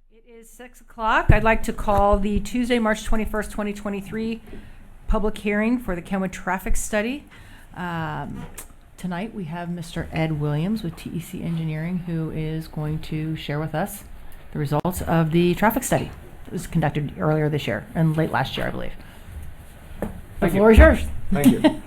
It is 6 o'clock. I'd like to call the Tuesday, March 21st, 2023 public hearing for the Kenwood traffic study. Tonight we have Mr. Ed Williams with TEC Engineering, who is going to share with us the results of the traffic study that was conducted earlier this year and late last year, I believe. The floor is yours. Thank you.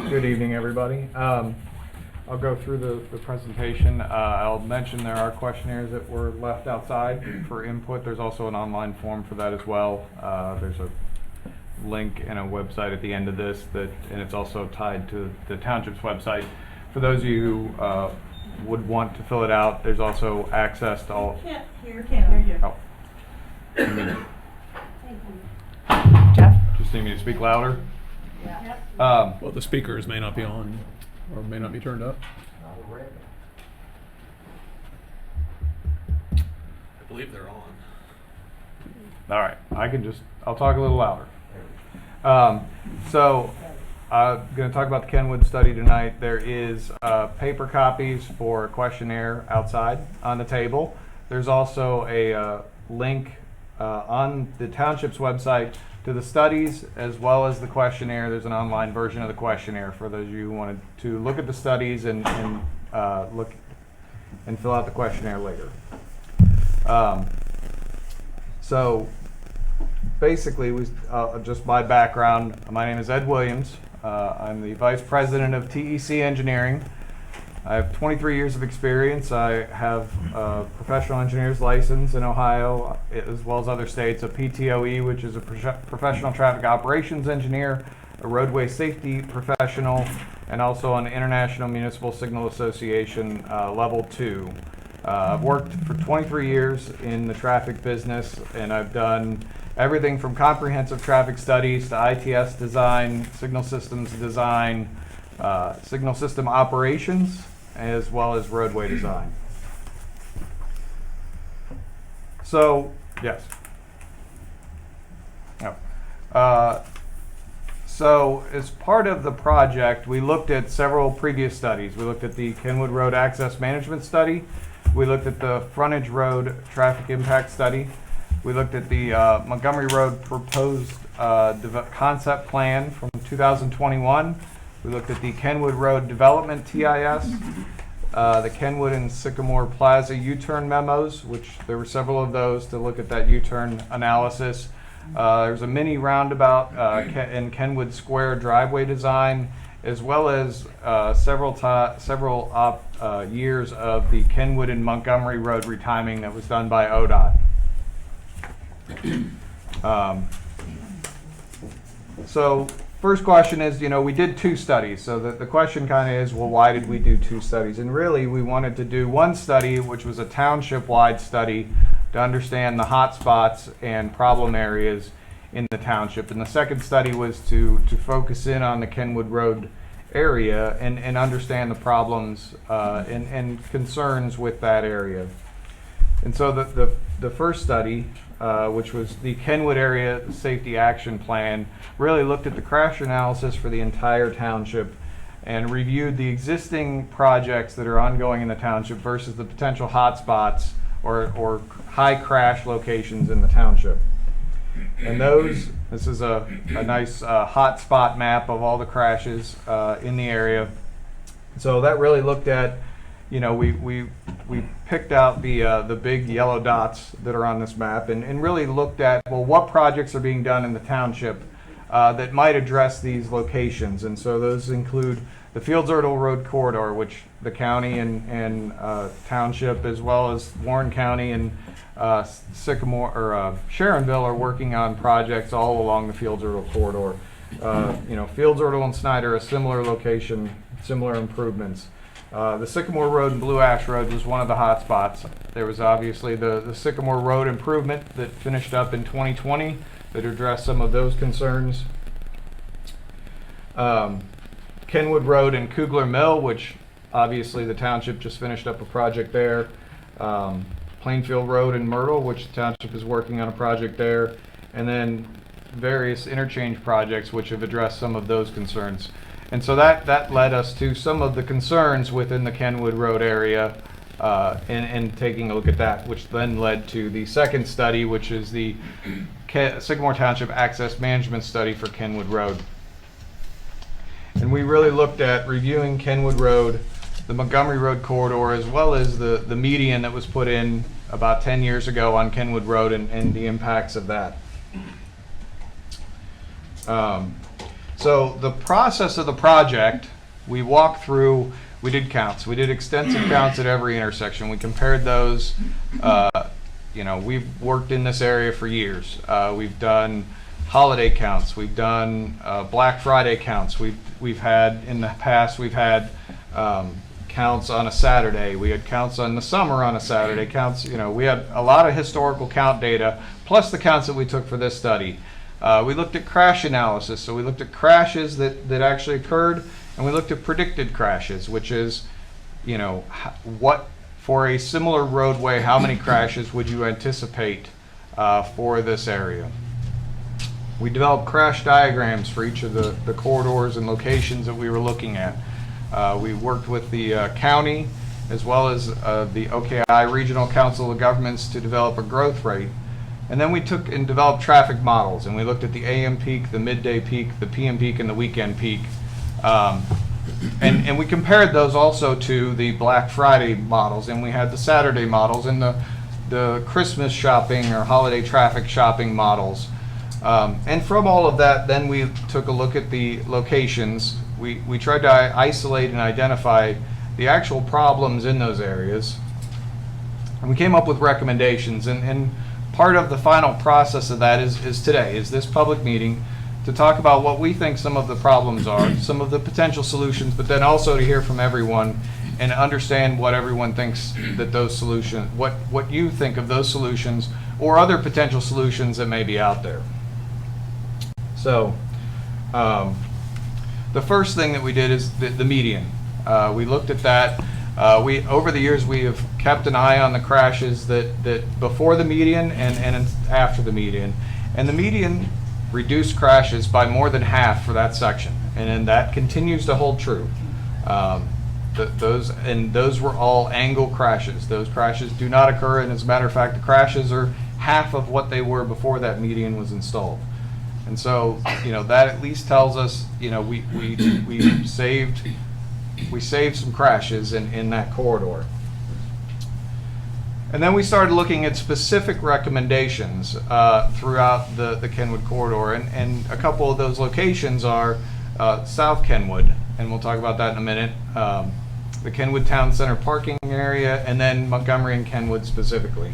Good evening, everybody. I'll go through the presentation. I'll mention there are questionnaires that were left outside for input. There's also an online form for that as well. There's a link and a website at the end of this, and it's also tied to the Townships website. For those of you who would want to fill it out, there's also access to all. Can't hear you. Oh. Jeff? Just need me to speak louder? Yeah. Well, the speakers may not be on or may not be turned up. I believe they're on. All right, I'll talk a little louder. So I'm going to talk about the Kenwood study tonight. There is paper copies for a questionnaire outside on the table. There's also a link on the Townships website to the studies as well as the questionnaire. There's an online version of the questionnaire for those of you who wanted to look at the studies and look and fill out the questionnaire later. So basically, just my background. My name is Ed Williams. I'm the Vice President of TEC Engineering. I have 23 years of experience. I have a professional engineer's license in Ohio, as well as other states, a PTOE, which is a professional traffic operations engineer, a roadway safety professional, and also an International Municipal Signal Association Level 2. I've worked for 23 years in the traffic business, and I've done everything from comprehensive traffic studies to ITS design, signal systems design, signal system operations, as well as roadway design. So, yes. So as part of the project, we looked at several previous studies. We looked at the Kenwood Road Access Management Study. We looked at the Frontage Road Traffic Impact Study. We looked at the Montgomery Road Proposed Concept Plan from 2021. We looked at the Kenwood Road Development TIS, the Kenwood and Sycamore Plaza U-turn memos, which there were several of those to look at that U-turn analysis. There's a mini roundabout in Kenwood Square driveway design, as well as several years of the Kenwood and Montgomery Road retiming that was done by ODOT. So first question is, we did two studies. So the question kind of is, well, why did we do two studies? And really, we wanted to do one study, which was a township-wide study to understand the hot spots and problem areas in the township. And the second study was to focus in on the Kenwood Road area and understand the problems and concerns with that area. And so the first study, which was the Kenwood Area Safety Action Plan, really looked at the crash analysis for the entire township and reviewed the existing projects that are ongoing in the township versus the potential hotspots or high crash locations in the township. And this is a nice hotspot map of all the crashes in the area. So that really looked at, we picked out the big yellow dots that are on this map and really looked at, well, what projects are being done in the township that might address these locations. And so those include the Fields-Erdel Road Corridor, which the county and township, as well as Warren County and Sycamore or Sharonville, are working on projects all along the Fields-Erdel Corridor. Fields-Erdel and Snyder, a similar location, similar improvements. The Sycamore Road and Blue Ash Road was one of the hot spots. There was obviously the Sycamore Road improvement that finished up in 2020 that addressed some of those concerns. Kenwood Road and Kugler Mill, which obviously the township just finished up a project there. Plainfield Road and Myrtle, which the township is working on a project there. And then various interchange projects which have addressed some of those concerns. And so that led us to some of the concerns within the Kenwood Road area and taking a look at that, which then led to the second study, which is the Sycamore Township Access Management Study for Kenwood Road. And we really looked at reviewing Kenwood Road, the Montgomery Road corridor, as well as the median that was put in about 10 years ago on Kenwood Road and the impacts of that. So the process of the project, we walked through, we did counts. We did extensive counts at every intersection. We compared those. You know, we've worked in this area for years. We've done holiday counts. We've done Black Friday counts. We've had, in the past, we've had counts on a Saturday. We had counts on the summer on a Saturday. Counts, you know, we had a lot of historical count data, plus the counts that we took for this study. We looked at crash analysis. So we looked at crashes that actually occurred, and we looked at predicted crashes, which is, you know, what, for a similar roadway, how many crashes would you anticipate for this area? We developed crash diagrams for each of the corridors and locations that we were looking at. We worked with the county as well as the OKI Regional Council of Governments to develop a growth rate. And then we took and developed traffic models, and we looked at the AM peak, the midday peak, the PM peak, and the weekend peak. And we compared those also to the Black Friday models, and we had the Saturday models and the Christmas shopping or holiday traffic shopping models. And from all of that, then we took a look at the locations. We tried to isolate and identify the actual problems in those areas. And we came up with recommendations. And part of the final process of that is today, is this public meeting, to talk about what we think some of the problems are, some of the potential solutions, but then also to hear from everyone and understand what everyone thinks that those solutions, what you think of those solutions or other potential solutions that may be out there. So the first thing that we did is the median. We looked at that. Over the years, we have kept an eye on the crashes that before the median and after the median. And the median reduced crashes by more than half for that section. And that continues to hold true. Those were all angle crashes. Those crashes do not occur, and as a matter of fact, the crashes are half of what they were before that median was installed. And so, you know, that at least tells us, you know, we saved some crashes in that corridor. And then we started looking at specific recommendations throughout the Kenwood corridor, and a couple of those locations are South Kenwood, and we'll talk about that in a minute, the Kenwood Town Center parking area, and then Montgomery and Kenwood specifically.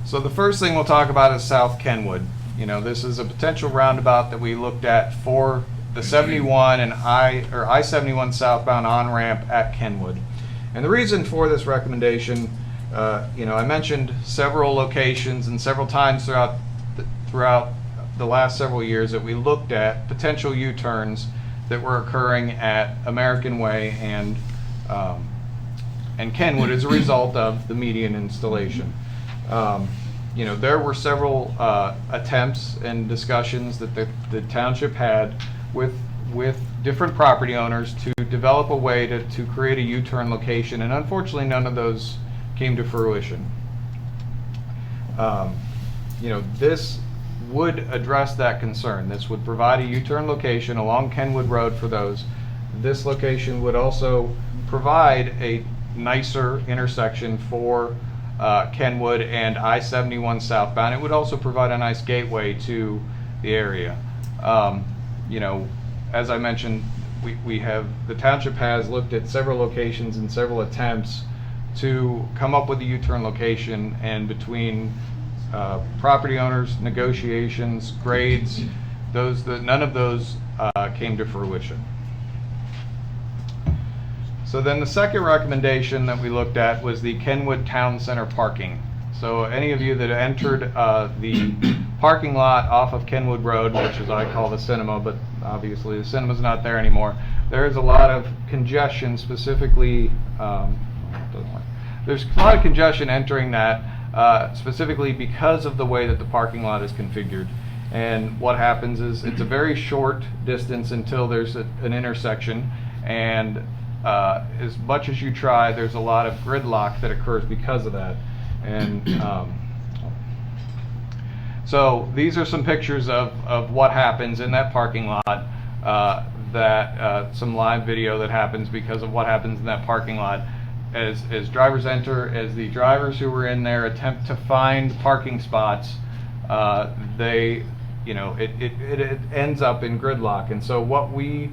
So the first thing we'll talk about is South Kenwood. You know, this is a potential roundabout that we looked at for the 71 and I-71 southbound on-ramp at Kenwood. And the reason for this recommendation, you know, I mentioned several locations and several times throughout the last several years that we looked at potential U-turns that were occurring at American Way and Kenwood as a result of the median installation. You know, there were several attempts and discussions that the township had with different property owners to develop a way to create a U-turn location, and unfortunately none of those came to fruition. You know, this would address that concern. This would provide a U-turn location along Kenwood Road for those. This location would also provide a nicer intersection for Kenwood and I-71 southbound. It would also provide a nice gateway to the area. You know, as I mentioned, the township has looked at several locations and several attempts to come up with a U-turn location, and between property owners, negotiations, grades, none of those came to fruition. So then the second recommendation that we looked at was the Kenwood Town Center parking. So any of you that entered the parking lot off of Kenwood Road, which is I call the cinema, but obviously the cinema's not there anymore, there is a lot of congestion, specifically, there's a lot of congestion entering that, specifically because of the way that the parking lot is configured. And what happens is it's a very short distance until there's an intersection, and as much as you try, there's a lot of gridlock that occurs because of that. And so these are some pictures of what happens in that parking lot, some live video that happens because of what happens in that parking lot. As drivers enter, as the drivers who were in there attempt to find parking spots, it ends up in gridlock. And so what we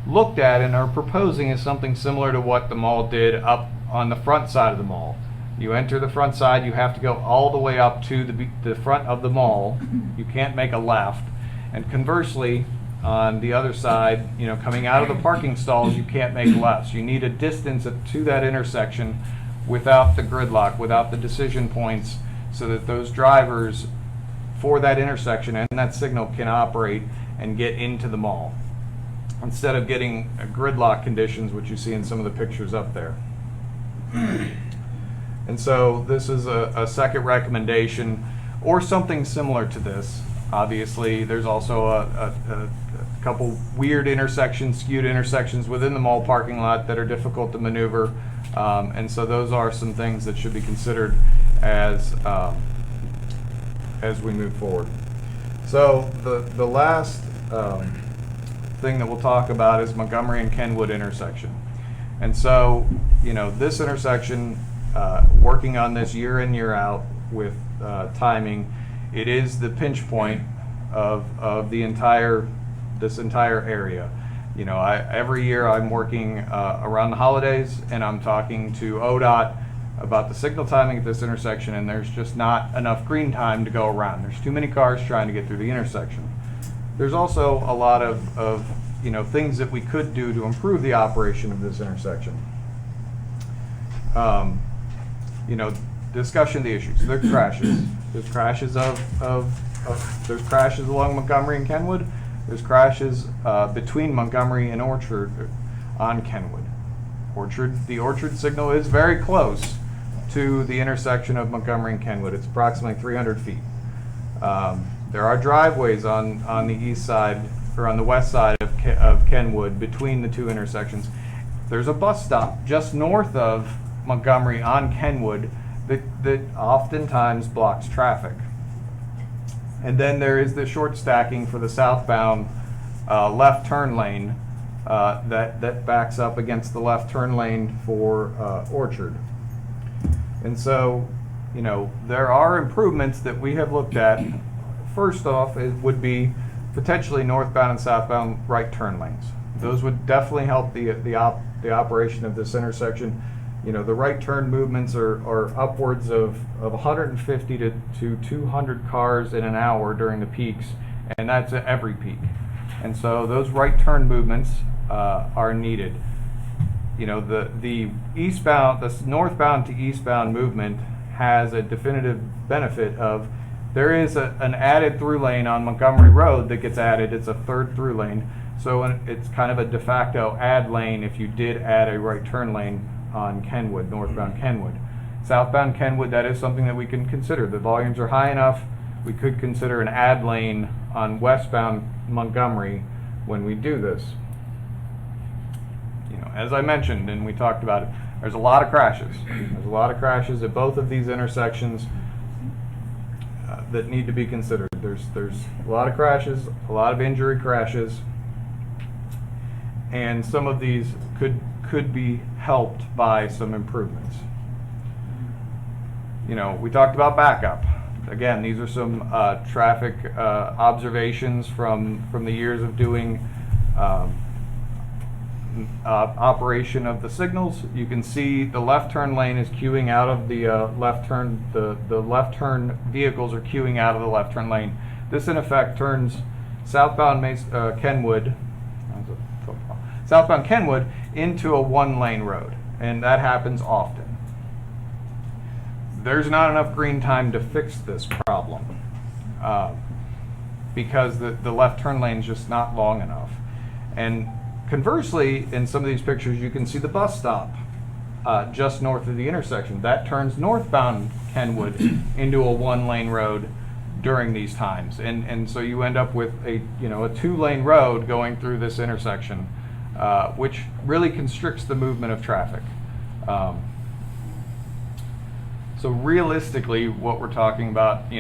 looked at and are proposing is something similar to what the mall did up on the front side of the mall. You enter the front side, you have to go all the way up to the front of the mall. You can't make a left. And conversely, on the other side, coming out of the parking stalls, you can't make lefts. You need a distance to that intersection without the gridlock, without the decision points, so that those drivers for that intersection and that signal can operate and get into the mall, instead of getting gridlock conditions, which you see in some of the pictures up there. And so this is a second recommendation, or something similar to this. Obviously, there's also a couple weird intersections, skewed intersections within the mall parking lot that are difficult to maneuver. And so those are some things that should be considered as we move forward. So the last thing that we'll talk about is Montgomery and Kenwood intersection. And so, this intersection, working on this year in, year out with timing, it is the pinch point of this entire area. Every year I'm working around the holidays, and I'm talking to ODOT about the signal timing at this intersection, and there's just not enough green time to go around. There's too many cars trying to get through the intersection. There's also a lot of things that we could do to improve the operation of this intersection. Discussion of the issues. There are crashes. There's crashes there's crashes along Montgomery and Kenwood. There's crashes between Montgomery and Orchard on Kenwood. The Orchard signal is very close to the intersection of Montgomery and Kenwood. It's approximately 300 feet. There are driveways on the east side, or on the west side of Kenwood, between the two intersections. There's a bus stop just north of Montgomery on Kenwood that oftentimes blocks traffic. And then there is the short stacking for the southbound left turn lane that backs up against the left turn lane for Orchard. And so, there are improvements that we have looked at. First off, it would be potentially northbound and southbound right turn lanes. Those would definitely help the operation of this intersection. The right turn movements are upwards of 150 to 200 cars in an hour during the peaks, and that's at every peak. And so those right turn movements are needed. The northbound to eastbound movement has a definitive benefit of, there is an added through lane on Montgomery Road that gets added. It's a third through lane. So it's kind of a de facto add lane if you did add a right turn lane on Kenwood, northbound Kenwood. Southbound Kenwood, that is something that we can consider. The volumes are high enough. We could consider an add lane on westbound Montgomery when we do this. As I mentioned, and we talked about it, there's a lot of crashes. There's a lot of crashes at both of these intersections that need to be considered. There's a lot of crashes, a lot of injury crashes, and some of these could be helped by some improvements. We talked about backup. Again, these are some traffic observations from the years of doing operation of the signals. You can see the left turn lane is queuing out of the left turn. The left turn vehicles are queuing out of the left turn lane. This in effect turns southbound Kenwood into a one-lane road, and that happens often. There's not enough green time to fix this problem because the left turn lane is just not long enough. And conversely, in some of these pictures, you can see the bus stop just north of the intersection. That turns northbound Kenwood into a one-lane road during these times, and so you end up with a two-lane road going through this intersection. which really constricts the movement of traffic. So realistically, what we're talking about,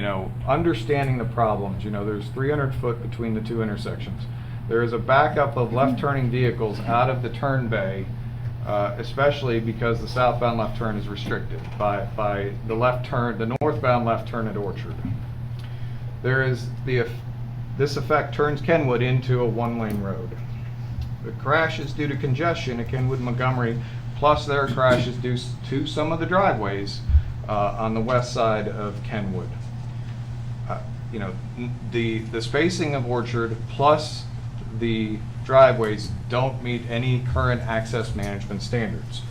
understanding the problems, there's 300 foot between the two intersections. There is a backup of left turning vehicles out of the turn bay, especially because the southbound left turn is restricted by the left turn, the northbound left turn at Orchard. This effect turns Kenwood into a one-lane road. The crash is due to congestion at Kenwood and Montgomery, plus there are crashes due to some of the driveways on the west side of Kenwood. The spacing of Orchard plus the driveways don't meet any current access management standards.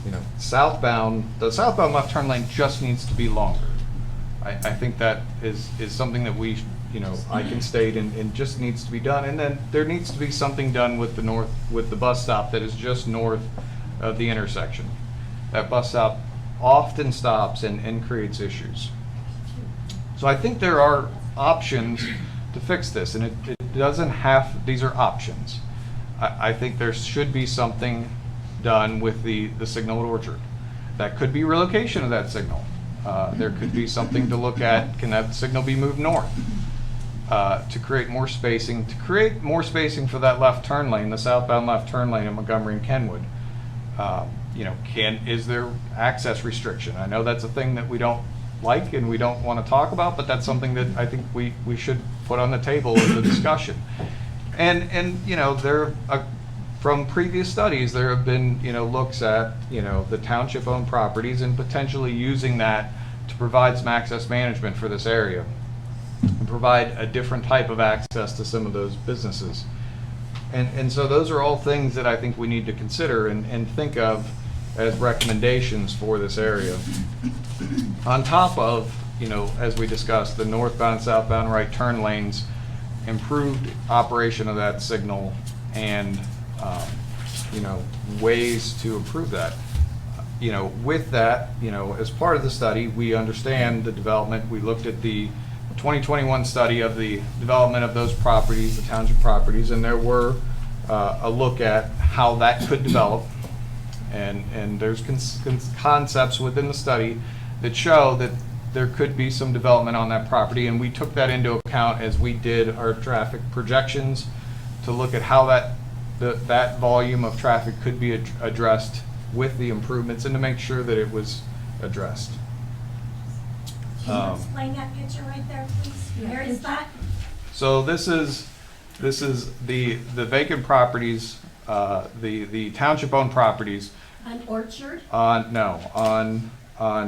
The southbound left turn lane just needs to be longer. I think that is something that we, I can state and just needs to be done. And then there needs to be something done with the bus stop that is just north of the intersection. That bus stop often stops and creates issues. So I think there are options to fix this, and it doesn't have, these are options. I think there should be something done with the signal at Orchard. That could be relocation of that signal. There could be something to look at, can that signal be moved north to create more spacing, for that left turn lane, the southbound left turn lane in Montgomery and Kenwood. Is there access restriction? I know that's a thing that we don't like and we don't want to talk about, but that's something that I think we should put on the table as a discussion. And from previous studies, there have been looks at the township owned properties and potentially using that to provide some access management for this area and provide a different type of access to some of those businesses. And so those are all things that I think we need to consider and think of as recommendations for this area. On top of, as we discussed, the northbound, southbound right turn lanes, improved operation of that signal, and ways to improve that. With that, as part of the study, we understand the development. We looked at the 2021 study of the development of those properties, the township properties, and there were a look at how that could develop. And there's concepts within the study that show that there could be some development on that property, and we took that into account as we did our traffic projections to look at how that volume of traffic could be addressed with the improvements and to make sure that it was addressed. Can you explain that picture right there, please? Where is that? So this is the vacant properties, the township-owned properties. On Orchard? On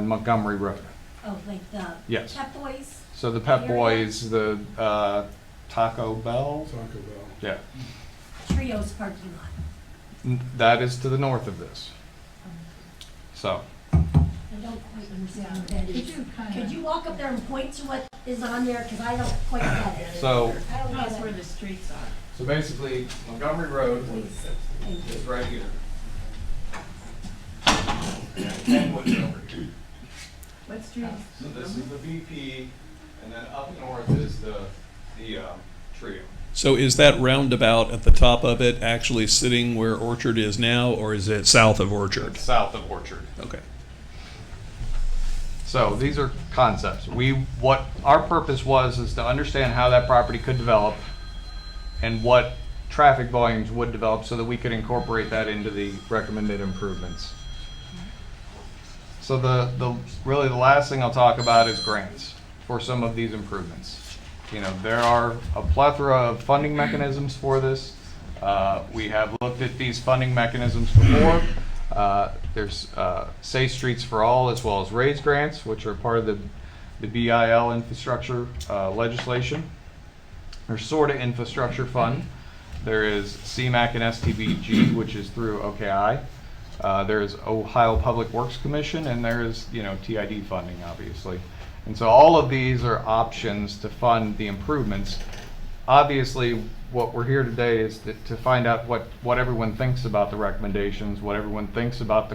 Montgomery Road. Oh, like the Yes. Pep Boys? So the Pep area? Boys, the Taco Bell. Yeah, Trio's parking lot. that is to the north of this. So. I don't quite understand what that is. Could you walk up there and point to what is on there? Because I don't quite get it. So. I don't Tell us get where it. the streets are. So basically, Montgomery Road Thank is you. right here. And Kenwood's over here. What streets? So this is the VP, and then up north is the trio. So is that roundabout at the top of it actually sitting where Orchard is now, or is it south of Orchard? It's south of Orchard. Okay. So these are concepts. What our purpose is to understand how that property could develop and what traffic volumes would develop so that we could incorporate that into the recommended improvements. So really the last thing I'll talk about is grants for some of these improvements. There are a plethora of funding mechanisms for this. We have looked at these funding mechanisms before. There's Safe Streets for All, as well as RAISE grants, which are part of the BIL infrastructure legislation. There's SORTA Infrastructure Fund. There is CMAQ and STBG, which is through OKI. There's Ohio Public Works Commission, and there's TID funding, obviously. And so all of these are options to fund the improvements. Obviously, what we're here today is to find out what everyone thinks about the recommendations, what everyone thinks about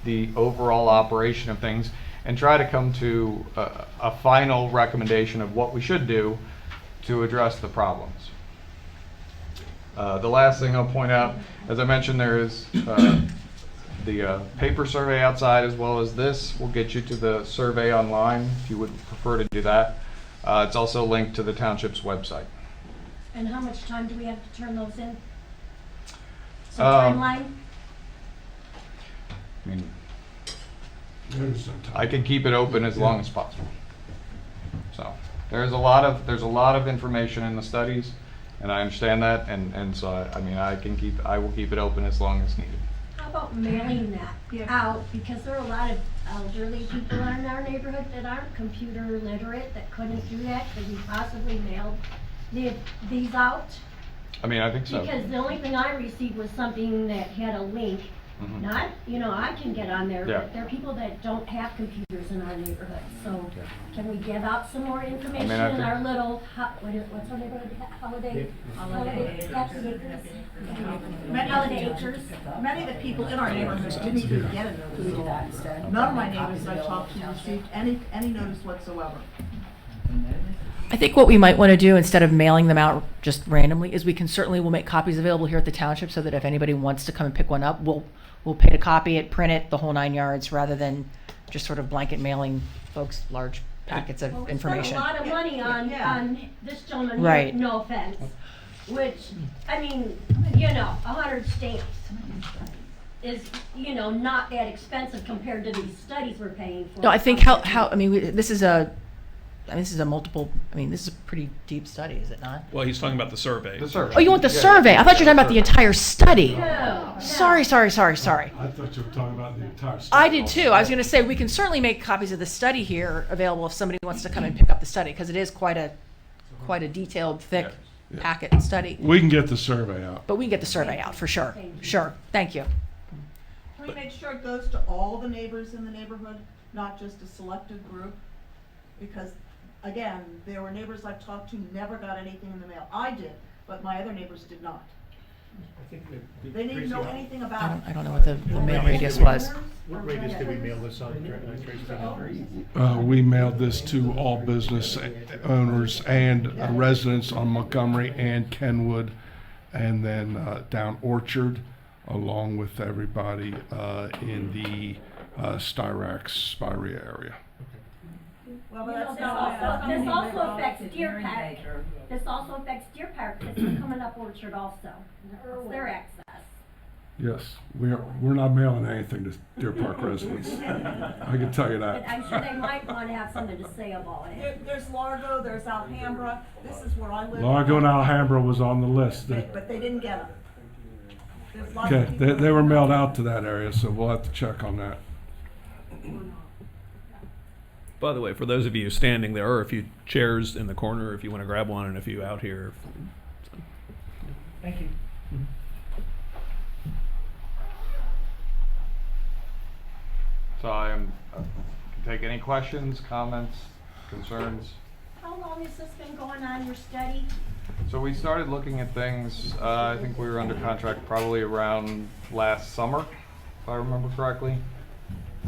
the overall operation of things, and try to come to a final recommendation of what we should do to address the problems. The last thing I'll point out, as I mentioned, there is the paper survey outside as well as this. Will get you to the survey online if you would prefer to do that. It's also linked to the township's website. And how much time do we have to turn those in? So Um, timeline? I mean, There's no time. I can keep it open as long as possible. So there's a lot of information in the studies, and I understand that, and so I mean I will keep it open as long as needed. How about mailing that out? Because there are a lot of elderly people in our neighborhood that aren't computer literate, that couldn't do that. Could we possibly mail these out? I mean, I think so. Because the only thing I received was something that had a link. Mhm. Not, I can get on there, Yeah. but there are people that don't have computers in our neighborhood. So can we give out some more information I in think- our little, what's our neighborhood, holiday? Happy Acres? Holiday Acres. Many of the people in our neighborhood didn't even get a notice at all. None of my neighbors I've talked to received any notice whatsoever. I think what we might want to do instead of mailing them out just randomly is we'll make copies available here at the township so that if anybody wants to come and pick one up, we'll pay to copy it, print it, the whole 9 yards, rather than just sort of blanket mailing folks large packets of Well, information. We spent a lot of money on this gentleman here, Right. no offense, which, I mean, 100 stamps is, not that expensive compared to these studies we're paying for. No, I think this is a pretty deep study, is it not? Well, he's talking about the survey. The survey. Oh, you want the Yeah, survey? I thought you were talking about the entire study. No. Sorry. I thought you were talking about the entire stuff. I did too. I was going to say we can certainly make copies of the study here available if somebody wants to come and pick up the study, because it is quite a detailed, thick packet study. We can get the survey out. But we can get the survey out for sure. Sure. Thank you. Can we make sure it goes to all the neighbors in the neighborhood, not just a selected group? Because, again, there were neighbors I've talked to never got anything in the mail. I did, but my other neighbors did not. They didn't know anything about it. I don't know what the mail radius was. What radius did we mail this on? Trace? We mailed this to all business owners and residents on Montgomery and Kenwood, and then down Orchard, along with everybody in the Styrax, Spira area. Well, but that's This not this also affects Deer Park. This also affects Deer Park, because they're coming up Orchard also. It's their access. Yes, we're not mailing anything to Deer Park residents. I can tell you But that. I'm sure they might want to have something to say about it. There's Largo, there's Alhambra. This is where I live. Largo and Alhambra was on the list. But they didn't get them. There's lots Okay, of people they were that- mailed out to that area, so we'll have to check on that. By the way, for those of you standing, there are a few chairs in the corner if you want to grab one, and a few out here. Thank you. So I can take any questions, comments, concerns. How long has this been going on, your study? So we started looking at things, I think we were under contract probably around last summer, if I remember correctly.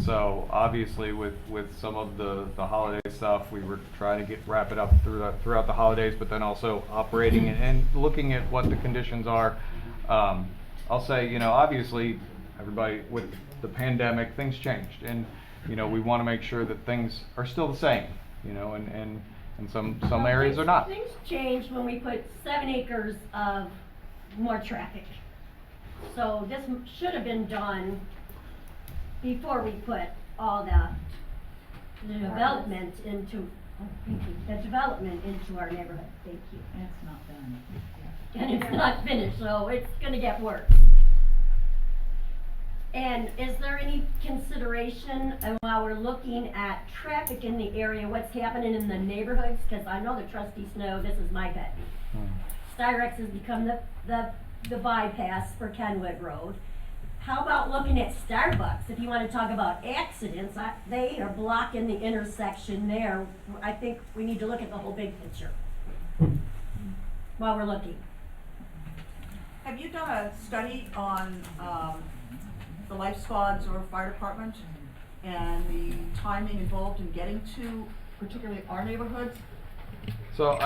So obviously with some of the holiday stuff, we were trying to wrap it up throughout the holidays, but then also operating and looking at what the conditions are. I'll say, obviously everybody with the pandemic, things changed, and we want to make sure that things are still the same, and some areas are not. Things changed when we put 7 acres of more traffic. So this should have been done before we put all the development into, our neighborhood. Thank you. It's not done. And it's not finished, so it's gonna get worse. And is there any consideration, while we're looking at traffic in the area, what's happening in the neighborhoods? Because I know the trustees know this is my pet peeve. Styrex has become the bypass for Kenwood Road. How about looking at Starbucks? If you want to talk about accidents, they are blocking the intersection there. I think we need to look at the whole big picture while we're looking. Have you done a study on the life squads or fire department and the timing involved in getting to particularly our neighborhoods? So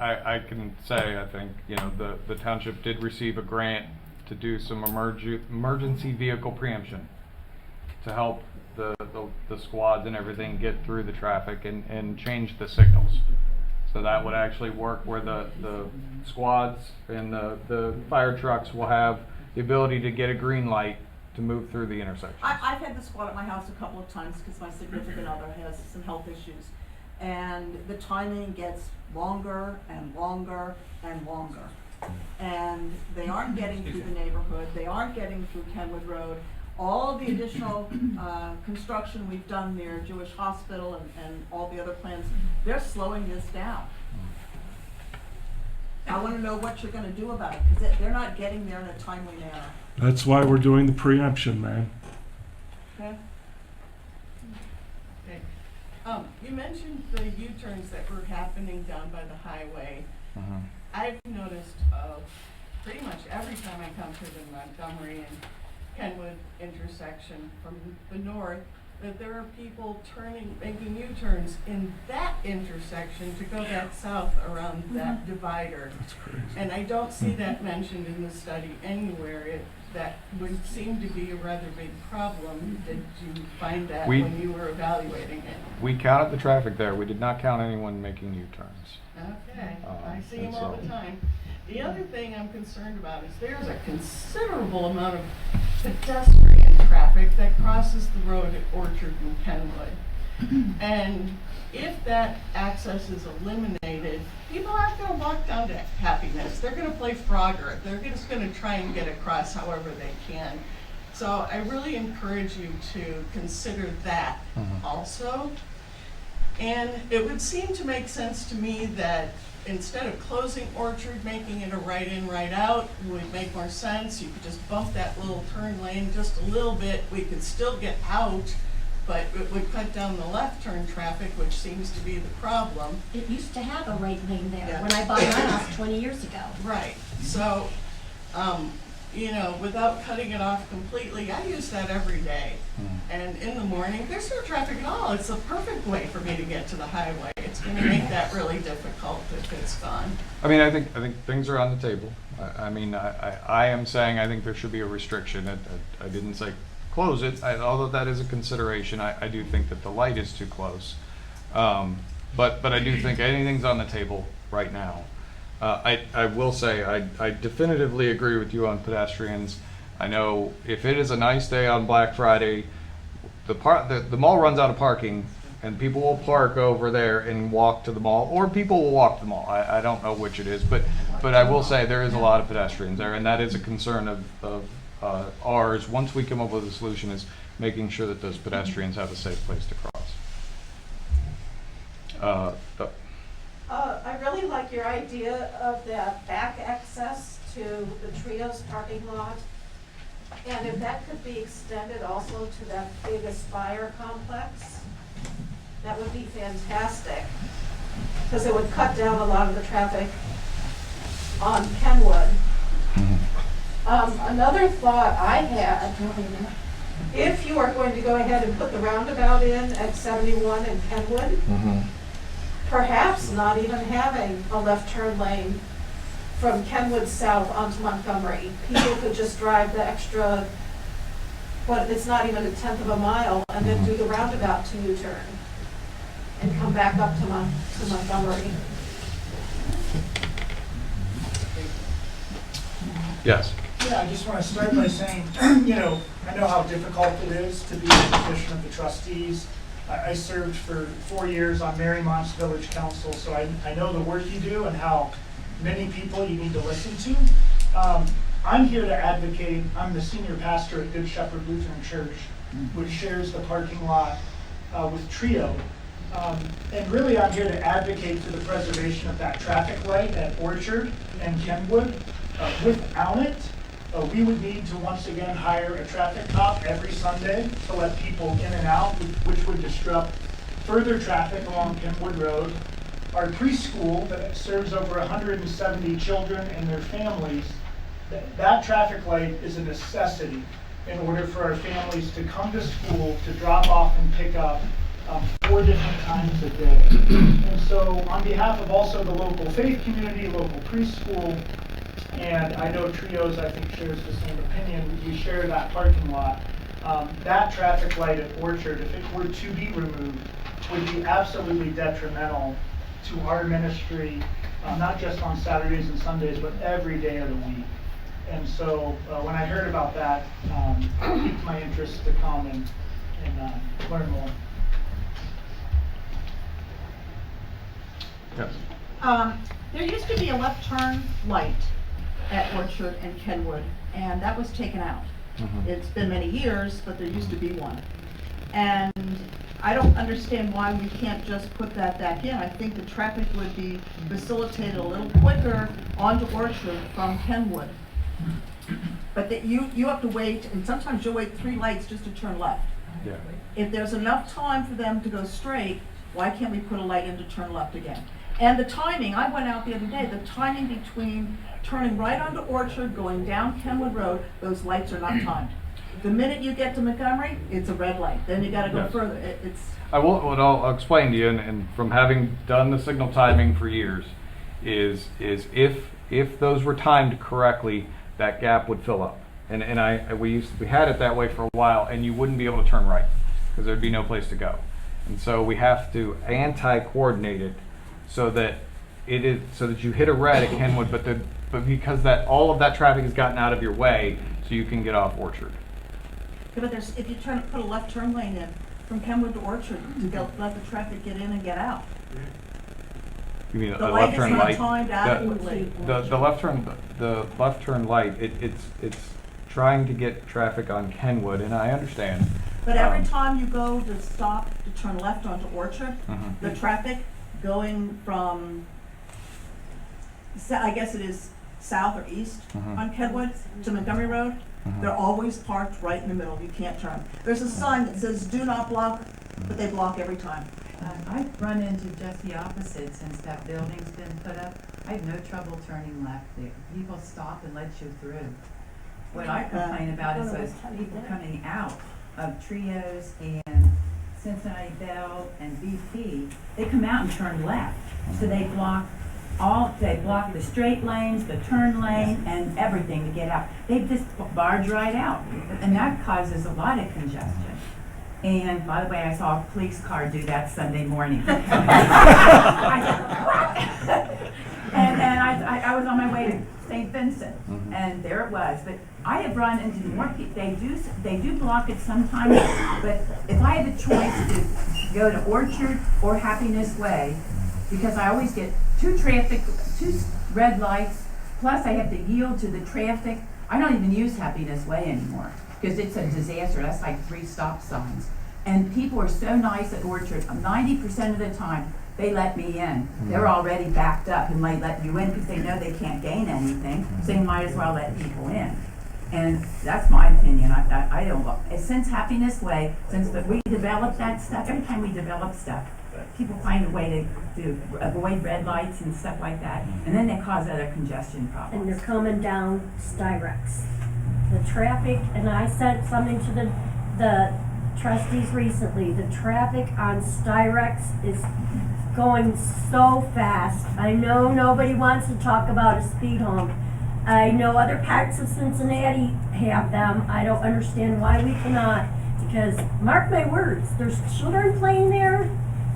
I can say, I think, you know, the township did receive a grant to do some emergency vehicle preemption to help the squads and everything get through the traffic and change the signals. So that would actually work where the squads and the fire trucks will have the ability to get a green light to move through the intersection. I've had the squad at my house a couple of times because my significant other has some health issues. And the timing gets longer and longer and longer. And they aren't getting through the neighborhood, they aren't getting through Kenwood Road. All of the additional construction we've done near Jewish Hospital and all the other plans, they're slowing this down. I wanna know what you're gonna do about it, because they're not getting there in a timely manner. That's why we're doing the preemption, man. Okay? Okay. You mentioned the U-turns that were happening down by the highway. I've noticed pretty much every time I come to the Montgomery and Kenwood intersection from the north, that there are people making U-turns in that intersection to go back south around that divider. That's crazy. And I don't see that mentioned in the study anywhere. That would seem to be a rather big problem. Did you find that when you were evaluating it? We counted the traffic there. We did not count anyone making U-turns. Okay, I see them and all so- the time. The other thing I'm concerned about is there's a considerable amount of pedestrian traffic that crosses the road at Orchard and Kenwood. And if that access is eliminated, people aren't gonna walk down to Happiness. They're gonna play Frogger. They're just gonna try and get across however they can. So I really encourage you to consider that also. And it would seem to make sense to me that instead of closing Orchard, making it a right in, right out would make more sense. You could just bump that little turn lane just a little bit. We could still get out, but it would cut down the left turn traffic, which seems to be the problem. It used to have a right lane there Yeah. when I bought my house 20 years ago. Right, so, you know, without cutting it off completely, I use that every day. And in the morning, there's no traffic at all. It's the perfect way for me to get to the highway. It's gonna make that really difficult if it's gone. I mean, I think things are on the table. I mean, I am saying I think there should be a restriction. I didn't say close it, although that is a consideration. I do think that the light is too close. But I do think anything's on the table right now. I will say I definitively agree with you on pedestrians. I know if it is a nice day on Black Friday, the mall runs out of parking, and people will park over there and walk to the mall, or people will walk to the mall. I don't know which it is, but I will say there is a lot of pedestrians there, and that is a concern of ours. Once we come up with a solution, is making sure that those pedestrians have a safe place to cross. I really like your idea of that back access to the Trios parking lot. And if that could be extended also to that big Aspire complex, that would be fantastic. Because it would cut down a lot of the traffic on Kenwood. Another thought I had, if you are going to go ahead and put the roundabout in at 71 and Kenwood, perhaps not even having a left turn lane from Kenwood south onto Montgomery. People could just drive the extra, but it's not even a 1/10 of a mile, and then do the roundabout to U-turn and come back up to Montgomery. Yes. Yeah, I just want to start by saying, you know, I know how difficult it is to be in the position of the trustees. I served for 4 years on Mariemont's Village Council, so I know the work you do and how many people you need to listen to. I'm here to advocate. I'm the senior pastor at Good Shepherd Lutheran Church, which shares the parking lot with Trio. And really, I'm here to advocate for the preservation of that traffic light at Orchard and Kenwood. Without it, we would need to once again hire a traffic cop every Sunday to let people in and out, which would disrupt further traffic along Kenwood Road. Our preschool that serves over 170 children and their families, that traffic light is a necessity in order for our families to come to school, to drop off and pick up 4 different times a day. And so on behalf of also the local faith community, local preschool, and I know Trios, I think, shares the same opinion, we share that parking lot. That traffic light at Orchard, if it were to be removed, would be absolutely detrimental to our ministry, not just on Saturdays and Sundays, but every day of the week. And so when I heard about that, it piqued my interest to come and learn more. Yes. There used to be a left turn light at Orchard and Kenwood, and that was taken out. It's been many years, but there used to be one. And I don't understand why we can't just put that back in. I think the traffic would be facilitated a little quicker onto Orchard from Kenwood. But that you have to wait, and sometimes you'll wait 3 lights just to turn left. Yeah. If there's enough time for them to go straight, why can't we put a light in to turn left again? And the timing, I went out the other day, the timing between turning right onto Orchard, going down Kenwood Road, those lights are not timed. The minute you get to Montgomery, it's a red light. Then you gotta go Yes. further. It's, I will, what I'll explain to you, and from having done the signal timing for years, is if those were timed correctly, that gap would fill up. And we had it that way for a while, and you wouldn't be able to turn right because there'd be no place to go. And so we have to anti-coordinate it so that you hit a red at Kenwood, but because all of that traffic has gotten out of your way, so you can get off Orchard. but if you're trying to put a left turn lane in from Kenwood to Orchard to let the traffic get in and get out. You mean The a light left is turn not light? timed adequately. The left turn light, it's trying to get traffic on Kenwood, and I understand. But every time you go to stop to turn left onto Orchard, the traffic going from, I guess it is south or east on Kenwood to Montgomery Road, they're always parked right in the middle. You can't turn. There's a sign that says "Do not block," but they block every time. I've run into just the opposite since that building's been put up. I have no trouble turning left there. People stop and let you through. What I complain about is those people coming out of Trios and Cincinnati Bell and BP. They come out and turn left, so they block the straight lanes, the turn lane, and everything to get out. They just barge right out, and that causes a lot of congestion. And by the way, I saw a police car do that Sunday morning. I said, what? and I was on my way to St. Vincent, and there it was. But I have run into more people. They do block it sometimes, but if I have a choice to go to Orchard or Happiness Way, because I always get two red lights, plus I have to yield to the traffic. I don't even use Happiness Way anymore because it's a disaster. That's like 3 stop signs. And people are so nice at Orchard. 90% of the time, they let me in. They're already backed up and they let you in because they know they can't gain anything, so you might as well let people in. And that's my opinion. I don't, since Happiness Way, since we developed that stuff, every time we develop stuff, people find a way to avoid red lights and stuff like that, and then they cause other congestion problems. And they're coming down Styrex. The traffic, and I said something to the trustees recently, the traffic on Styrex is going so fast. I know nobody wants to talk about a speed hump. I know other parts of Cincinnati have them. I don't understand why we cannot, because mark my words, there's children playing there.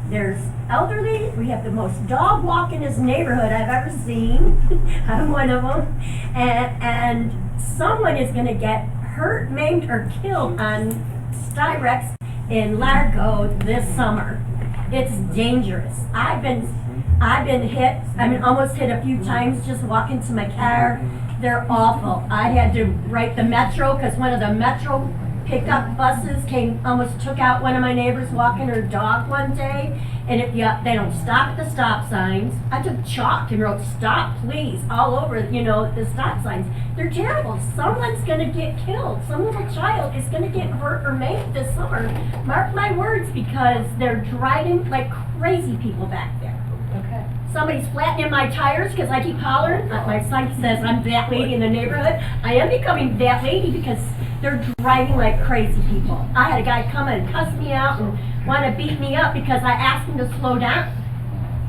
There's elderly. We have the most dog walkingest neighborhood I've ever seen. I'm one of them. And someone is going to get hurt, maimed, or killed on Styrex in Largo this summer. It's dangerous. I've been hit. Almost hit a few times just walking to my car. They're awful. I had to write the Metro because one of the Metro pickup buses almost took out one of my neighbors walking her dog one day. And if they don't stop at the stop signs, I took chalk and wrote "Stop, please" all over, the stop signs. They're terrible. Someone's gonna get killed. Some little child is gonna get hurt or maimed this summer. Mark my words, because they're driving like crazy people back there. Okay. Somebody's flattening my tires because I keep hollering. My son says I'm that lady in the neighborhood. I am becoming that lady because They're driving like crazy people. I had a guy come and cuss me out and want to beat me up because I asked him to slow down.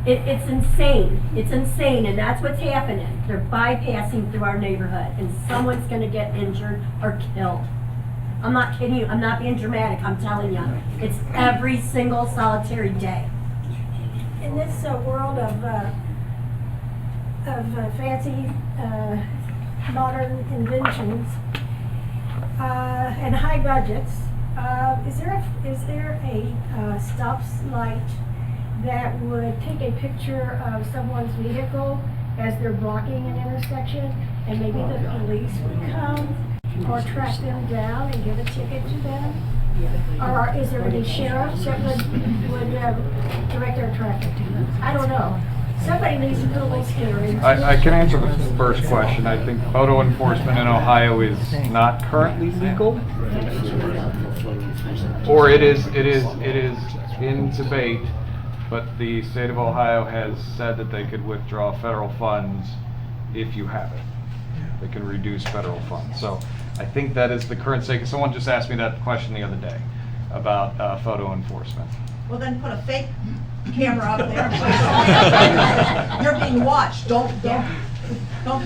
It's insane. It's insane, and that's what's happening. They're bypassing through our neighborhood, and someone's going to get injured or killed. I'm not kidding you. I'm not being dramatic. I'm telling you. It's every single solitary day. In this world of fancy modern inventions and high budgets, is there a stop light that would take a picture of someone's vehicle as they're blocking an intersection, and maybe the police would come or track them down and give a ticket to them? Or is there any sheriffs that would direct their traffic to them? I don't know. Somebody needs to put a little scare in. I can answer the first question. I think photo enforcement in Ohio is not currently legal, or it is in debate. But the state of Ohio has said that they could withdraw federal funds if you have it. They can reduce federal funds. So I think that is the current state. Someone just asked me that question the other day about photo enforcement. Well, then put a fake camera up there. You're being watched. Don't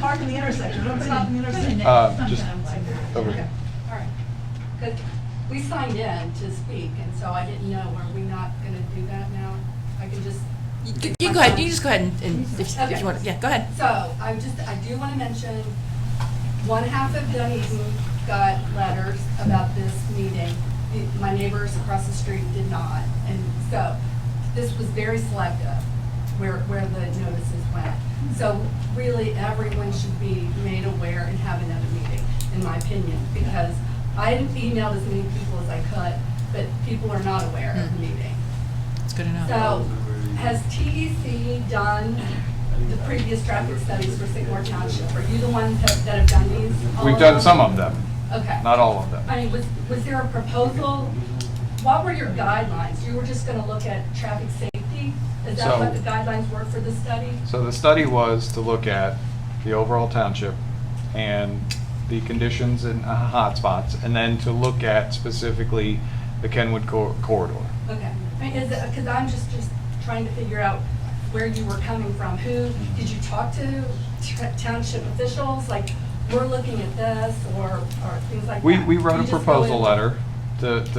park in the intersection. Don't stop in the intersection. Just over here. All right. Because we signed in to speak, and so I didn't know, are we not going to do that now? I can just... You go ahead. You just go ahead and if you want. Yeah, go ahead. So I do want to mention, one half of Dunedin got letters about this meeting. My neighbors across the street did not, and so this was very selective where the notices went. So really, everyone should be made aware and have another meeting, in my opinion, because I emailed as many people as I could, but people are not aware of the meeting. It's good enough. So, has TEC done the previous traffic studies for Sycamore Township? Are you the ones that have done these? We've done some of them. Okay. Not all of them. I mean, was there a proposal? What were your guidelines? You were just going to look at traffic safety? Is that what the guidelines were for the study? So the study was to look at the overall township and the conditions and hotspots, and then to look at specifically the Kenwood corridor. Okay. I mean, because I'm just trying to figure out where you were coming from. Who did you talk to? Township officials? Like, we're looking at this, or things like that. We wrote You a just proposal go letter.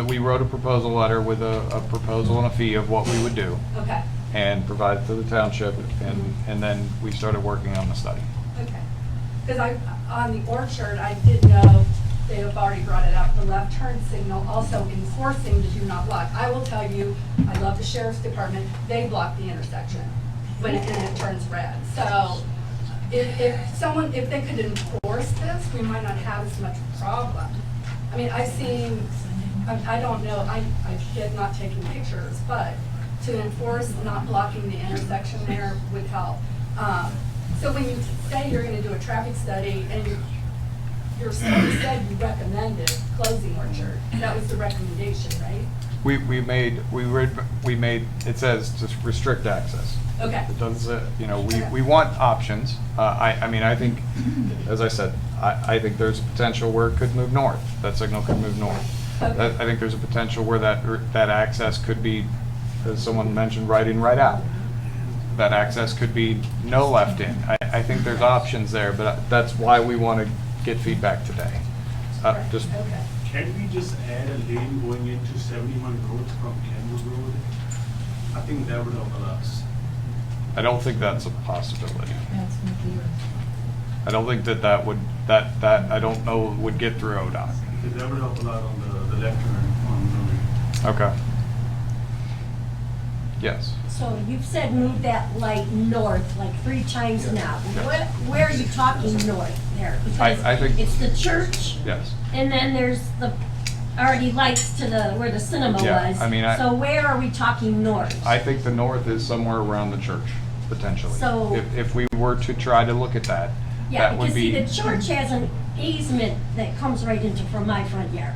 We wrote a proposal letter with a proposal and a fee of what we would do. Okay. And provide it to the township, and then we started working on the study. Okay. Because on the Orchard, I did know they have already brought it up, the left turn signal, also enforcing the do not block. I will tell you, I love the sheriff's department, they block the intersection when it turns red. So if they could enforce this, we might not have as much problem. I mean, I've seen, I don't know, I have not taken pictures, but to enforce not blocking the intersection there would help. So when you say you're going to do a traffic study and your study said you recommended closing Orchard, that was the recommendation, right? We made it says to restrict access. Okay. It doesn't we want options. I mean, I think, as I said, I think there's a potential where it could move north. That signal could move north. Okay. I think there's a potential where that access could be, as someone mentioned, right in, right out. That access could be no left in. I think there's options there, but that's why we want to get feedback today. Just Okay. Can we just add a lane going into 71 Road from Kenwood Road? I think that would help us. I don't think that's a possibility. I don't think that I don't know would get through ODOT. Because that would help a lot on the left turn on Road. Okay. Yes. So you've said move that light north like 3 times now. Where are you talking north there? Because I think it's the church. Yes. And then there's the already lights to where the cinema Yeah, was. I mean, so where are we talking north? I think the north is somewhere around the church, potentially. So- if we were to try to look at that, Yeah, that would because see, be. the church has an easement that comes right into from my front yard.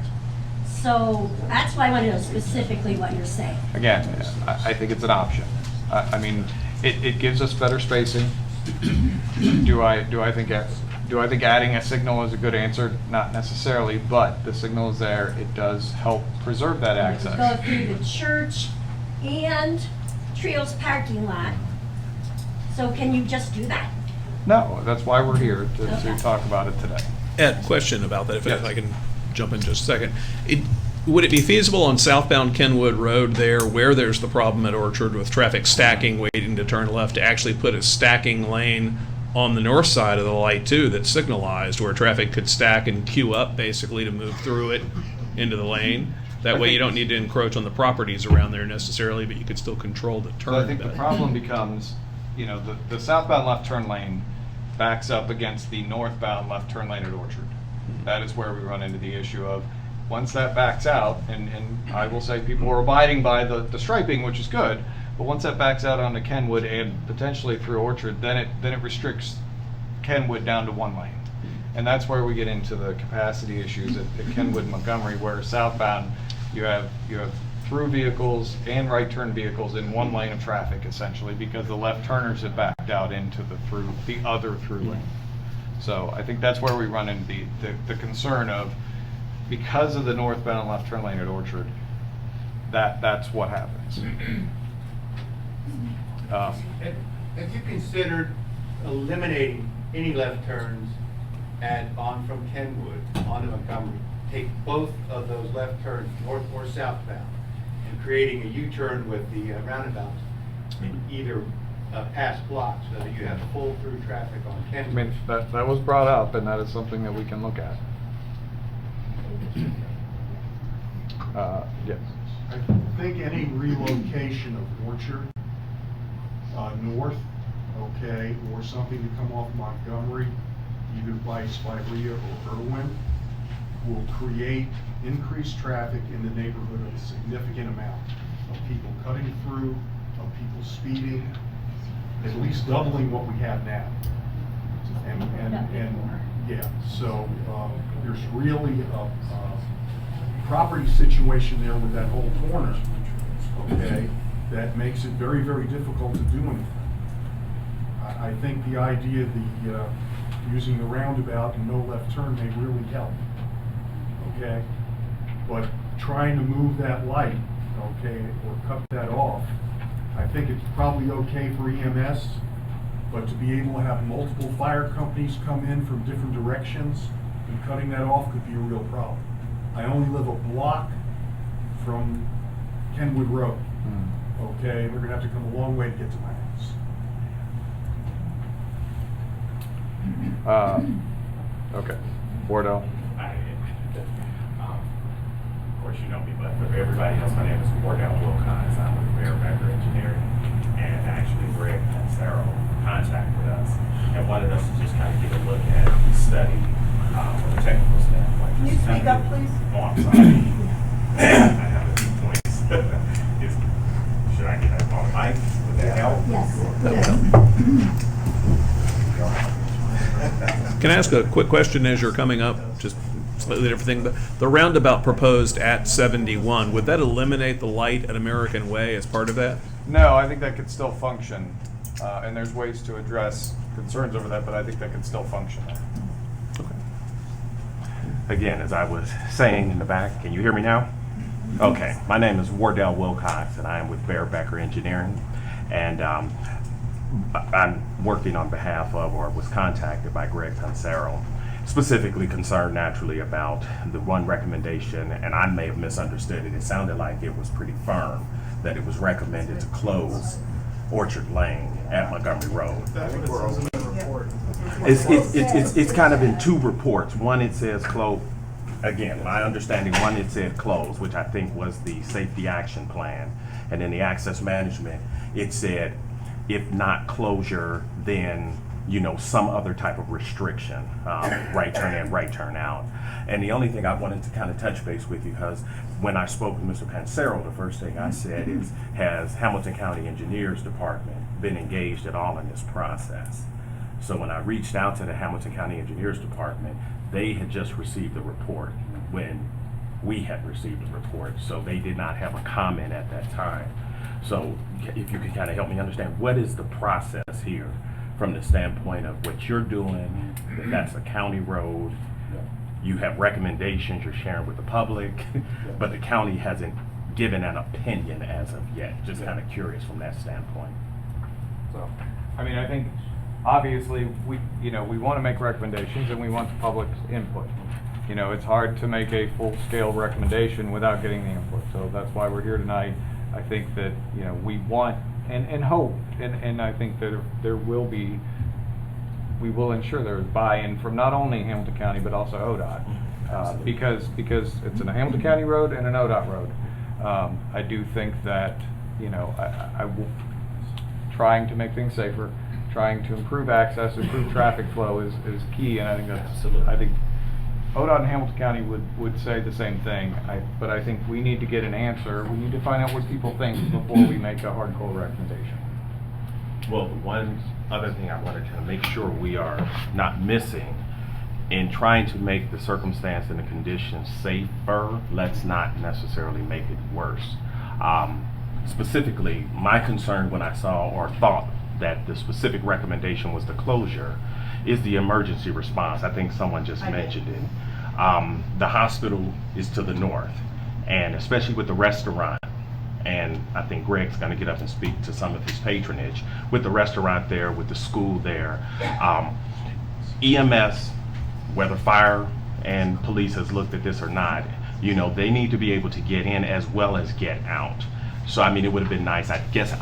So that's why I want to know specifically what you're saying. Again, I think it's an option. I mean, it gives us better spacing. Do I think Do I think adding a signal is a good answer? Not necessarily, but the signal is there. It does help preserve that Go access. through the church and Trio's parking lot. So can you just do that? No, that's why we're here, to Okay. talk about it today. Ed, question about that, if Yes. I can jump in just a second. Would it be feasible on southbound Kenwood Road there, where there's the problem at Orchard with traffic stacking, waiting to turn left, to actually put a stacking lane on the north side of the light too, that's signalized, where traffic could stack and queue up basically to move through it into the lane? That way you don't need to encroach on the properties around there necessarily, but you could still control the turn. So I think the better. problem becomes, the southbound left turn lane backs up against the northbound left turn lane at Orchard. That is where we run into the issue of, once that backs out, and I will say people are abiding by the striping, which is good, but once that backs out onto Kenwood and potentially through Orchard, then it restricts Kenwood down to one lane. And that's where we get into the capacity issues at Kenwood and Montgomery, where southbound, you have through vehicles and right turn vehicles in one lane of traffic essentially, because the left turners have backed out into the other through lane. So I think that's where we run into the concern of, because of the northbound left turn lane at Orchard, that's what happens. Have you considered eliminating any left turns on from Kenwood onto Montgomery? Take both of those left turns, north or southbound, and creating a U-turn with the roundabout in either past blocks, so that you have full through traffic on I Kenwood. mean, that was brought up, and that is something that we can look at. Yes. I think any relocation of Orchard north, okay, or something to come off Montgomery, either by Spivea or Irwin, will create increased traffic in the neighborhood of a significant amount of people cutting through, of people speeding, at least doubling what we have now. And yeah, so there's really a property situation there with that whole corner, okay, that makes it very, very difficult to do anything. I think the idea of using the roundabout and no left turn may really help, okay? But trying to move that light, okay, or cut that off, I think it's probably okay for EMS, but to be able to have multiple fire companies come in from different directions and cutting that off could be a real problem. I only live a block from Kenwood Road, okay? They're gonna have to come a long way to get to my house. Okay. Bordeaux. Of course, you know me, but for everybody else, my name is Wardell Wilcox. I'm with Becker Engineering, and actually Greg Pansaro contacted us and wanted us to just kind of get a look at the study from a technical standpoint. Can you speak up, please? Oh, I'm sorry. I have a few points. Should I get that on the mic? Would that help? Yes. Can I ask a quick question as you're coming up? Just slightly different thing. The roundabout proposed at 71, would that eliminate the light at American Way as part of that? No, I think that could still function, and there's ways to address concerns over that, but I think that could still function there. Again, as I was saying in the back, can you hear me now? Okay, my name is Wardell Wilcox, and I am with Becker Engineering, and I'm working on behalf of, or was contacted by Greg Pansaro, specifically concerned naturally about the one recommendation, and I may have misunderstood it. It sounded like it was pretty firm that it was recommended to close Orchard Lane at Montgomery Road. It's kind of in two reports. One, it says close. Again, my understanding, one, it said close, which I think was the safety action plan. And then the access management, it said, if not closure, then, you know, some other type of restriction, right turn in, right turn out. And the only thing I wanted to kind of touch base with you, because when I spoke with Mr. Pansaro, the first thing I said is, has Hamilton County Engineers Department been engaged at all in this process? So when I reached out to the Hamilton County Engineers Department, they had just received the report when we had received the report, so they did not have a comment at that time. So if you could kind of help me understand, what is the process here from the standpoint of what you're doing, that that's a county road. You have recommendations you're sharing with the public, but the county hasn't given an opinion as of yet. Just kind of curious from that standpoint. So, I mean, I think obviously we want to make recommendations and we want the public's input. You know, it's hard to make a full-scale recommendation without getting the input. So that's why we're here tonight. I think that, you know, we want and hope, and I think that we will ensure there's buy-in from not only Hamilton County but also ODOT, because it's a Hamilton County road and an ODOT road. I do think that, you know, trying to make things safer, trying to improve access, improve traffic flow is key, and I think that's I think ODOT and Hamilton County would say the same thing. But I think we need to get an answer. We need to find out what people think before we make a hardcore recommendation. Well, one other thing I wanted to make sure we are not missing in trying to make the circumstance and the conditions safer, let's not necessarily make it worse. Specifically, my concern when I saw or thought that the specific recommendation was the closure is the emergency response. I think someone just mentioned it. The hospital is to the north, and especially with the restaurant, and I think Greg's going to get up and speak to some of his patronage, with the restaurant there, with the school there. EMS, whether fire and police has looked at this or not, you know, they need to be able to get in as well as get out. So, I mean, it would have been nice, I guess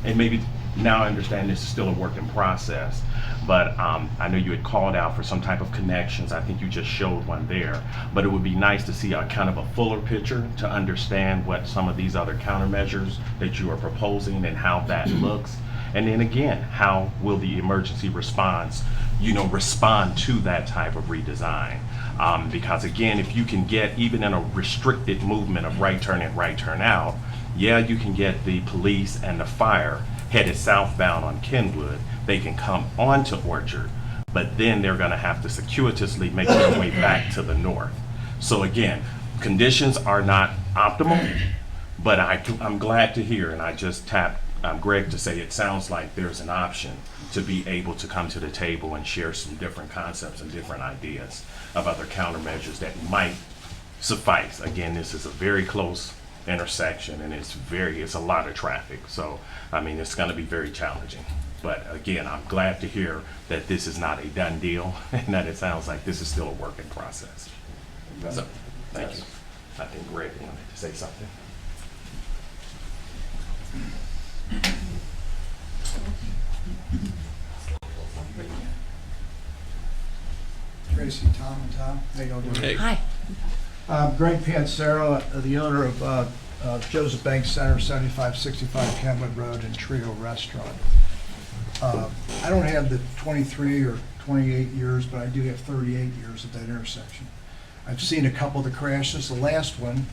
and maybe now I understand this is still a work in process, but I know you had called out for some type of connections. I think you just showed one there, but it would be nice to see a kind of a fuller picture to understand what some of these other countermeasures that you are proposing and how that looks. And then again, how will the emergency response, you know, respond to that type of redesign? Because again, if you can get even in a restricted movement of right turn in, right turn out, yeah, you can get the police and the fire headed southbound on Kenwood. They can come onto Orchard, but then they're going to have to circuitously make their way back to the north. So again, conditions are not optimal, but I'm glad to hear, and I just tapped Greg to say it sounds like there's an option to be able to come to the table and share some different concepts and different ideas of other countermeasures that might suffice. Again, this is a very close intersection, and it's a lot of traffic. So, I mean, it's going to be very challenging. But again, I'm glad to hear that this is not a done deal and that it sounds like this is still a work in process. So, thank you. I think Greg wanted to say something. Tracy, Tom, and Tom. How y'all doing? Hey. Hi. Greg Pansero, the owner of Joseph Banks Center, 7565 Kenwood Road, and Trio Restaurant. I don't have the 23 or 28 years, but I do have 38 years at that intersection. I've seen a couple of the crashes. The last one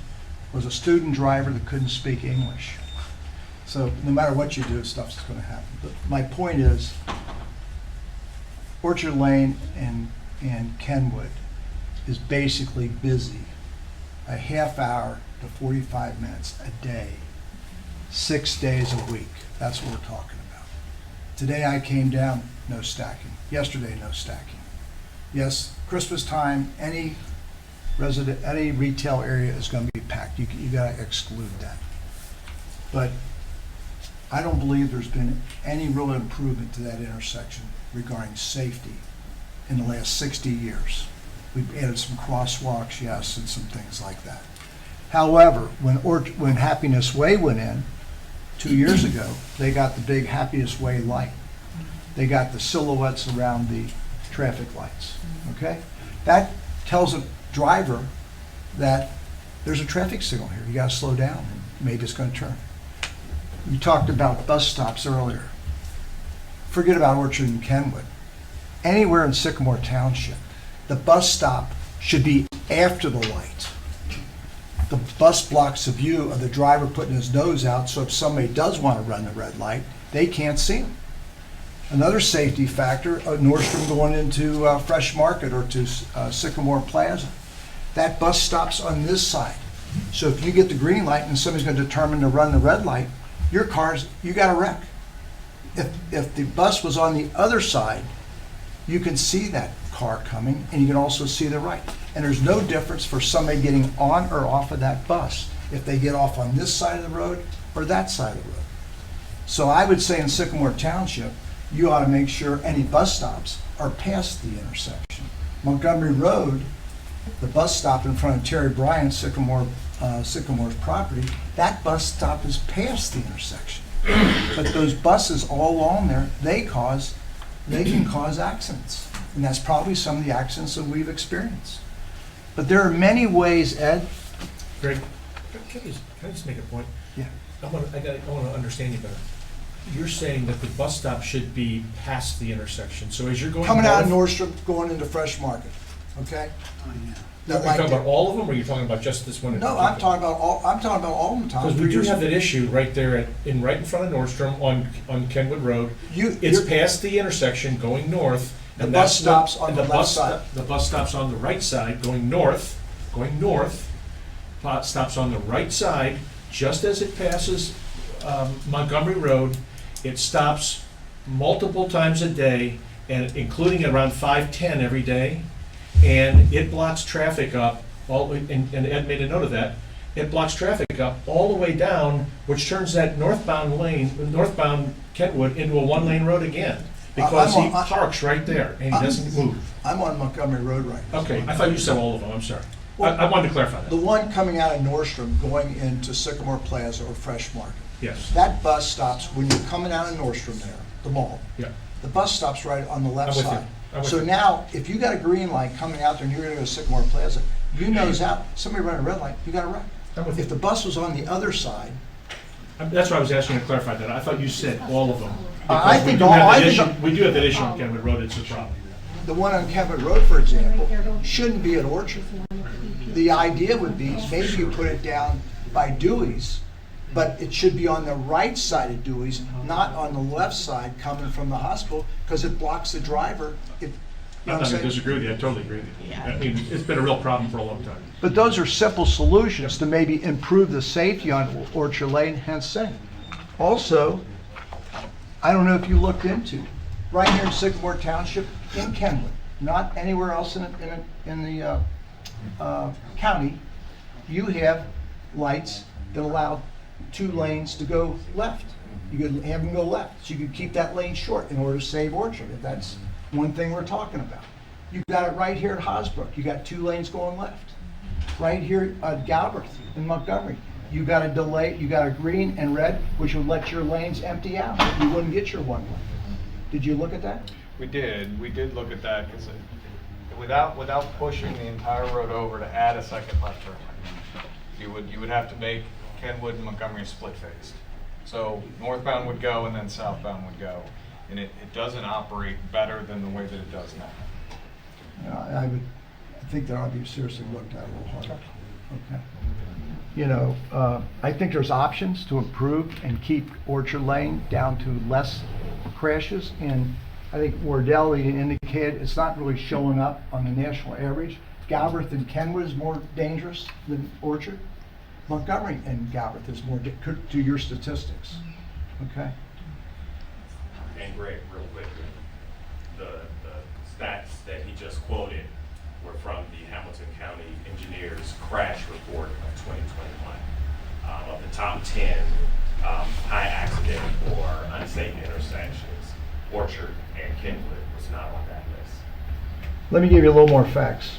was a student driver that couldn't speak English. So no matter what you do, stuff's going to happen. But my point is, Orchard Lane and Kenwood is basically busy a half hour to 45 minutes a day, 6 days a week. That's what we're talking about. Today I came down, no stacking. Yesterday, no stacking. Yes, Christmas time, any retail area is going to be packed. You got to exclude that. But I don't believe there's been any real improvement to that intersection regarding safety in the last 60 years. We've added some crosswalks, yes, and some things like that. However, when Happiness Way went in 2 years ago, they got the big Happiness Way light. They got the silhouettes around the traffic lights, okay? That tells a driver that there's a traffic signal here. You got to slow down, and maybe it's going to turn. You talked about bus stops earlier. Forget about Orchard and Kenwood. Anywhere in Sycamore Township, the bus stop should be after the light. The bus blocks the view of the driver putting his nose out, so if somebody does want to run the red light, they can't see him. Another safety factor, Nordstrom going into Fresh Market or to Sycamore Plaza. That bus stops on this side. So if you get the green light and somebody's going to determine to run the red light, you got a wreck. if the bus was on the other side, you can see that car coming, and you can also see the right. And there's no difference for somebody getting on or off of that bus if they get off on this side of the road or that side of the road. So I would say in Sycamore Township, you ought to make sure any bus stops are past the intersection. Montgomery Road, the bus stop in front of Terry Bryant's Sycamore's property, that bus stop is past the intersection. But those buses all along there, they can cause accidents. And that's probably some of the accidents that we've experienced. But there are many ways, Ed. Greg, can I just make a point? Yeah. I want to understand you better. You're saying that the bus stop should be past the intersection. So as you're going Coming out of north- Nordstrom, going into Fresh Market, okay? Are you talking about all of them, or are you talking about just this one? in No, particular? I'm talking about all of them, Tom. Because we do have that issue right there right in front of Nordstrom on Kenwood Road. It's past the intersection going north. The and bus that's stops on and the left side. The bus stops on the right side going north, stops on the right side, just as it passes Montgomery Road. It stops multiple times a day, and including around 5:10 every day. And it blocks traffic up, and Ed made a note of that, it blocks traffic up all the way down, which turns that northbound Kentwood into a one-lane road again. Because he parks right there, and he doesn't move. I'm on Montgomery Road right now. Okay, I thought you said all of them, I'm sorry. Well, I wanted to clarify that. The one coming out of Nordstrom going into Sycamore Plaza or Fresh Market. Yes. That bus stops when you're coming out of Nordstrom there, the mall. Yeah. The bus stops right on the left I'm with you. side. I'm with So you. now, if you got a green light coming out there and you're gonna go to Sycamore Plaza, you nose out, somebody running a red light, you got a wreck. I'm with If the bus was on the other side, That's why I was asking you to clarify that. I thought you said all of them. I Because think we do all- have I that think- issue- We do have that issue on Kenwood Road, it's a problem. the one on Kevin Road, for example, shouldn't be at Orchard. The idea would be, maybe you put it down by Dewey's, but it should be on the right side of Dewey's, not on the left side coming from the hospital, because it blocks the driver. You know I'm what I'm not going saying? to disagree with you, I totally agree with you. I mean, it's been a real problem for a long time. But those are simple solutions to maybe improve the safety on Orchard Lane, hence saying. Also, I don't know if you looked into, right here in Sycamore Township, in Kenwood, not anywhere else in the county, you have lights that allow 2 lanes to go left. You could have them go left, so you could keep that lane short in order to save Orchard, if that's one thing we're talking about. You've got it right here at Hosbrook, you got 2 lanes going left. Right here at Galbraith in Montgomery, you got a delay, you got a green and red, which would let your lanes empty out. You wouldn't get your one lane. Did you look at that? We did look at that, because without pushing the entire road over to add a second left turn lane, you would have to make Kenwood and Montgomery split-faced. So northbound would go and then southbound would go, and it doesn't operate better than the way that it does now. I think that ought to be seriously looked at a little harder. Okay. You know, I think there's options to improve and keep Orchard Lane down to less crashes. And I think Wardell indicated it's not really showing up on the national average. Galbraith and Kenwood is more dangerous than Orchard. Montgomery and Galbraith is more, to your statistics. Okay. And Greg, real quick, the stats that he just quoted were from the Hamilton County Engineers Crash Report of 2021. Of the top 10 high accident or unsafe intersections, Orchard and Kenwood was not on that list. Let me give you a little more facts.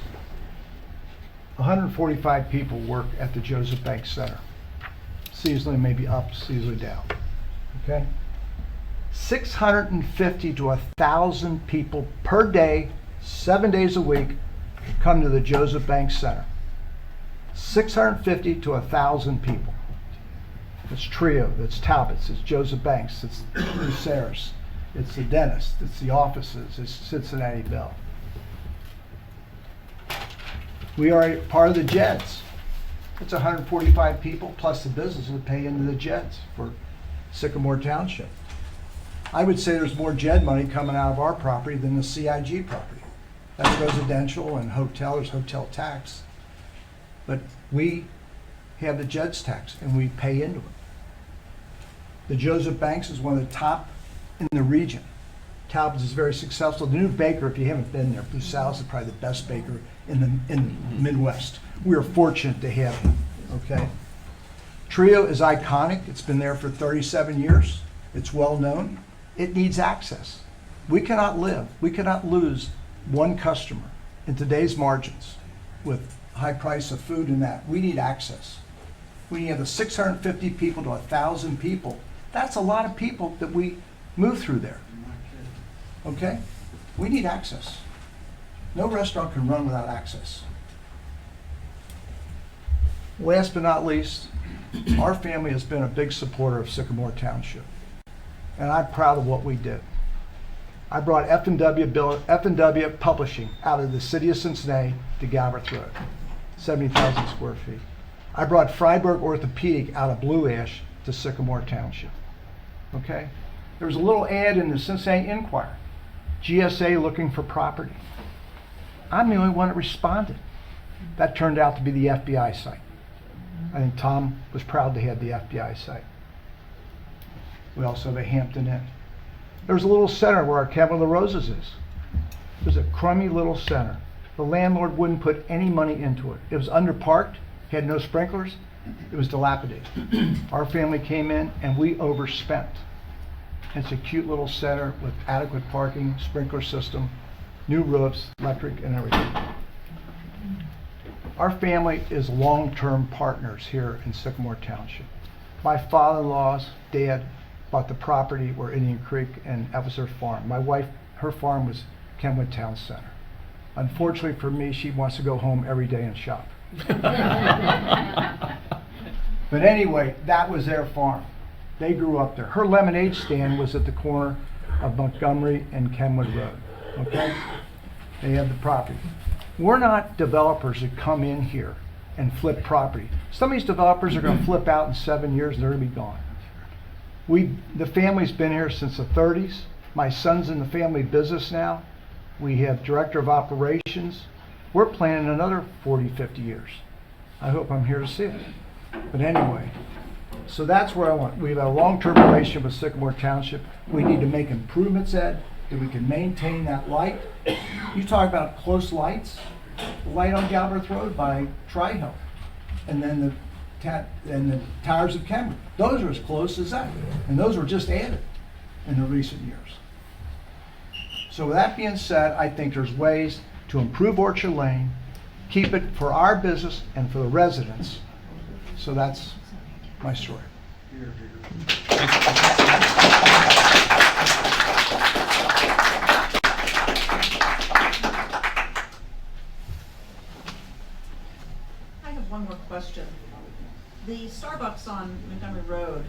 145 people work at the Joseph Banks Center. Seasonally maybe up, seasonally down. Okay? 650 to 1,000 people per day, 7 days a week, come to the Joseph Banks Center. 650 to 1,000 people. It's Trio, it's Talbot's, it's Joseph Banks, it's Luceris, it's the dentist, it's the offices, it's Cincinnati Bell. We are part of the JEDs. It's 145 people plus the businesses that pay into the JEDs for Sycamore Township. I would say there's more JED money coming out of our property than the CIG property. That's residential and hotel, there's hotel tax. But we have the JEDs tax and we pay into it. The Joseph Banks is one of the top in the region. Talbot's is very successful. The new baker, if you haven't been there, Blue Sal's is probably the best baker in the Midwest. We are fortunate to have him, okay? Trio is iconic. It's been there for 37 years. It's well known. It needs access. We cannot lose one customer in today's margins with high price of food and that. We need access. We have the 650 people to 1,000 people. That's a lot of people that we move through there. Okay? We need access. No restaurant can run without access. Last but not least, our family has been a big supporter of Sycamore Township. And I'm proud of what we did. I brought F&W Publishing out of the city of Cincinnati to Galbraith Road, 70,000 square feet. I brought Freiburg Orthopedic out of Blue Ash to Sycamore Township. Okay? There was a little ad in the Cincinnati Enquirer, GSA looking for property. I'm the only one that responded. That turned out to be the FBI site. I think Tom was proud to have the FBI site. We also have a Hampton Inn. There's a little center where our Cabin of the Roses is. It was a crummy little center. The landlord wouldn't put any money into it. It was underparked, had no sprinklers, it was dilapidated. Our family came in and we overspent. It's a cute little center with adequate parking, sprinkler system, new roofs, electric, and everything. Our family is long-term partners here in Sycamore Township. My father-in-law's dad bought the property where Indian Creek, and that was her farm. My wife, her farm was Kenwood Town Center. Unfortunately for me, she wants to go home every day and shop. But anyway, that was their farm. They grew up there. Her lemonade stand was at the corner of Montgomery and Kenwood Road, okay? They had the property. We're not developers that come in here and flip property. Some of these developers are gonna flip out in 7 years and they're gonna be gone. The family's been here since the 30s. My son's in the family business now. We have director of operations. We're planning another 40, 50 years. I hope I'm here to see it. But anyway, so that's where I want. We have a long-term relationship with Sycamore Township. We need to make improvements, Ed, that we can maintain that light. You talk about close lights, the light on Galbraith Road by Tri-Hill, and then the towers of Kenwood. Those are as close as that, and those were just added in the recent years. So with that being said, I think there's ways to improve Orchard Lane, keep it for our business and for the residents. So that's my story. I have one more question. The Starbucks on Montgomery Road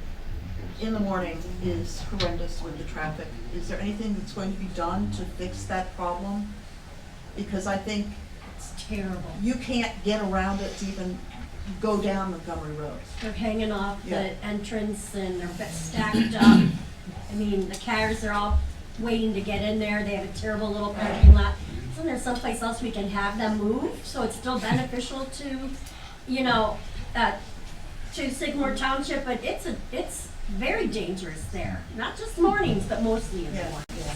in the morning is horrendous with the traffic. Is there anything that's going to be done to fix that problem? Because I think It's terrible. you can't get around it to even go down Montgomery Road. They're hanging off Yeah. the entrance and they're stacked up. I mean, the cars are all waiting to get in there. They have a terrible little parking lot. Isn't there someplace else we can have them move so it's still beneficial to, you know, to Sycamore Township? But it's very dangerous there. Not just mornings, but mostly in the Yeah. mornings.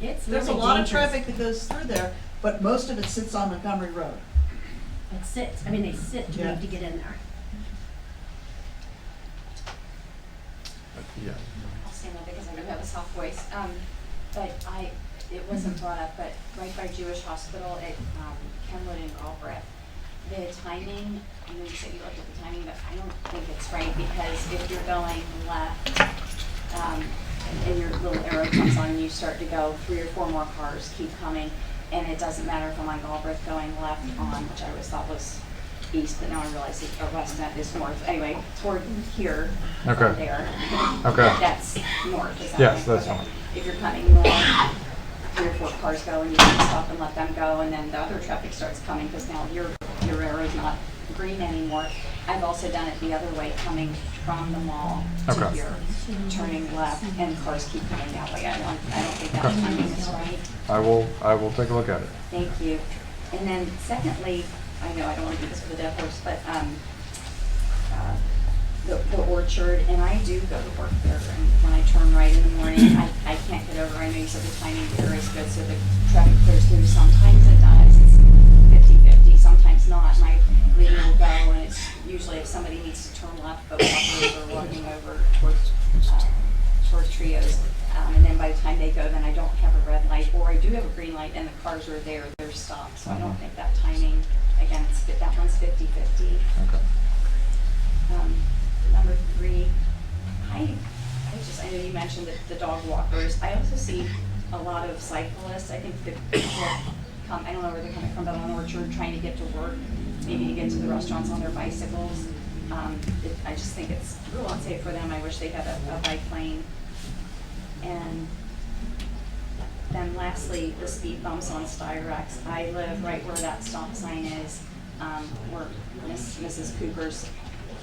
It's There's a really lot of dangerous. traffic that goes through there, but most of it sits on Montgomery Road. It sits. I mean, they sit to Yeah. need to get in there. Yeah. I'll stand up because I do have a soft voice. It wasn't brought up, but right by Jewish Hospital at Kenwood and Galbraith, the timing, I know you said you looked at the timing, but I don't think it's right because if you're going left, and your little arrow comes on and you start to go, 3 or 4 more cars keep coming, and it doesn't matter if I'm on Galbraith going left on, which I always thought was east, but now I realize it, or west, that is north. Anyway, toward here, Okay. from there. Okay. That's north, is that Yes, right? that's Okay. north. If you're coming north, 3 or 4 cars go and you can stop and let them go, and then the other traffic starts coming because now your arrow's not green anymore. I've also done it the other way, coming from the mall to Okay. here, turning left, and cars keep coming that way. I don't think that Okay. timing is right. I will take a look at it. Thank you. And then secondly, I know I don't want to do this for the deaf horse, but the ordinance Orchard, and I do go to work there, and when I turn right in the morning, I can't get over. I know you said the timing there is good, so the traffic clears through. Sometimes it does, it's 50-50, sometimes not. My lady will go, and it's usually if somebody needs to turn left, but walkers are walking over towards Trios. And then by the time they go, then I don't have a red light, or I do have a green light, and the cars are there, they're stopped. So I don't think that timing, again, that one's 50-50. Okay. Number 3, I know you mentioned the dog walkers. I also see a lot of cyclists. I think that people come, I don't know where they're coming from, but on Orchard trying to get to work, maybe to get to the restaurants on their bicycles. I just think it's real unsafe for them. I wish they had a bike lane. And then lastly, the speed bumps on Styrex. I live right where that stop sign is, where Mrs. Cooper's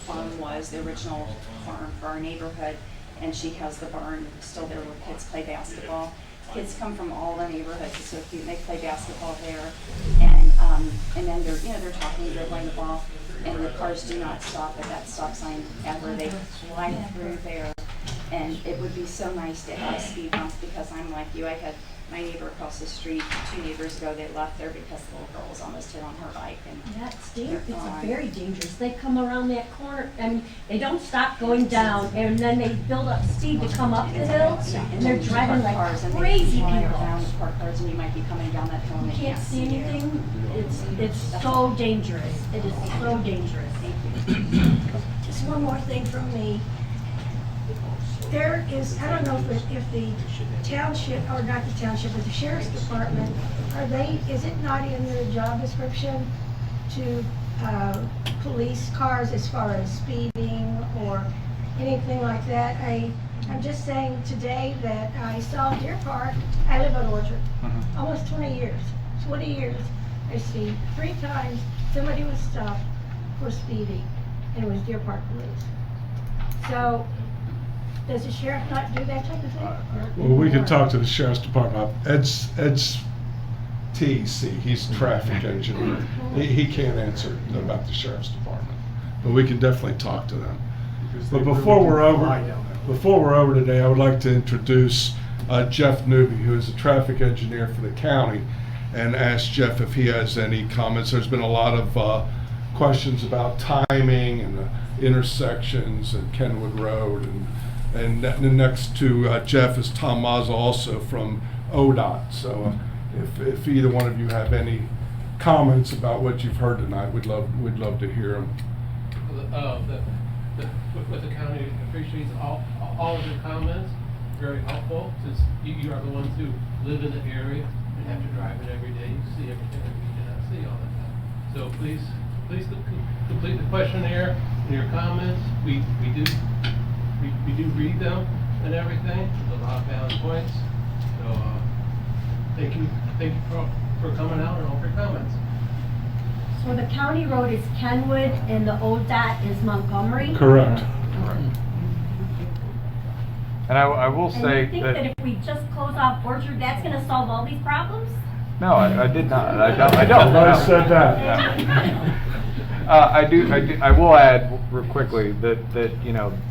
farm was, the original farm for our neighborhood, and she has the barn still there where kids play basketball. Kids come from all the neighborhoods, it's so cute, and they play basketball there, and then they're talking, dribbling the ball, and the cars do not stop at that stop sign ever. They fly through there. And it would be so nice to have speed bumps, because I'm like you. I had my neighbor across the street 2 neighbors ago. They left there because the little girl was almost hit on her bike. And that's dangerous. It's very dangerous. They come around that corner and they don't stop going down, and then they build up speed to come up the hill, and they're driving like cars and crazy they fly people. around the park cars, and you might be coming down that hill and You they can't see you. anything. It's so dangerous. It is so dangerous. Just one more thing from me. There is, I don't know if the township, or not the township, but the sheriff's department, is it not in their job description to police cars as far as speeding or anything like that? I'm just saying today that I saw Deer Park. I live on Orchard, almost 20 years. I see 3 times somebody was stopped for speeding, and it was Deer Park police. So, does the sheriff not do that type of thing? Well, we can talk to the sheriff's department. Ed's TC, he's traffic engineer. He can't answer about the sheriff's department, but we can definitely talk to them. But before we're over today, I would like to introduce Jeff Newby, who is a traffic engineer for the county, and ask Jeff if he has any comments. There's been a lot of questions about timing and the intersections and Kenwood Road, and next to Jeff is Tom Mazza, also from ODOT. So if either one of you have any comments about what you've heard tonight, we'd love to hear them. With the county appreciates all of your comments, very helpful, since you are the ones who live in the area and have to drive it every day. You see everything that we cannot see all the time. So please complete the questionnaire and your comments. We do read them and everything. There's a lot of valid points. So thank you for coming out and all your comments. So the county road is Kenwood and the ODOT is Montgomery? Correct. And I will say and you think that if we just close off Orchard, that's going to solve all these problems? No, I did not. I don't. Nobody said that. I will add real quickly that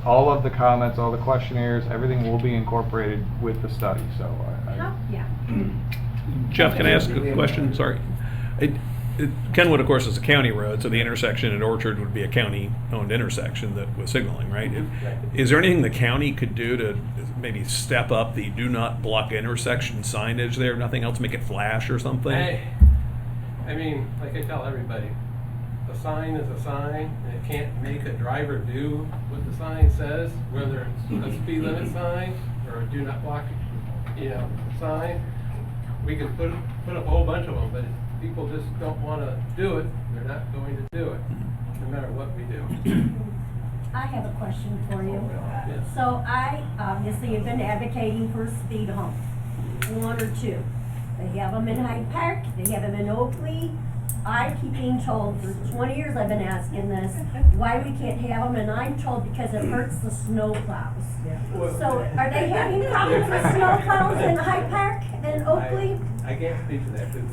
all of the comments, all the questionnaires, everything will be incorporated with the study. So Yeah. Jeff, can I ask a question? Sorry. Kenwood, of course, is a county road, so the intersection at Orchard would be a county-owned intersection that was signaling, right? Is there anything the county could do to maybe step up the do not block intersection signage there? Nothing else, make it flash or something? I mean, like I tell everybody, a sign is a sign, and it can't make a driver do what the sign says, whether it's a speed limit sign or a do not block, sign. We could put up a whole bunch of them, but if people just don't want to do it, they're not going to do it, no matter what we do. I have a question for you. Yes. So I obviously have been advocating for speed humps, 1 or 2. They have them in Hyde Park, they have them in Oakley. I keep being told, for 20 years I've been asking this, why we can't have them, and I'm told because it hurts the snow plows. So are they having problems with snow plows in Hyde Park and Oakley? I can't speak to that because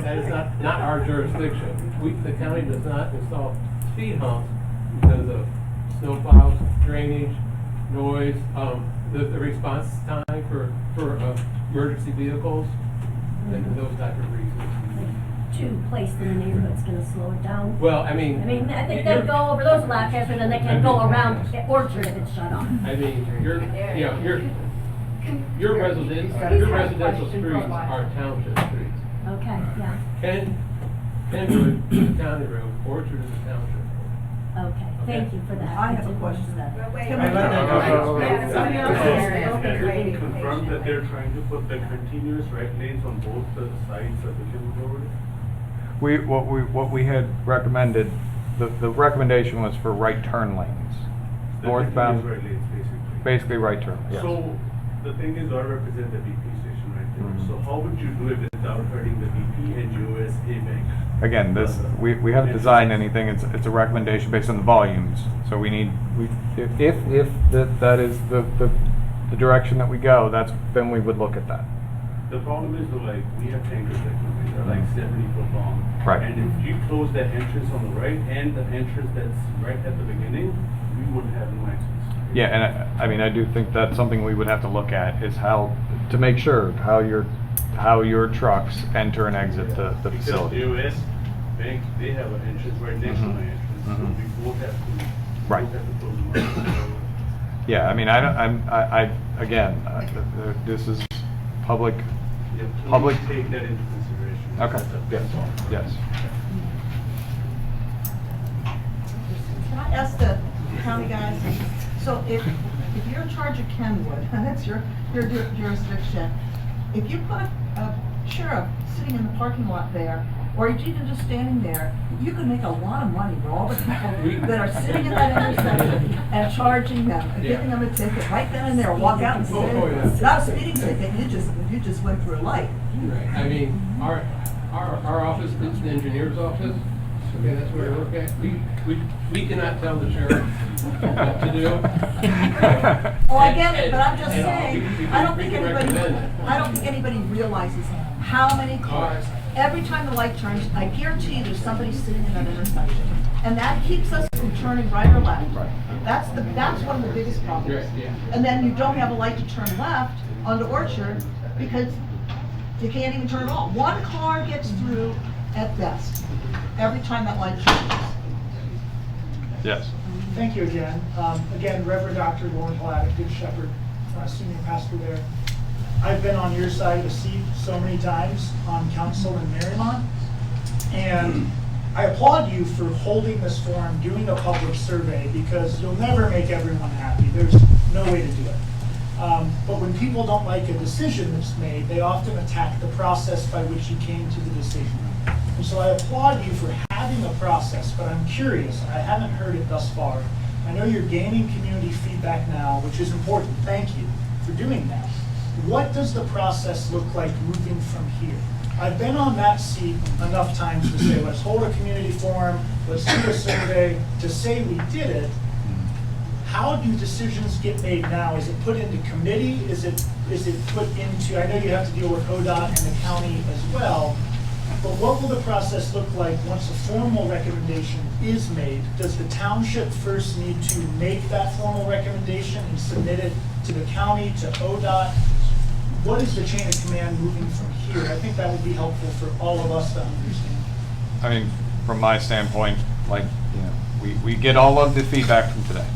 that is not our jurisdiction. The county does not install speed humps because of snowplows, drainage, noise, the response time for emergency vehicles, and those type of reasons. Too placed in the neighborhood's gonna slow it down. Well, I mean, I think they'll go over those a lot faster than they can go around Orchard if it's shut off. I mean, your residential streets are township streets. Okay, yeah, Kenwood is a county road, Orchard is a township road. okay, thank you for that. I have a question then. Can you confirm that they're trying to put the continuous right lanes on both the sides of the Kenwood Road? What we had recommended, the recommendation was for right turn lanes. The Northbound, continuous right lanes, basically. basically right turn, yes. So the thing is, I represent the BP station right there. So how would you do it without hurting the BP and USA Bank? Again, we haven't designed anything, it's a recommendation based on the volumes. So if that is the direction that we go, then we would look at that. The problem is, though, like, we have tankers that come in, they're like 70 foot long. Right. And if you close that entrance on the right and the entrance that's right at the beginning, we wouldn't have no access. Yeah, and I do think that's something we would have to look at, is how, to make sure how your trucks enter and exit the facility. Because the US Bank, they have an entrance right next to my entrance, so we both have to, Right. both have to close them up. Yeah, I mean, again, this is public. Yeah, please Public. take that into consideration. Okay, yes, yes. Can I ask the county guys, so if you're in charge of Kenwood, that's your jurisdiction, if you put a sheriff sitting in the parking lot there, or even just standing there, you could make a lot of money for all the people that are sitting in that intersection and charging them, and giving them a ticket right then and there, walk out and say, it's not a speeding ticket, you just went through a light. Right, I mean, our office is the engineer's office, okay, that's where we work at. We cannot tell the sheriff what to do. Oh, I get it, but I'm just saying, I don't think anybody realizes how many cars, every time the light turns, I guarantee you there's somebody sitting in that intersection. And that keeps us from turning right or left. That's one of the biggest problems. And then you don't have a light to turn left onto Orchard because you can't even turn it on. One car gets through at best, every time that light changes. Yes. Thank you again. Again, Reverend Dr. Lauren Claritas, Good Shepherd, senior pastor there. I've been on your side of the seat so many times on council in Marymount, and I applaud you for holding this forum, doing a public survey, because you'll never make everyone happy. There's no way to do it. But when people don't like a decision that's made, they often attack the process by which you came to the decision. And so I applaud you for having a process, but I'm curious, I haven't heard it thus far. I know you're gaining community feedback now, which is important. Thank you for doing that. What does the process look like moving from here? I've been on that seat enough times to say, let's hold a community forum, let's do a survey, to say we did it. How do decisions get made now? Is it put into committee? Is it put into, I know you have to deal with ODOT and the county as well, but what will the process look like once a formal recommendation is made? Does the township first need to make that formal recommendation and submit it to the county, to ODOT? What is the chain of command moving from here? I think that would be helpful for all of us to understand. I mean, from my standpoint, like, we get all of the feedback from today,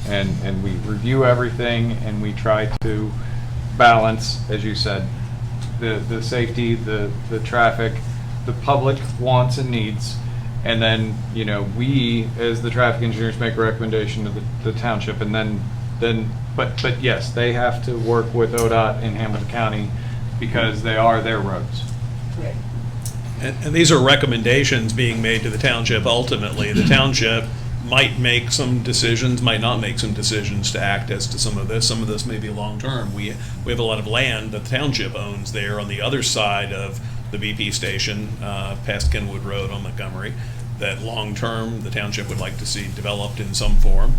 and we review everything, and we try to balance, as you said, the safety, the traffic, the public wants and needs, and then we as the traffic engineers make a recommendation to the township, and then but yes, they have to work with ODOT in Hamilton County because they are their roads. Right. And these are recommendations being made to the township. Ultimately, the township might make some decisions, might not make some decisions to act as to some of this. Some of this may be long-term. We have a lot of land that the township owns there on the other side of the BP station, past Kenwood Road on Montgomery, that long-term the township would like to see developed in some form.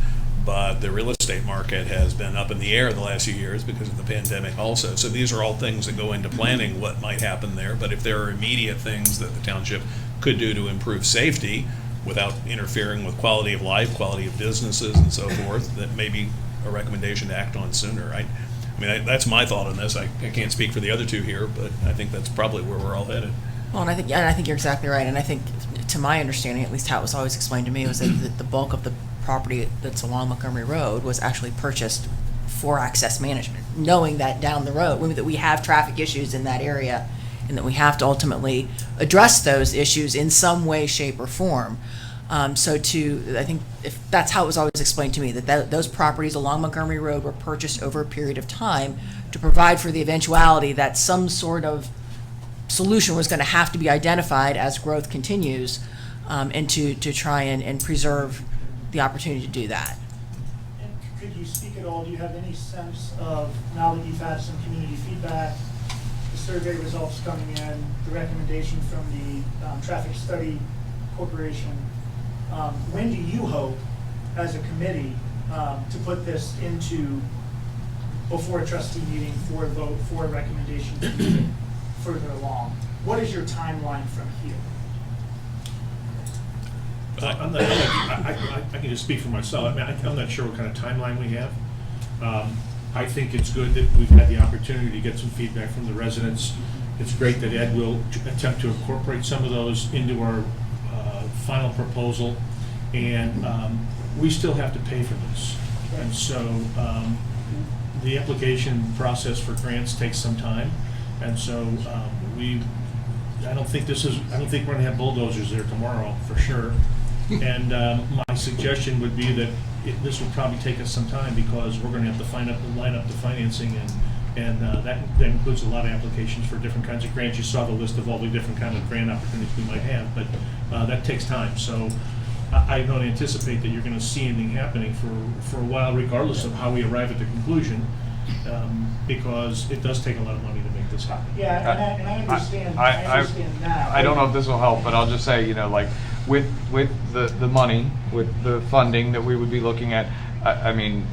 But the real estate market has been up in the air the last few years because of the pandemic also. So these are all things that go into planning what might happen there. But if there are immediate things that the township could do to improve safety, without interfering with quality of life, quality of businesses and so forth, that may be a recommendation to act on sooner. I mean, that's my thought on this. I can't speak for the other two here, but I think that's probably where we're all headed. Well, and I think you're exactly right. And I think, to my understanding, at least how it was always explained to me, was that the bulk of the property that's along Montgomery Road was actually purchased for access management, knowing that down the road, that we have traffic issues in that area, and that we have to ultimately address those issues in some way, shape, or form. I think if that's how it was always explained to me, that those properties along Montgomery Road were purchased over a period of time to provide for the eventuality that some sort of solution was going to have to be identified as growth continues, and to try and preserve the opportunity to do that. And could you speak at all, do you have any sense of, now that you've had some community feedback, the survey results coming in, the recommendation from the Traffic Study Corporation, when do you hope, as a committee, to put this into, before a trustee meeting, for a vote, for a recommendation to move it further along? What is your timeline from here? I can just speak for myself. I mean, I'm not sure what kind of timeline we have. I think it's good that we've had the opportunity to get some feedback from the residents. It's great that Ed will attempt to incorporate some of those into our final proposal, and we still have to pay for this. And so the application process for grants takes some time, and so I don't think we're going to have bulldozers there tomorrow for sure. And my suggestion would be that this will probably take us some time, because we're going to have to line up the financing, and that includes a lot of applications for different kinds of grants. You saw the list of all the different kind of grant opportunities we might have, but that takes time. So I don't anticipate that you're going to see anything happening for a while, regardless of how we arrive at the conclusion, because it does take a lot of money to make this happen. Yeah, and I understand. I understand that. I don't know if this will help, but I'll just say, like with the money, with the funding that we would be looking at, I mean,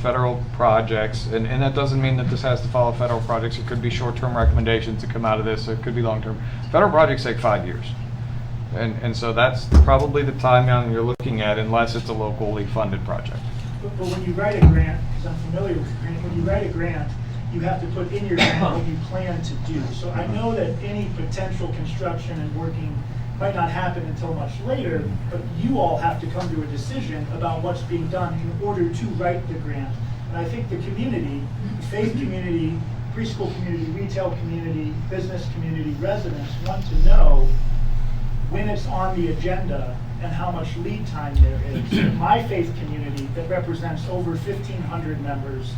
federal projects, and that doesn't mean that this has to follow federal projects. It could be short-term recommendations that come out of this. It could be long-term. Federal projects take 5 years. And so that's probably the timeline you're looking at, unless it's a locally funded project. But when you write a grant, because I'm familiar with grant, when you write a grant, you have to put in your grant what you plan to do. So I know that any potential construction and working might not happen until much later, but you all have to come to a decision about what's being done in order to write the grant. And I think the community, the faith community, preschool community, retail community, business community, residents want to know when it's on the agenda and how much lead time there is. In my faith community that represents over 1,500 members,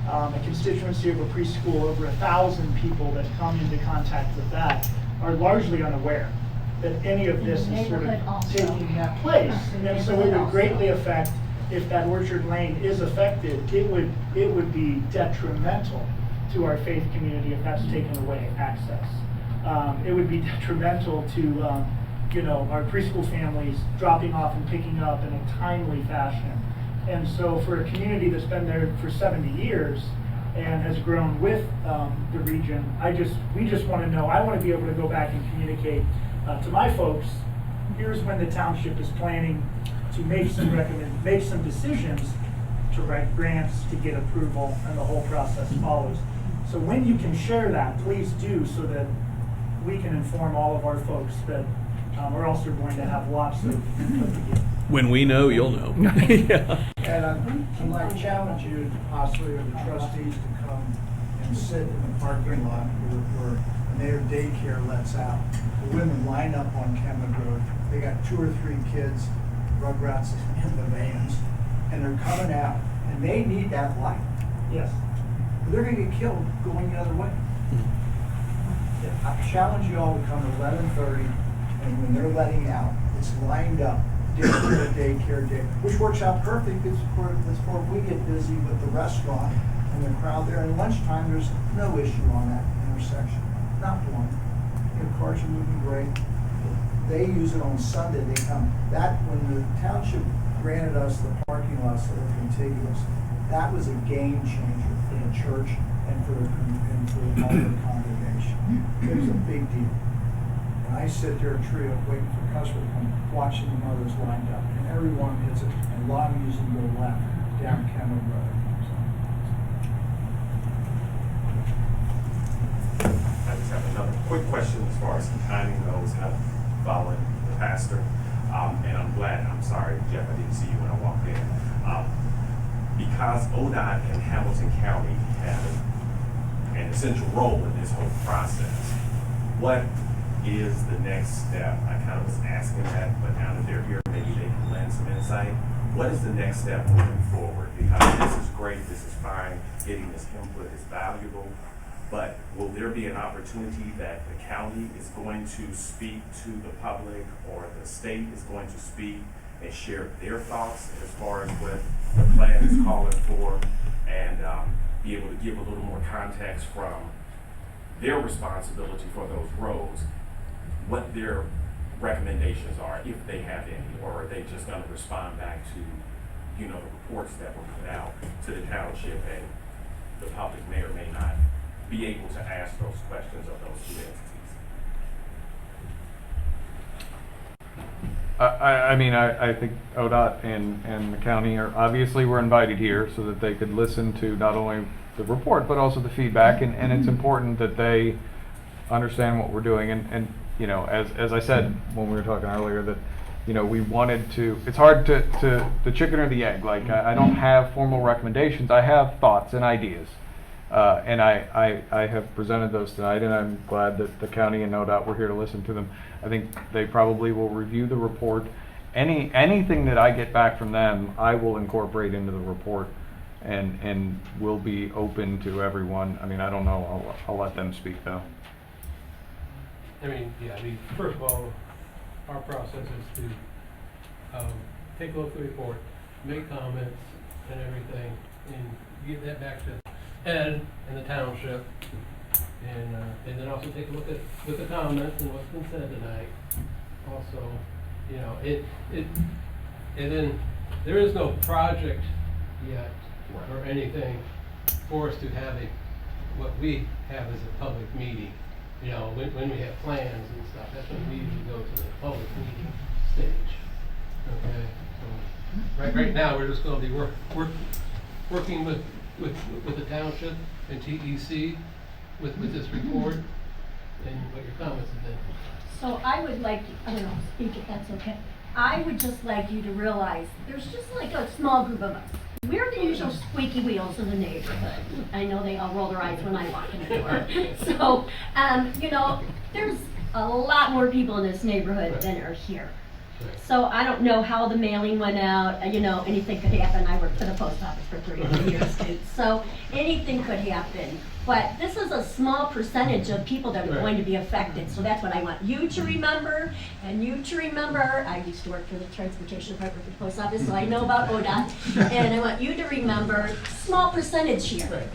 a constituency of a preschool, over 1,000 people that come into contact with that, are largely unaware that any of this is sort of taking that place. And so it would greatly affect, if that Orchard Lane is affected, it would be detrimental to our faith community if that's taken away access. It would be detrimental to our preschool families dropping off and picking up in a timely fashion. And so for a community that's been there for 70 years and has grown with the region, we just want to know. I want to be able to go back and communicate to my folks, here's when the township is planning to make some decisions to write grants, to get approval, and the whole process follows. So when you can share that, please do, so that we can inform all of our folks that we're also going to have lots of input to give. When we know, you'll know. Yeah. And I'd like to challenge you, possibly, or the trustees, to come and sit in the parking lot where their daycare lets out. The women line up on Kenwood Road. They got 2 or 3 kids, rugrats in the vans, and they're coming out, and they need that light. Yes. They're going to get killed going the other way. I challenge you all to come at 11:30, and when they're letting out, it's lined up. Daycare, which works out perfect because before we get busy with the restaurant and the crowd there. And lunchtime, there's no issue on that intersection. Not one. Cars are moving great. They use it on Sunday. They come. When the township granted us the parking lots that are contiguous, that was a game changer for the church and for all the congregation. It was a big deal. And and I sit there in trio waiting for the customer to come, watching the mothers lined up, and everyone hits it, and a lot of them using go left down Kenwood Road. I just have another quick question as far as the timing goes, kind of following the pastor. And I'm sorry, Jeff, I didn't see you when I walked in. Because ODOT and Hamilton County have an essential role in this whole process, what is the next step? I kind of was asking that, but now that they're here, maybe they can lend some insight. What is the next step moving forward? Because this is great, this is fine, getting this input is valuable, but will there be an opportunity that the county is going to speak to the public, or the state is going to speak and share their thoughts as far as what the plan is calling for, and be able to give a little more context from their responsibility for those roads, what their recommendations are, if they have any, or are they just going to respond back to, the reports that were put out to the township, and the public may or may not be able to ask those questions of those two entities? I think ODOT and the county are, obviously we're invited here so that they could listen to not only the report, but also the feedback, and it's important that they understand what we're doing, and as I said when we were talking earlier, that we wanted to, it's hard to the chicken or the egg, like I don't have formal recommendations, I have thoughts and ideas, and I have presented those tonight, and I'm glad that the county and ODOT were here to listen to them. I think they probably will review the report. Anything that I get back from them, I will incorporate into the report, and will be open to everyone. I don't know, I'll let them speak though. First of all, our process is to take a look at the report, make comments and everything, and give that back to Ed and the township, and then also take a look at the comments and what's been said tonight. Also, and then there is no project yet or anything for us to have what we have as a public meeting. When we have plans and stuff, that's when we usually go to the public meeting stage. Okay, so right now we're just going to be working with the township and TEC with this report and what your comments have been. So I would like, speak if that's okay. I would just like you to realize there's just like a small group of us. We're the usual squeaky wheels in the neighborhood. I know they all roll their eyes when I walk in the door. So, there's a lot more people in this neighborhood than are here. So I don't know how the mailing went out, anything could happen. I worked for the post office for 33 years, too. So anything could happen. But this is a small percentage of people that are going to be affected. So that's what I want you to remember, and you to remember. I used to work for the transportation department for the post office, so I know about ODOT. And I want you to remember, small percentage here.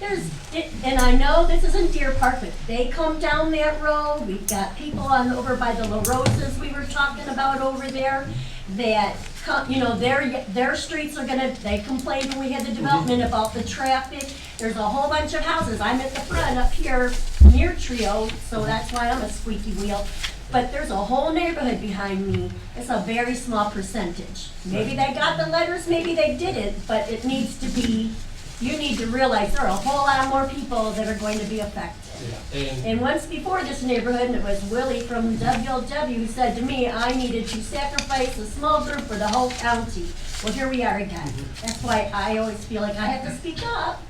And I know this isn't Deer Park, but they come down that road. We've got people over by the La Rosas we were talking about over there that come, their streets are they complained when we had the development about the traffic. There's a whole bunch of houses. I'm at the front up here near Trio, so that's why I'm a squeaky wheel. But there's a whole neighborhood behind me. It's a very small percentage. Maybe they got the letters, maybe they didn't, but it needs to be, you need to realize there are a whole lot more people that are going to be affected. And once before this neighborhood, and it was Willie from WLW who said to me, I needed to sacrifice a small group for the whole county. Well, here we are again. That's why I always feel like I have to speak up,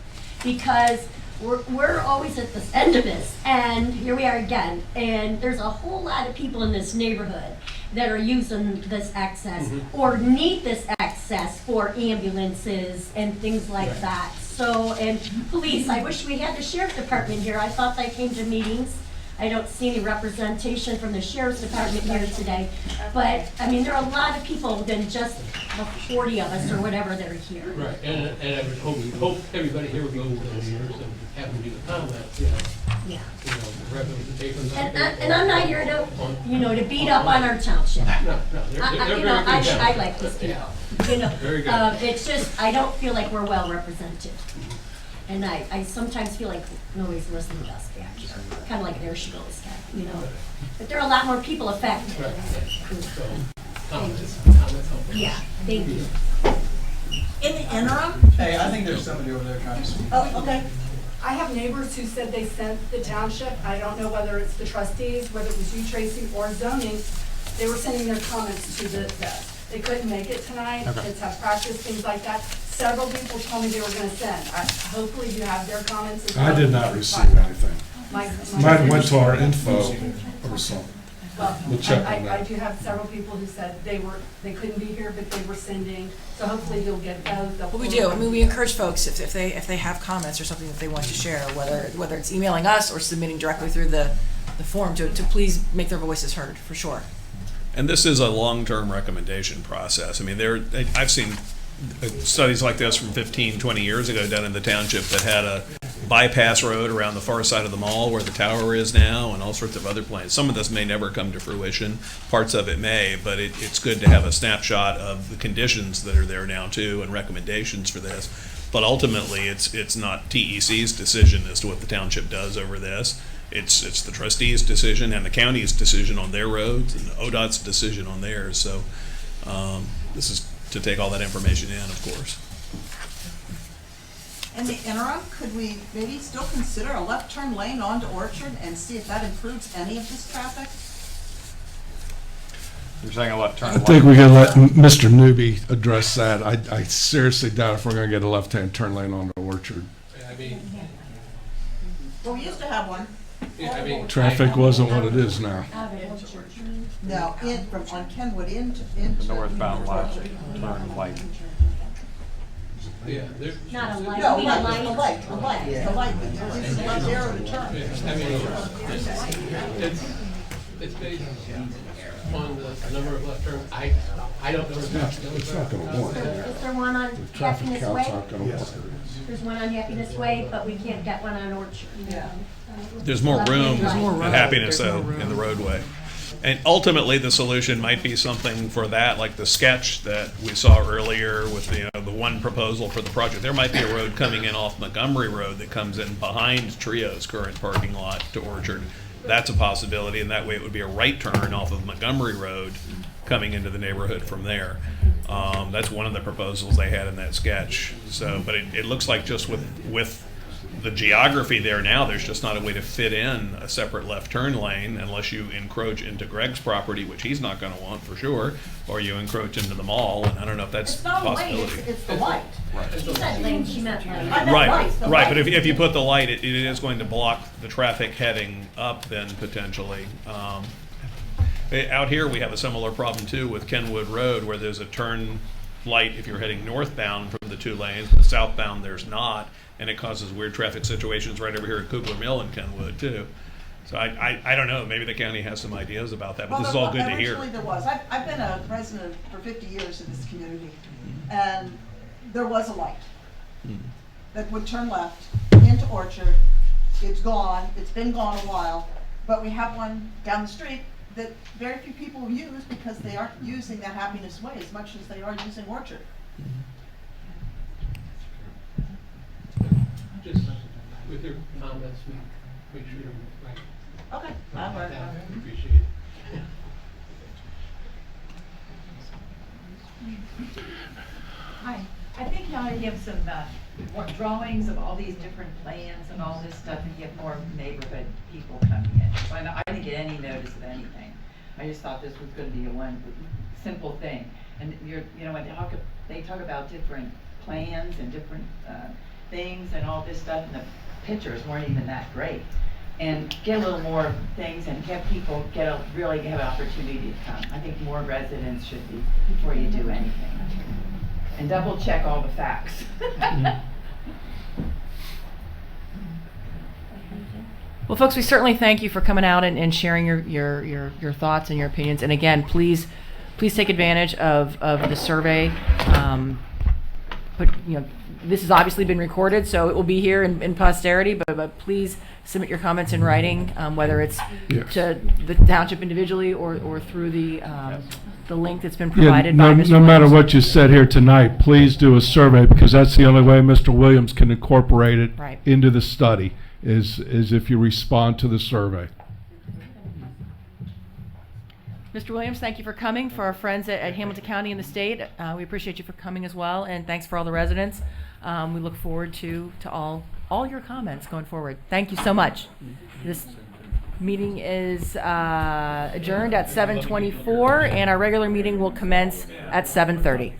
because we're always at the end of this, and here we are again. And there's a whole lot of people in this neighborhood that are using this access or need this access for ambulances and things like that. So, and police, I wish we had the sheriff's department here. I thought they came to meetings. I don't see any representation from the sheriff's department here today. But, there are a lot of people than just the 40 of us or whatever that are here. Right, and I would hope everybody here would go to those years and have them do the comments, Yeah. Representation. And I'm not here to, to beat up on our township. No, they're very good. I like this, Very good. It's just, I don't feel like we're well represented. And I sometimes feel like nobody's listening to us back here, kind of like there she goes, you know. But there are a lot more people affected. Yeah, thank you. In the interim, Hey, I think there's somebody over there trying to speak. oh, okay. I have neighbors who said they sent the township, I don't know whether it's the trustees, whether it was you, Tracy, or zoning, they were sending their comments to this. They couldn't make it tonight, kids have practice, things like that. Several people told me they were gonna send. Hopefully you have their comments as well. I did not receive anything. My- Might have went to our info or something. Well, We'll check on I that. do have several people who said they couldn't be here, but they were sending, so hopefully you'll get those. Well, we do. I mean, we encourage folks if they have comments or something that they want to share, whether it's emailing us or submitting directly through the form, to please make their voices heard, for sure. And this is a long-term recommendation process. I mean, I've seen studies like this from 15, 20 years ago down in the township that had a bypass road around the far side of the mall where the tower is now, and all sorts of other plans. Some of this may never come to fruition. Parts of it may, but it's good to have a snapshot of the conditions that are there now too, and recommendations for this. But ultimately, it's not TEC's decision as to what the township does over this. It's the trustees' decision and the county's decision on their roads and ODOT's decision on theirs. So this is to take all that information in, of course. In the interim, could we maybe still consider a left turn lane onto Orchard and see if that improves any of this traffic? You're saying a left turn. I think we gotta let Mr. Newby address that. I seriously doubt if we're gonna get a left-hand turn lane onto Orchard. I mean, Well, we used to have one. yeah, I mean. Traffic wasn't what it is now. No, on Kenwood into. The northbound left turn light. Yeah, there. Not a light, No, you mean a light? the light, the light that uses the left arrow to turn. I mean, it's based on the number of left turns. I don't know. It's not gonna work. Is there one on The traffic Happiness counts Way? aren't gonna work. There's one on Happiness Way, but we can't get one on Orchard. Yeah. There's more room There's more at Happiness, though, in the roadway. And ultimately, the solution might be something for that, like the sketch that we saw earlier with the one proposal for the project. There might be a road coming in off Montgomery Road that comes in behind Trio's current parking lot to Orchard. That's a possibility, and that way it would be a right turn off of Montgomery Road coming into the neighborhood from there. That's one of the proposals they had in that sketch. So, but it looks like just with the geography there now, there's just not a way to fit in a separate left turn lane unless you encroach into Greg's property, which he's not going to want for sure, or you encroach into the mall, and I don't know if that's It's a not a lane, possibility. it's the light. She said lane, she meant lane. I meant Right, light, the right, light. but if you put the light, it is going to block the traffic heading up then potentially. Out here, we have a similar problem too with Kenwood Road, where there's a turn light if you're heading northbound from the two lanes, but southbound there's not, and it causes weird traffic situations right over here at Kugler Mill in Kenwood too. So I don't know, maybe the county has some ideas about that, but this is all good to hear. Originally there was. I've been a resident for 50 years in this community, and there was a light that would turn left into Orchard. It's gone, it's been gone a while, but we have one down the street that very few people use because they aren't using that Happiness Way as much as they are using Orchard. Just with your comments, we make sure. Okay, I'll work on it. Appreciate it. Hi, I think you ought to give some more drawings of all these different plans and all this stuff and get more neighborhood people coming in. So I didn't get any notice of anything. I just thought this was going to be a one simple thing. And when they talk about different plans and different things and all this stuff, and the pictures weren't even that great. And get a little more things and get people really have an opportunity to come. I think more residents should be before you do anything. And double check all the facts. Well, folks, we certainly thank you for coming out and sharing your thoughts and your opinions. And again, please take advantage of the survey. But this has obviously been recorded, so it will be here in posterity. But please submit your comments in writing, whether it's to the township individually or through the the link that's been Yeah, provided by Mr. no matter Williams. what you said here tonight, please do a survey, because that's the only way Mr. Williams can incorporate it Right. into the study, is if you respond to the survey. Mr. Williams, thank you for coming. For our friends at Hamilton County and the state, we appreciate you for coming as well, and thanks for all the residents. We look forward to all your comments going forward. Thank you so much. This meeting is adjourned at 7:24, and our regular meeting will commence at 7:30.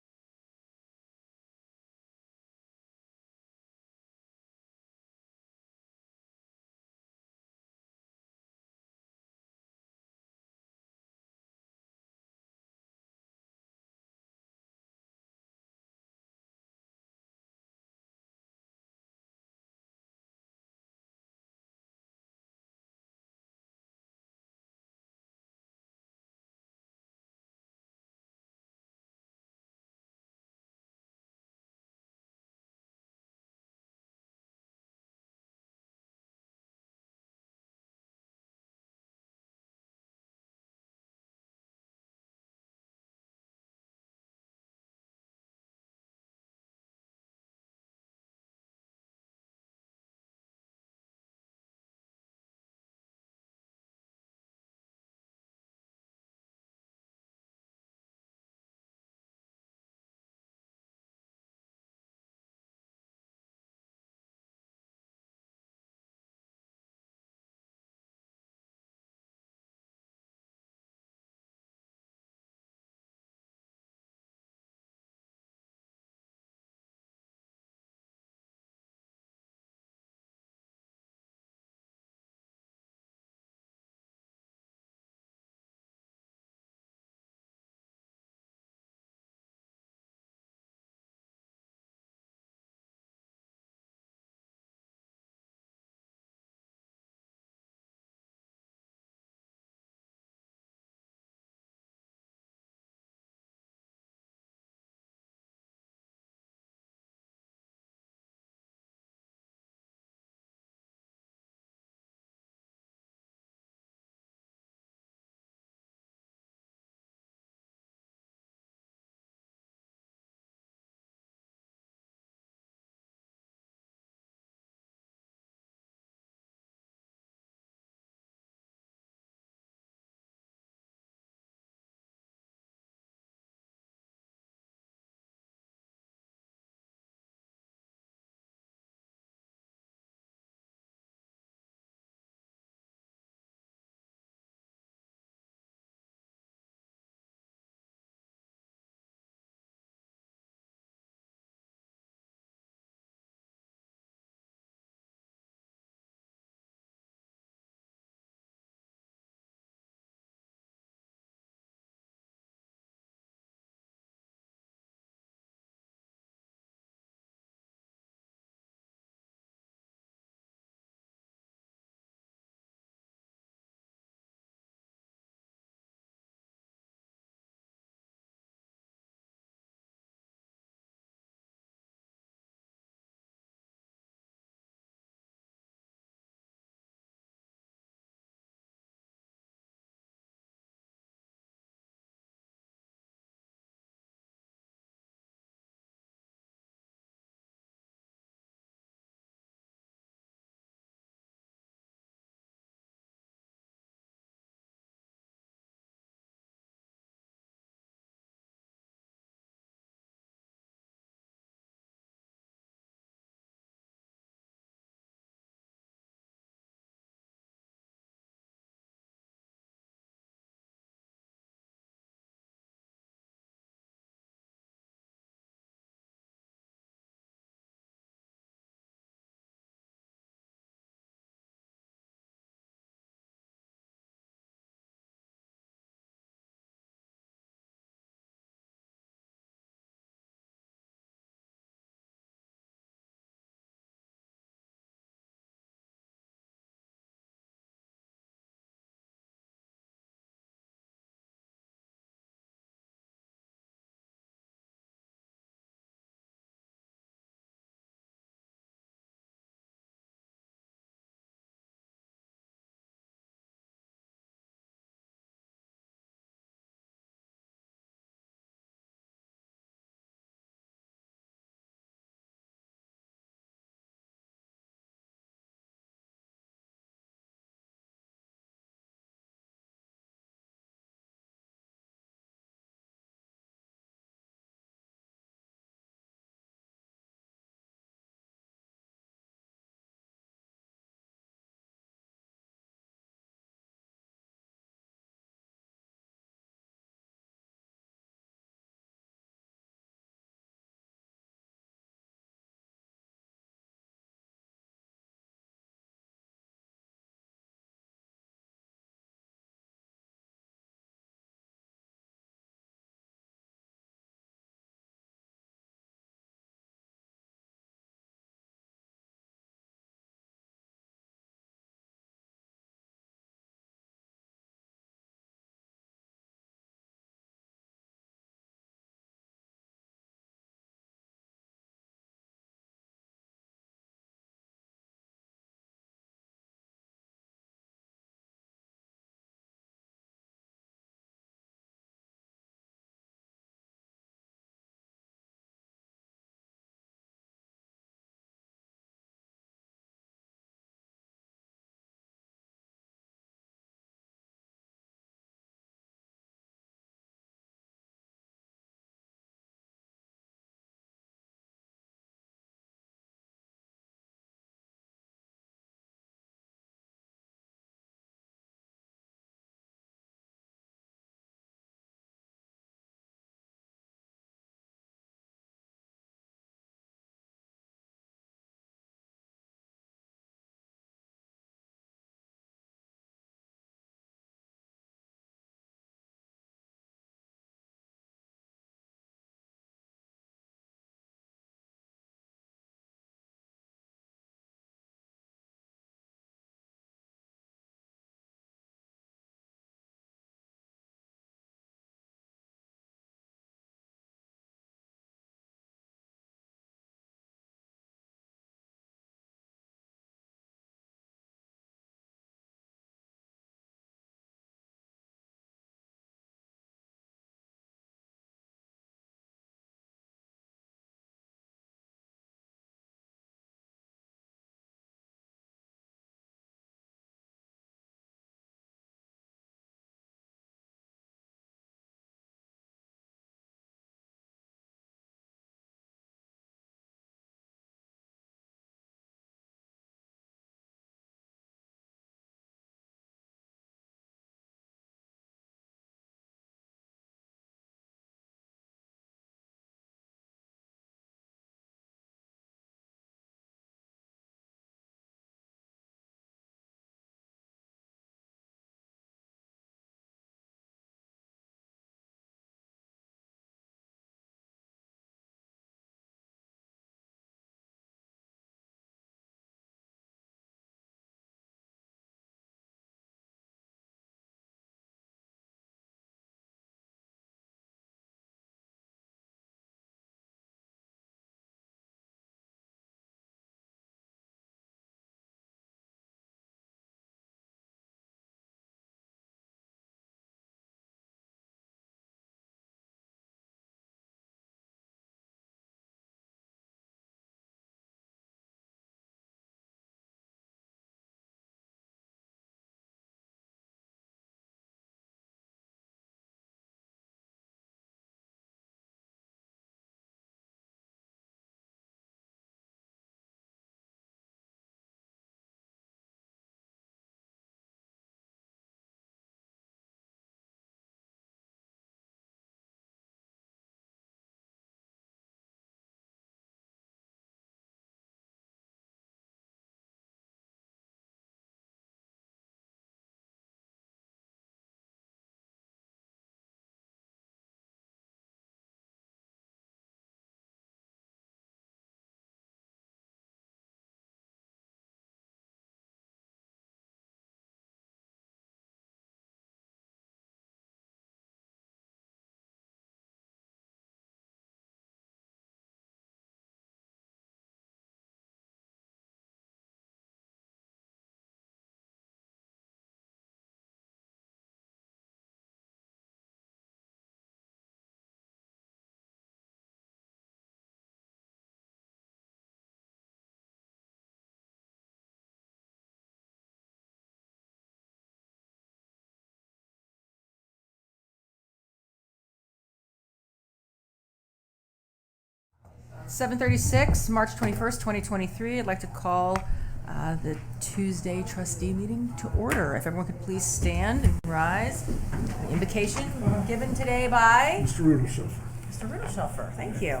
7:36, March 21st, 2023. I'd like to call the Tuesday trustee meeting to order. If everyone could please stand and rise. The invocation given today by Mr. Rudelschoffer. Mr. Rudelschoffer. Thank you.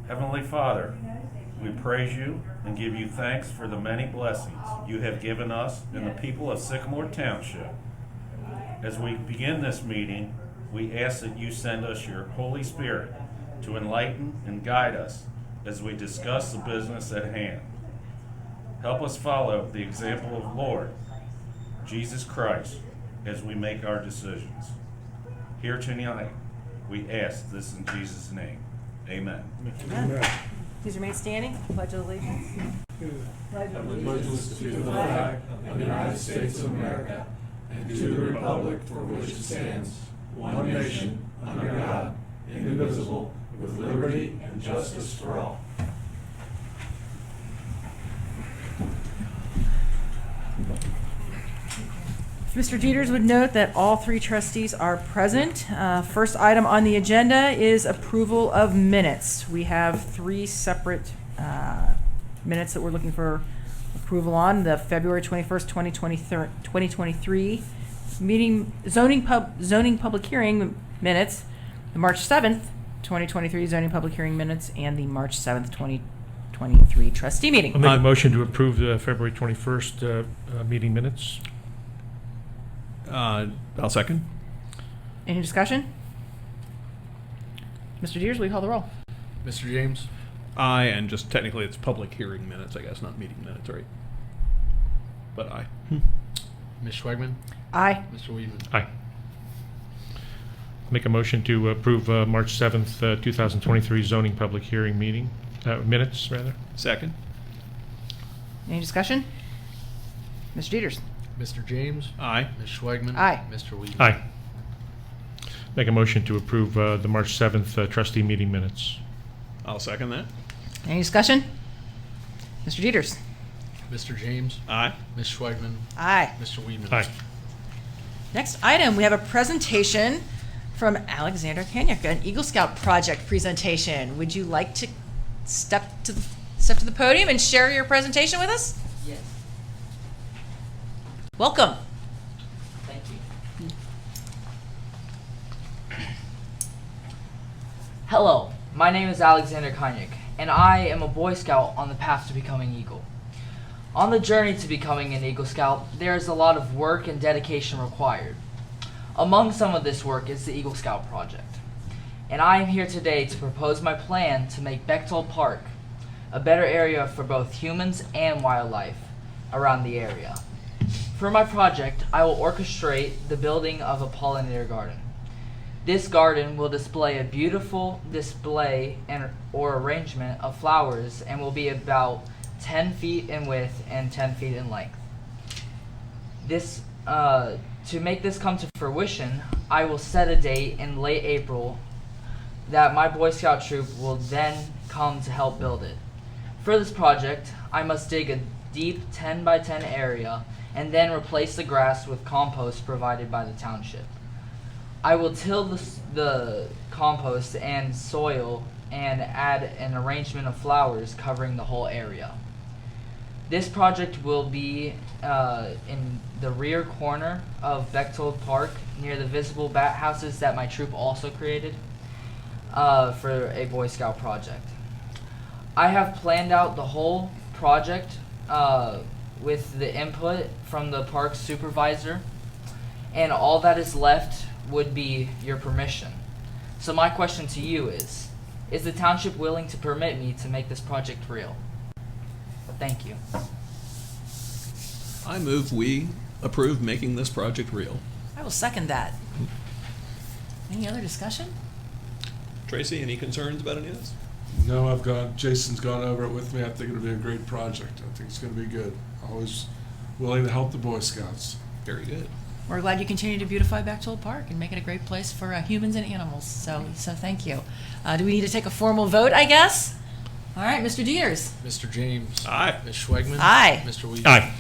Heavenly Father, we praise you and give you thanks for the many blessings you have given us and the people of Sycamore Township. As we begin this meeting, we ask that you send us your Holy Spirit to enlighten and guide us as we discuss the business at hand. Help us follow the example of Lord Jesus Christ as we make our decisions. Here tonight, we ask this in Jesus' name. Amen. Amen. Please remain standing. Pledge of allegiance. Allegiance to the flag of the United States of America and to the republic for which it stands, one nation, under God, indivisible, with liberty and justice for all. Mr. Dieters would note that all three trustees are present. First item on the agenda is approval of minutes. We have three separate minutes that we're looking for approval on. The February 21st, 2023 meeting zoning public hearing minutes, the March 7th, 2023 zoning public hearing minutes, and the March 7th, 2023 trustee meeting. I'll make a motion to approve the February 21st meeting minutes. I'll second. Any discussion? Mr. Dieters, will you call the roll? Mr. James? Aye, and just technically it's public hearing minutes, I guess, not meeting minutes, right? But aye. Ms. Schwegman? Aye. Mr. Weedman? Aye. Make a motion to approve March 7th, 2023 zoning public hearing meeting, minutes, rather. Second. Any discussion? Mr. Dieters? Mr. James? Aye. Ms. Schwegman? Aye. Mr. Weedman? Aye. Make a motion to approve the March 7th trustee meeting minutes. I'll second that. Any discussion? Mr. Dieters? Mr. James? Aye. Ms. Schwegman? Aye. Mr. Weedman? Aye. Next item, we have a presentation from Alexander Kanyuk, an Eagle Scout project presentation. Would you like to step to the podium and share your presentation with us? Yes. Welcome. Thank you. Hello, my name is Alexander Kanyuk, and I am a Boy Scout on the path to becoming Eagle. On the journey to becoming an Eagle Scout, there is a lot of work and dedication required. Among some of this work is the Eagle Scout project. And I am here today to propose my plan to make Bechtold Park a better area for both humans and wildlife around the area. For my project, I will orchestrate the building of a pollinator garden. This garden will display a beautiful display or arrangement of flowers and will be about 10 feet in width and 10 feet in length. To make this come to fruition, I will set a date in late April that my Boy Scout troop will then come to help build it. For this project, I must dig a deep 10 by 10 area and then replace the grass with compost provided by the township. I will till the compost and soil and add an arrangement of flowers covering the whole area. This project will be in the rear corner of Bechtold Park near the visible bat houses that my troop also created for a Boy Scout project. I have planned out the whole project with the input from the park supervisor, and all that is left would be your permission. So my question to you is the township willing to permit me to make this project real? Thank you. I move we approve making this project real. I will second that. Any other discussion? Tracy, any concerns about any of this? No, Jason's gone over it with me. I think it'll be a great project. I think it's going to be good. Always willing to help the Boy Scouts. Very good. We're glad you continue to beautify Bechtold Park and make it a great place for humans and animals. So thank you. Do we need to take a formal vote, I guess? All right, Mr. Dieters. Mr. James? Aye. Ms. Schwegman? Aye. Mr. Weedman? Aye.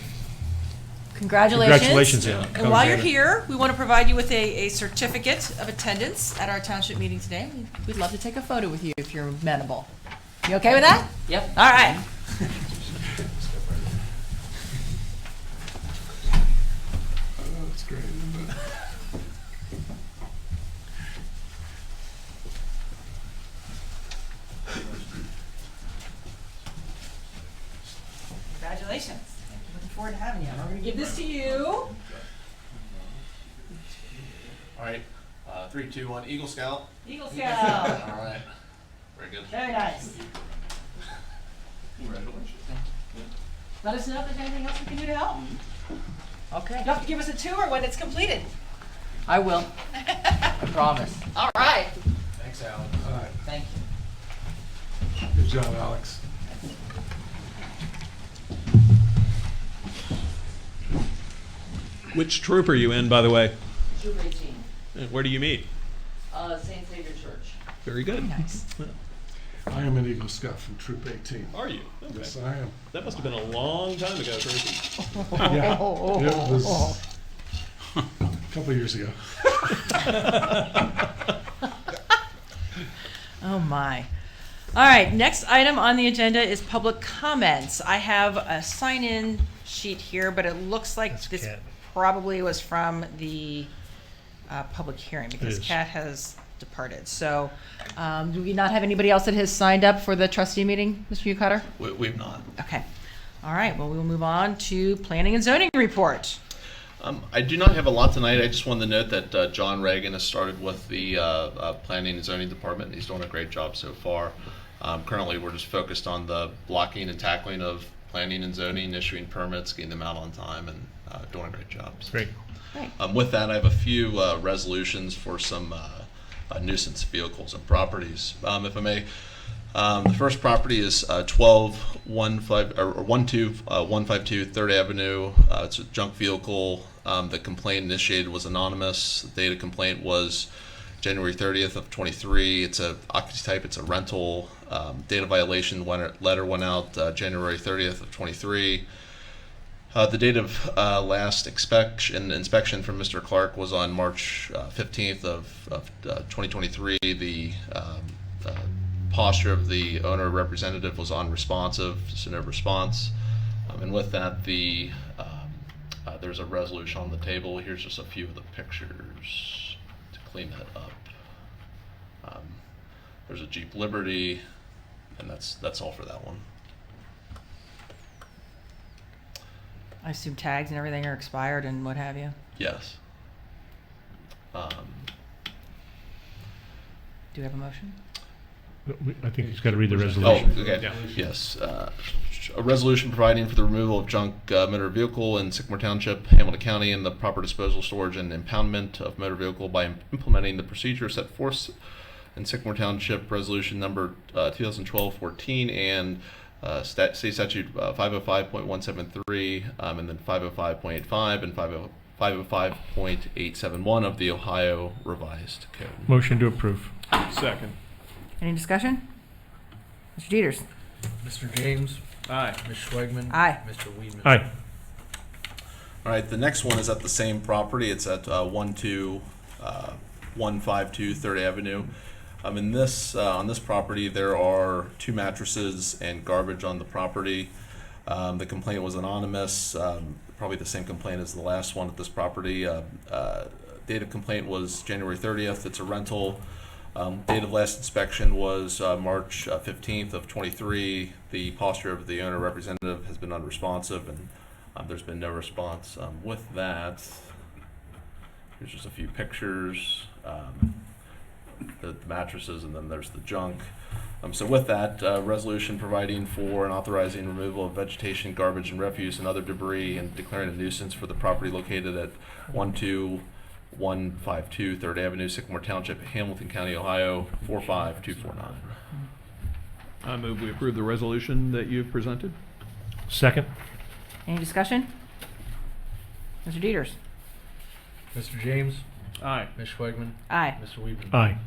Congratulations. Congratulations, Ann. And while you're here, we want to provide you with a certificate of attendance at our township meeting today. We'd love to take a photo with you if you're amenable. You okay with that? Yep. All right. That's great, isn't it? Congratulations. Looking forward to having you. I'm going to give this to you. All right, 3, 2, 1. Eagle Scout. Eagle Scout. All right, very good. Very nice. Congratulations. Let us know if there's anything else we can do to help. Okay. You'll have to give us a tour when it's completed. I will. I promise. All right. Thanks, Alan. All right. Thank you. Good job, Alex. Which troop are you in, by the way? Troop 18. Where do you meet? St. Savior Church. Very good. Nice. I am an Eagle Scout from Troop 18. Are you? Okay. Yes, I am. That must have been a long time ago, Tracy. Yeah, it was a couple of years ago. Oh my. All right, next item on the agenda is public comments. I have a sign-in sheet here, but it looks like this probably was from the public hearing because Kat has departed. So do we not have anybody else that has signed up for the trustee meeting, Mr. Ucutter? We've not. Okay. All right, well, we will move on to planning and zoning report. I do not have a lot tonight. I just wanted to note that John Reagan has started with the Planning and Zoning Department. He's doing a great job so far. Currently, we're just focused on the blocking and tackling of planning and zoning, issuing permits, getting them out on time, and doing a great job. Great. With that, I have a few resolutions for some nuisance vehicles and properties, if I may. The first property is 12152 3rd Avenue. It's a junk vehicle. The complaint initiated was anonymous. The date of complaint was January 30th of 23. It's a occupancy type. It's a rental. Date of violation letter went out January 30th of 23. The date of last inspection from Mr. Clark was on March 15th of 2023. The posture of the owner representative was unresponsive, so no response. And with that, there's a resolution on the table. Here's just a few of the pictures to clean that up. There's a Jeep Liberty, and that's all for that one. I assume tags and everything are expired and what have you. Yes. Do we have a motion? I think he's got to read the resolution. Oh, okay. Yeah. Yes. A resolution providing for the removal of junk motor vehicle in Sycamore Township, Hamilton County, and the proper disposal, storage, and impoundment of motor vehicle by implementing the procedure set forth in Sycamore Township Resolution number 2012-14 and State Statute 505.173 and then 505.85 and 505.871 of the Ohio Revised Code. Motion to approve. Second. Any discussion? Mr. Dieters. Mr. James. Aye. Ms. Schwegman. Aye. Mr. Weedman. Aye. All right, the next one is at the same property. It's at 12152 3rd Avenue. On this property, there are 2 mattresses and garbage on the property. The complaint was anonymous, probably the same complaint as the last one at this property. Date of complaint was January 30th. It's a rental. Date of last inspection was March 15th of 23. The posture of the owner representative has been unresponsive, and there's been no response. With that, here's just a few pictures. The mattresses, and then there's the junk. So with that, resolution providing for and authorizing removal of vegetation, garbage, and refuse and other debris, and declaring a nuisance for the property located at 12152 3rd Avenue, Sycamore Township, Hamilton County, Ohio 45249. I move we approve the resolution that you've presented. Second. Any discussion? Mr. Dieters. Mr. James. Aye. Ms. Schwegman. Aye. Mr. Weedman. Aye.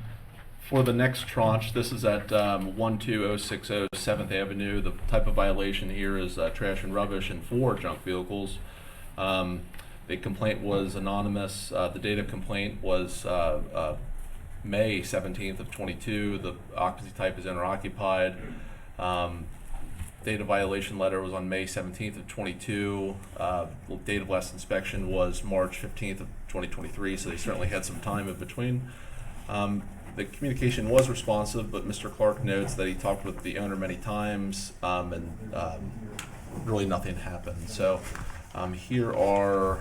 For the next tranche, this is at 12060 7th Avenue. The type of violation here is trash and rubbish and 4 junk vehicles. The complaint was anonymous. The date of complaint was May 17th of 22. The occupancy type is owner-occupied. Date of violation letter was on May 17th of 22. Date of last inspection was March 15th of 2023, so they certainly had some time in between. The communication was responsive, but Mr. Clark notes that he talked with the owner many times, and really nothing happened. So here are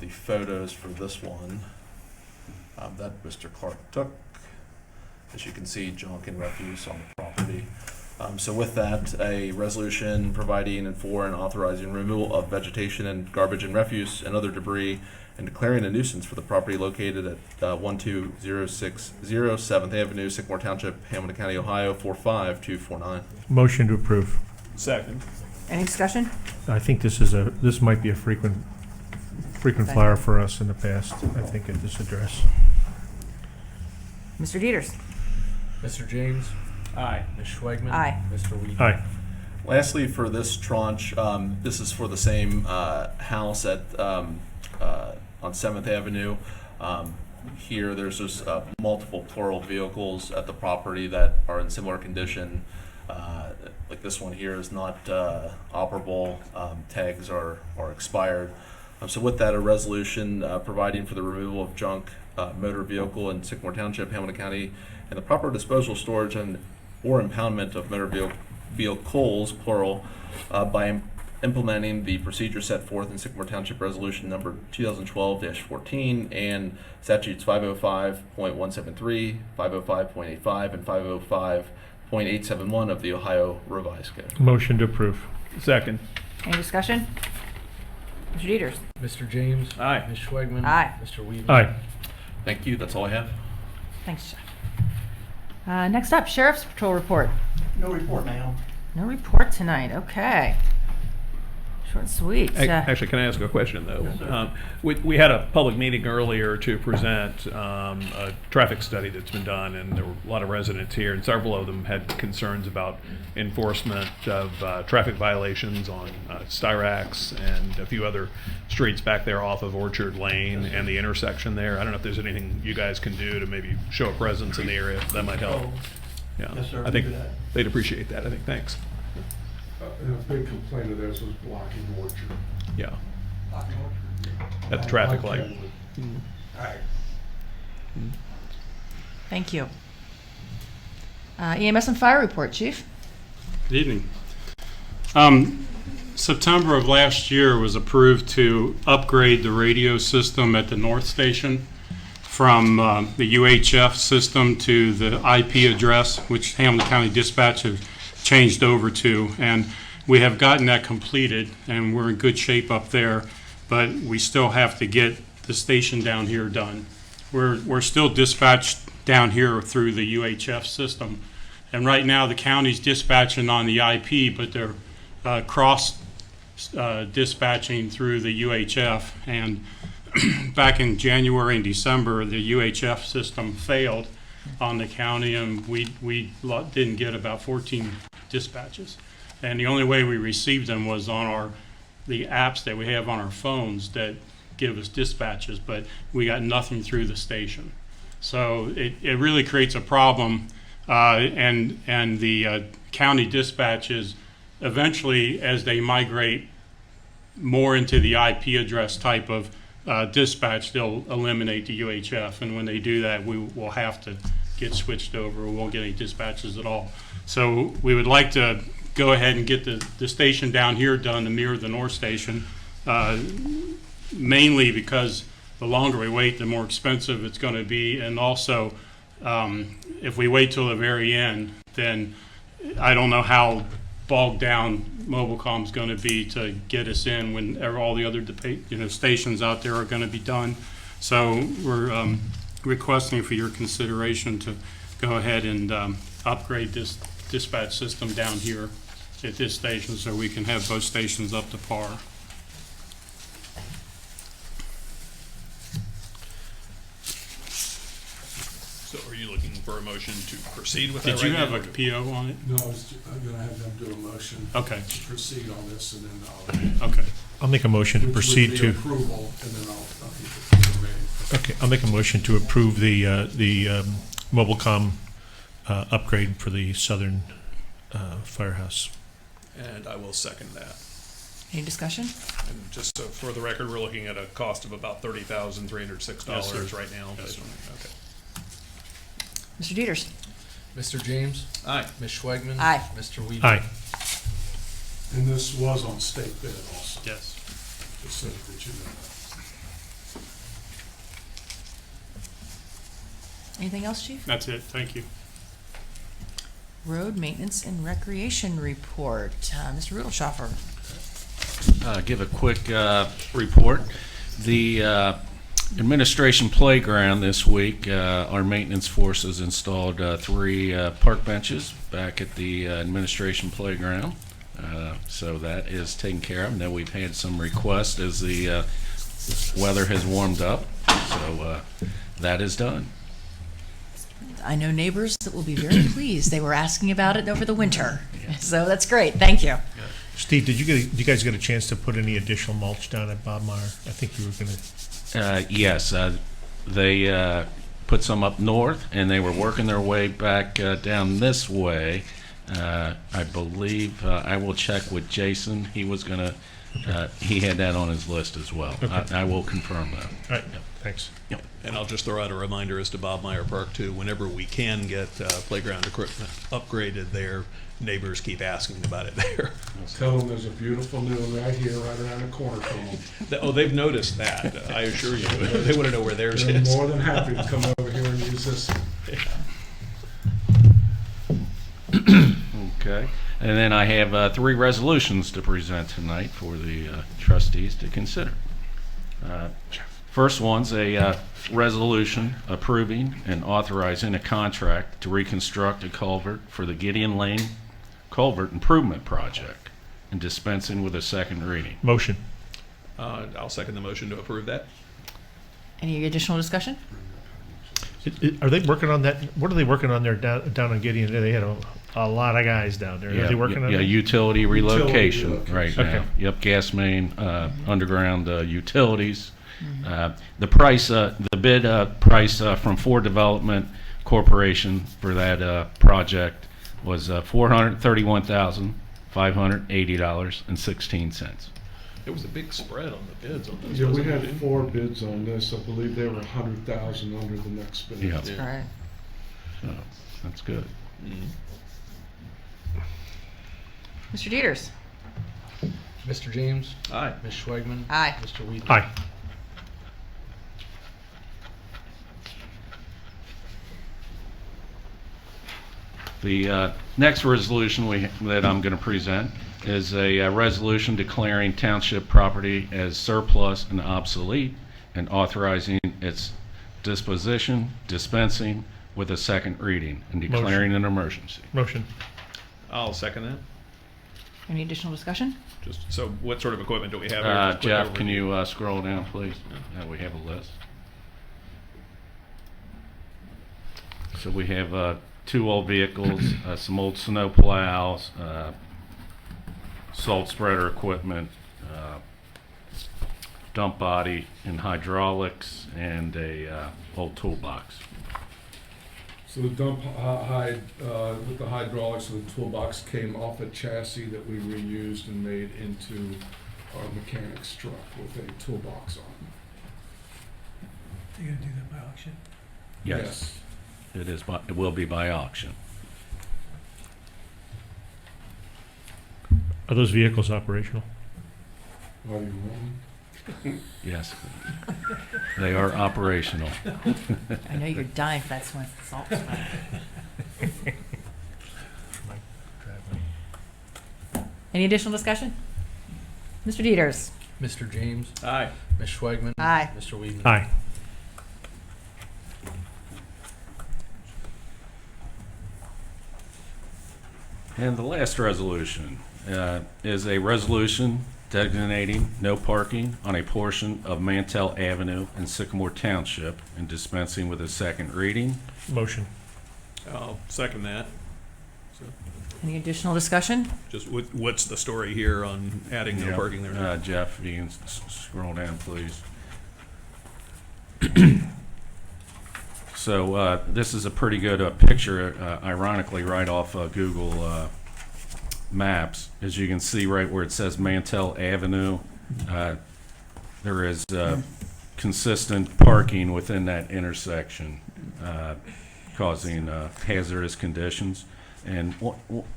the photos for this one that Mr. Clark took. As you can see, junk and refuse on the property. So with that, a resolution providing and for and authorizing removal of vegetation and garbage and refuse and other debris and declaring a nuisance for the property located at 12060 7th Avenue, Sycamore Township, Hamilton County, Ohio, 45249. Motion to approve. Second. Any discussion? I think this might be a frequent flyer for us in the past, I think, at this address. Mr. Dieters. Mr. James. Aye. Ms. Schwegman. Aye. Mr. Weedman. Aye. Lastly, for this tranche, this is for the same house at on 7th Avenue. Here, there's just multiple plural vehicles at the property that are in similar condition. Like this one here is not operable. Tags are expired. So with that, a resolution providing for the removal of junk motor vehicle in Sycamore Township, Hamilton County, and the proper disposal, storage, and or impoundment of motor vehicles, plural, by implementing the procedure set forth in Sycamore Township Resolution number 2012-14 and statutes 505.173, 505.85, and 505.871 of the Ohio Revised Code. Motion to approve. Second. Any discussion? Mr. Dieters. Mr. James. Aye. Ms. Schwegman. Aye. Mr. Weedman. Aye. Thank you. That's all I have. Thanks, Jeff. Next up, Sheriff's Patrol report. No report, ma'am. No report tonight. Okay. Short and sweet. Actually, can I ask a question, though? We had a public meeting earlier to present a traffic study that's been done, and there were a lot of residents here, and several of them had concerns about enforcement of traffic violations on Styrax and a few other streets back there off of Orchard Lane and the intersection there. I don't know if there's anything you guys can do to maybe show a presence in the area. That might help. Yeah, Yes, sir. I think We do that. they'd appreciate that. I think. Thanks. A big complaint of theirs was blocking Orchard. Yeah. Blocking Orchard. At the traffic Like light. Kenwood. All right. Thank you. EMS and Fire report, Chief. Good evening. September of last year was approved to upgrade the radio system at the North Station from the UHF system to the IP address, which Hamilton County Dispatch have changed over to, and we have gotten that completed, and we're in good shape up there, but we still have to get the station down here done. We're still dispatched down here through the UHF system, and right now the county's dispatching on the IP, but they're cross dispatching through the UHF, and back in January and December, the UHF system failed on the county, and we didn't get about 14 dispatches. And the only way we received them was on the apps that we have on our phones that give us dispatches, but we got nothing through the station. So it really creates a problem, and the county dispatches eventually, as they migrate more into the IP address type of dispatch, they'll eliminate the UHF, and when they do that, we will have to get switched over. We won't get any dispatches at all. So we would like to go ahead and get the station down here done to mirror the North Station, mainly because the longer we wait, the more expensive it's going to be, and also if we wait till the very end, then I don't know how bogged down Mobilecom's going to be to get us in when all the other stations out there are going to be done. So we're requesting for your consideration to go ahead and upgrade this dispatch system down here at this station so we can have both stations up to par. So are you looking for a motion to proceed with that? Did you have a PO on it? No, I'm going to have them do a motion. Okay. To proceed on this, and then I'll. Okay. I'll make a motion to which was proceed the to. approval, and then I'll give it to the remaining. Okay, I'll make a motion to approve the Mobilecom upgrade for the southern firehouse. And I will second that. Any discussion? And just so for the record, we're looking at a cost of about $30,306 Yes, sir. right now. Yes, sir. Okay. Mr. Dieters. Mr. James. Aye. Ms. Schwegman. Aye. Mr. Weedman. Aye. And this was on state bid also. Yes. Just so that you know that. Anything else, Chief? That's it, thank you. Road maintenance and recreation report. Mr. Rudelschaffer. Give a quick report. The administration playground this week, our maintenance forces installed 3 park benches back at the administration playground. So that is taken care of. Now we've had some requests as the weather has warmed up. So that is done. I know neighbors that will be very pleased. They were asking about it over the winter. So that's great. Thank you. Steve, did you guys get a chance to put any additional mulch down at Bob Meyer? I think you were going to. Yes, they put some up north, and they were working their way back down this way. I believe I will check with Jason. He was going to. He had that on his list as well. Okay. I will confirm that. All right. Yep. Thanks. Yep. And I'll just throw out a reminder as to Bob Meyer Park too. Whenever we can get playground equipment upgraded there, neighbors keep asking about it there. Tell them there's a beautiful new one right here, right around the corner from them. Oh, they've noticed that. I assure you, they want to know where theirs They're is. more than happy to come over here and use this. Okay. And then I have 3 resolutions to present tonight for the trustees to consider. First one's a resolution approving and authorizing a contract to reconstruct a culvert for the Gideon Lane Culvert Improvement Project and dispensing with a second reading. Motion. I'll second the motion to approve that. Any additional discussion? Are they working on that? What are they working on there down on Gideon? They had a lot of guys down there. Are they working on that? Utility relocation right now. Okay. Yep, gas main, underground utilities. The price, the bid price from Ford Development Corporation for that project was $431,580.16. It was a big spread on the bids on this. Yeah, we wasn't had it? 4 bids on this. I believe they were 100,000 under the next bid. Yeah. All right. So that's good. Mr. Dieters. Mr. James. Aye. Ms. Schwegman. Aye. Mr. Weedman. Aye. The next resolution that I'm going to present is a resolution declaring township property as surplus and obsolete and authorizing its disposition, dispensing with a second reading and declaring an emergency. Motion. I'll second that. Any additional discussion? Just so, what sort of equipment do we have here? Just quick Jeff, can overview. you scroll down, please? We have a list. So we have 2 old vehicles, some old snow plows, salt spreader equipment, dump body and hydraulics, and a old toolbox. So the dump hide with the hydraulics of the toolbox came off a chassis that we reused and made into our mechanic's truck with a toolbox on. You're gonna do that by auction? Yes. It is. It will be by auction. Are those vehicles operational? Are you wrong? Yes, they are operational. I know you're dying for that salt spreader. Any additional discussion? Mr. Dieters. Mr. James. Aye. Ms. Schwegman. Aye. Mr. Weedman. Aye. And the last resolution is a resolution designating no parking on a portion of Mantell Avenue in Sycamore Township and dispensing with a second reading. Motion. I'll second that. So, Any additional discussion? Just what's the story here on adding no parking there now? Jeff, you can scroll down, please. So this is a pretty good picture, ironically, right off Google Maps. As you can see right where it says Mantell Avenue, there is consistent parking within that intersection, causing hazardous conditions. And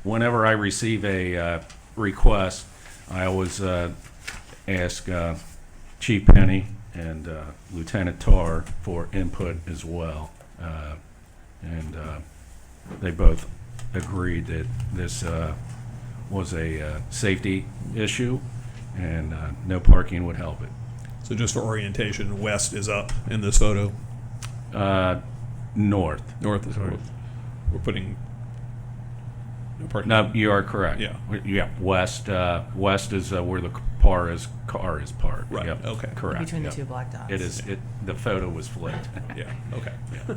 whenever I receive a request, I always ask Chief Penny and Lieutenant Tarr for input as well. And they both agreed that this was a safety issue and no parking would help it. So just for orientation, west is up in this photo? North. North is north. We're putting no parking. No, you are correct. Yeah. Yeah. West. West is where the car is parked. Right. Yep. Okay. Correct. Between the Yep. two black dots. It is. The photo was flipped. Yeah. Okay. Yeah.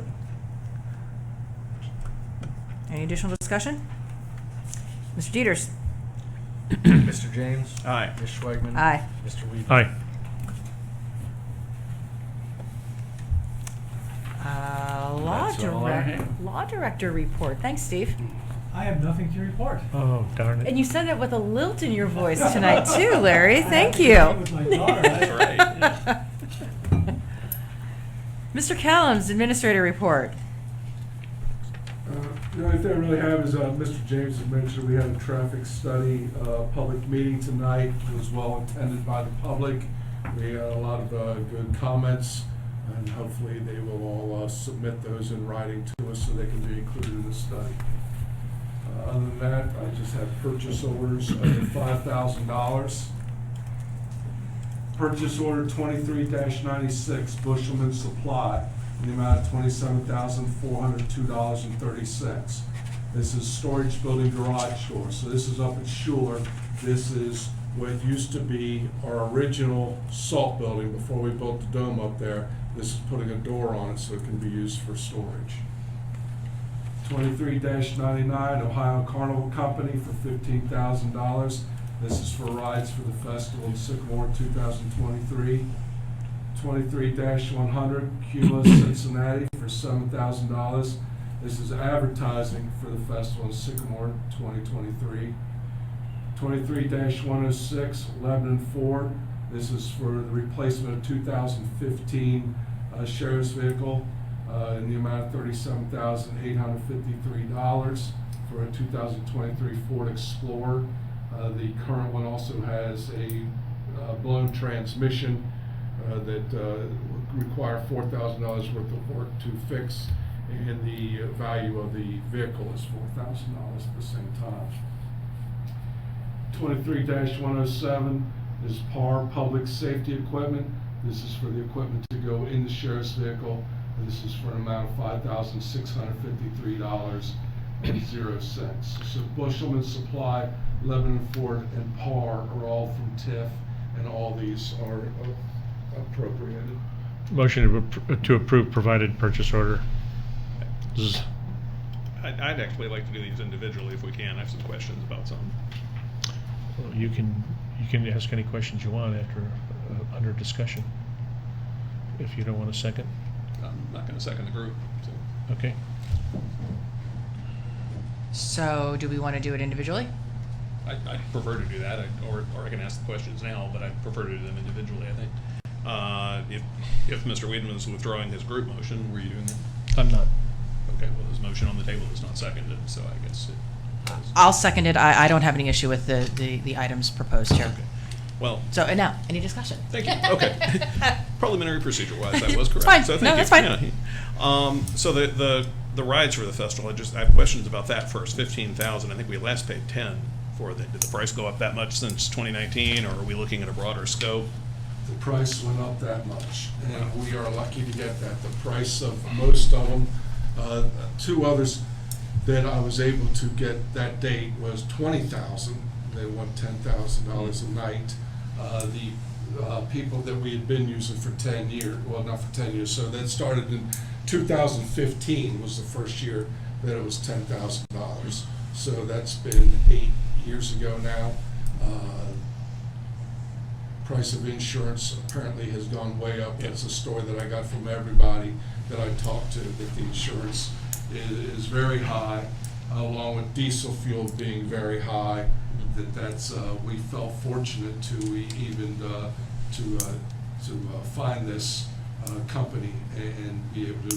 Any additional discussion? Mr. Dieters. Mr. James. Aye. Ms. Schwagman. Aye. Mr. Weedman. Aye. Law director report. Thanks, Steve. I have nothing to report. Oh, darn it. And you said that with a lilt in your voice tonight too, Larry. Thank you. With my daughter. That's right. Mr. Callums, administrator report. The only thing I really have is, Mr. James had mentioned we had a traffic study, public meeting tonight. It was well attended by the public. We had a lot of good comments, and hopefully they will all submit those in writing to us so they can be included in the study. Other than that, I just have purchase orders of $5,000. Purchase order 23-96, Bushelman Supply, in the amount of $27,402.30. This is storage building garage door. So this is up at Schuler. This is what used to be our original salt building before we built the dome up there. This is putting a door on it so it can be used for storage. 23-99, Ohio Carnival Company for $15,000. This is for rides for the festival in Sycamore 2023. 23-100, Cumulus Cincinnati for $7,000. This is advertising for the festival in Sycamore 2023. 23-106, Lebanon Ford. This is for the replacement of 2015 sheriff's vehicle in the amount of $37,853 for a 2023 Ford Explorer. The current one also has a blown transmission that would require $4,000 worth of work to fix, and the value of the vehicle is $4,000 at the same time. 23-107 is PAR Public Safety Equipment. This is for the equipment to go in the sheriff's vehicle. This is for an amount of $5,653.00. So Bushelman Supply, Lebanon Ford, and PAR are all from TIF, and all these are appropriated. Motion to approve provided purchase order. I'd actually like to do these individually if we can. I have some questions about some. Well, you can ask any questions you want after under discussion. If you don't want a second. I'm not going to second the group. So. Okay. So do we want to do it individually? I prefer to do that, or I can ask the questions now, but I prefer to do them individually, I think. If Mr. Weedman is withdrawing his group motion, were you doing that? I'm not. Okay, well, his motion on the table is not seconded, so I guess it... I'll second it. I don't have any issue with the items proposed here. Okay. Well... So, and now, any discussion? Thank you. Okay. Parliamentary procedure-wise, that was correct. It's fine. So thank No, you. that's fine. Yeah. So the rides for the festival, I have questions about that first. $15,000. I think we last paid $10,000 for the. Did the price go up that much since 2019, or are we looking at a broader scope? The price went up that much, and we are lucky to get that. The price of most of them, two others that I was able to get that date was $20,000. They want $10,000 a night. The people that we had been using for 10 years, well, not for 10 years, so that started in 2015 was the first year that it was $10,000. So that's been 8 years ago now. Price of insurance apparently has gone way up. That's a story that I got from everybody that I talked to, that the insurance is very high, along with diesel fuel being very high. That's we felt fortunate to even find this company and be able to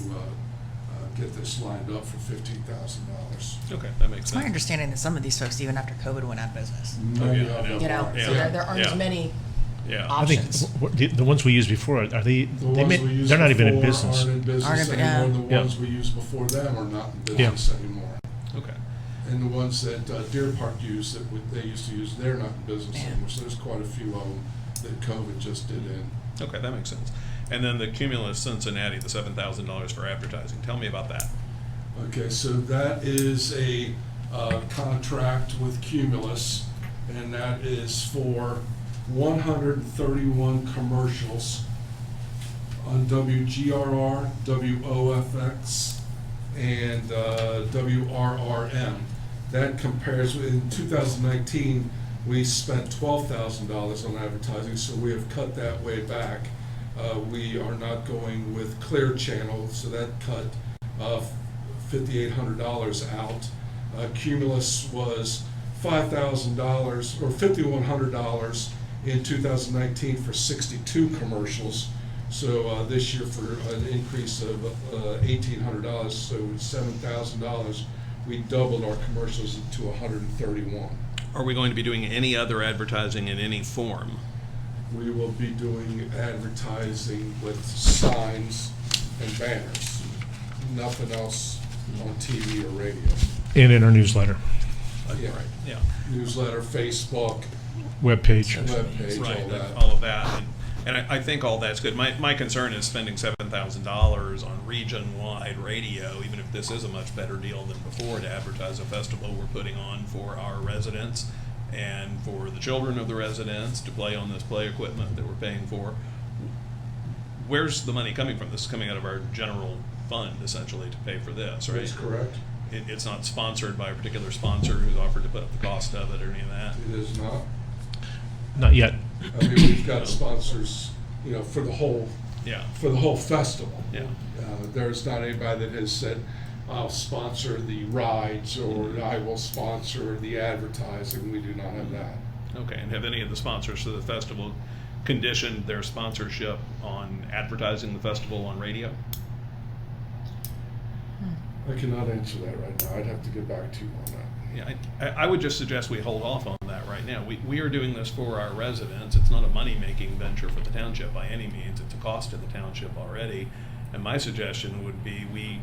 get this lined up for $15,000. Okay, that makes It's sense. my understanding that some of these folks, even after COVID, went out of business. Many of them You know, are. so there aren't as many Yeah. I think options. the ones we used before, are they, The ones we used they're not even in before business. aren't in business Aren't in- anymore. The yeah. ones we used before them are not in business anymore. Okay. And the ones that Deer Park used, they used to use, they're not in business Yeah. anymore. So there's quite a few of them that COVID just did in. Okay, that makes sense. And then the Cumulus Cincinnati, the $7,000 for advertising. Tell me about that. Okay, so that is a contract with Cumulus, and that is for 131 commercials on WGRR, WOFX, and WRRM. That compares with, in 2019, we spent $12,000 on advertising, so we have cut that way back. We are not going with Clear Channel, so that cut $5,800 out. Cumulus was $5,000 or $5,100 in 2019 for 62 commercials. So this year for an increase of $1,800, so $7,000, we doubled our commercials to 131. Are we going to be doing any other advertising in any form? We will be doing advertising with signs and banners, nothing else on TV or radio. And in our newsletter, Yeah. Right, yeah. Newsletter, Facebook, webpage. webpage, Right, all that. all of that. And I think all that's good. My concern is spending $7,000 on region-wide radio, even if this is a much better deal than before, to advertise a festival we're putting on for our residents and for the children of the residents to play on this play equipment that we're paying for. Where's the money coming from? This is coming out of our general fund, essentially, to pay for this, right? That's correct. It's not sponsored by a particular sponsor who's offered to put up the cost of it or any of that? It is not. Not yet. I mean, we've got sponsors, for the whole, Yeah. for the whole festival. Yeah. There's not anybody that has said, I'll sponsor the rides or I will sponsor the advertising. We do not have that. Okay, and have any of the sponsors for the festival conditioned their sponsorship on advertising the festival on radio? I cannot answer that right now. I'd have to get back to you on that. Yeah, I would just suggest we hold off on that right now. We are doing this for our residents. It's not a money-making venture for the township by any means. It's a cost to the township already. And my suggestion would be we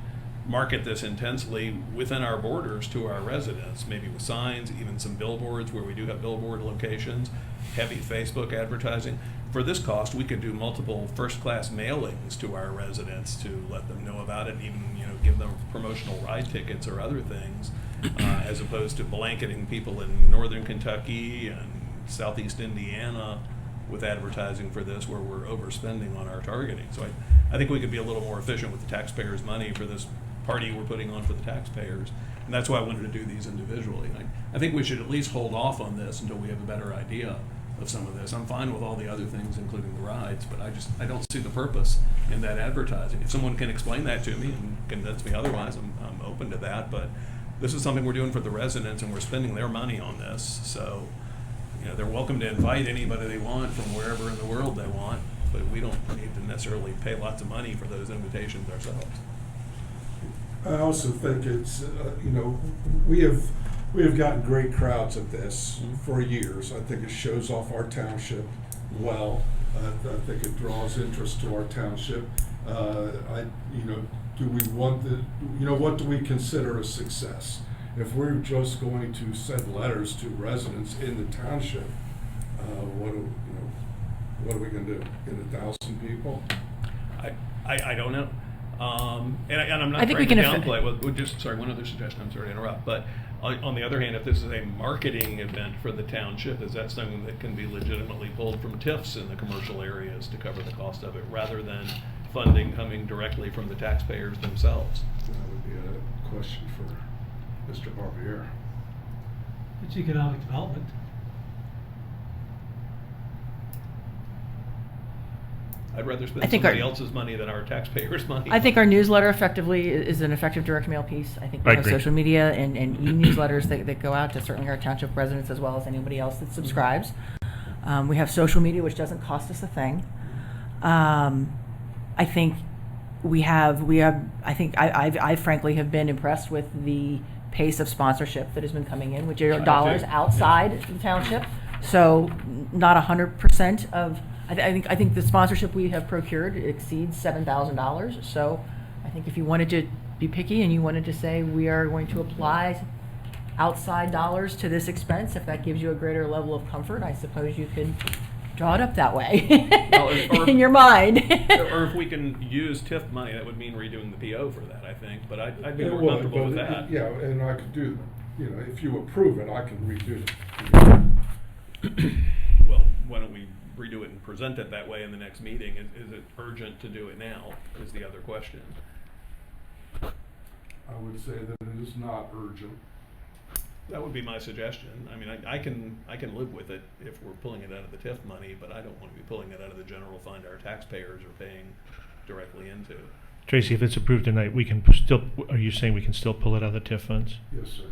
market this intensely within our borders to our residents, maybe with signs, even some billboards where we do have billboard locations, heavy Facebook advertising. For this cost, we could do multiple first-class mailings to our residents to let them know about it, even give them promotional ride tickets or other things, as opposed to blanketing people in northern Kentucky and southeast Indiana with advertising for this, where we're overspending on our targeting. So I think we could be a little more efficient with the taxpayers' money for this party we're putting on for the taxpayers, and that's why I wanted to do these individually. I think we should at least hold off on this until we have a better idea of some of this. I'm fine with all the other things, including the rides, but I don't see the purpose in that advertising. If someone can explain that to me and convince me otherwise, I'm open to that, but this is something we're doing for the residents, and we're spending their money on this, so they're welcome to invite anybody they want from wherever in the world they want, but we don't need to necessarily pay lots of money for those invitations ourselves. I also think it's, we have gotten great crowds at this for years. I think it shows off our township well. I think it draws interest to our township. Do we want what do we consider a success? If we're just going to send letters to residents in the township, what are we going to do? Get 1,000 people? I don't know. And I'm not I think trying we to can downplay. Sorry, one other suggestion. I'm sorry to interrupt, but on the other hand, if this is a marketing event for the township, is that something that can be legitimately pulled from TIFs in the commercial areas to cover the cost of it, rather than funding coming directly from the taxpayers themselves? That would be a question for Mr. Barbier. It's economic development. I'd rather I spend think somebody our- else's money than our taxpayers' money. I think our newsletter effectively is an effective direct mail piece. I think we I have agree. social media and e-newsletters that go out to certainly our township residents as well as anybody else that subscribes. We have social media, which doesn't cost us a thing. I think I frankly have been impressed with the pace of sponsorship that has been coming in, which are dollars outside the township. So not 100% of, I think the sponsorship we have procured exceeds $7,000. So I think if you wanted to be picky and you wanted to say we are going to apply outside dollars to this expense, if that gives you a greater level of comfort, I suppose you could draw it up that way or in your mind. Or if we can use TIF money, that would mean redoing the PO for that, I think, but I'd be more comfortable with that. Yeah, and I could do, if you approve it, I can redo it. Well, why don't we redo it and present it that way in the next meeting? Is it urgent to do it now, is the other question. I would say that it is not urgent. That would be my suggestion. I mean, I can live with it if we're pulling it out of the TIF money, but I don't want to be pulling it out of the general fund our taxpayers are paying directly into. Tracy, if it's approved tonight, we can still, are you saying we can still pull it out of the TIF funds? Yes, sir.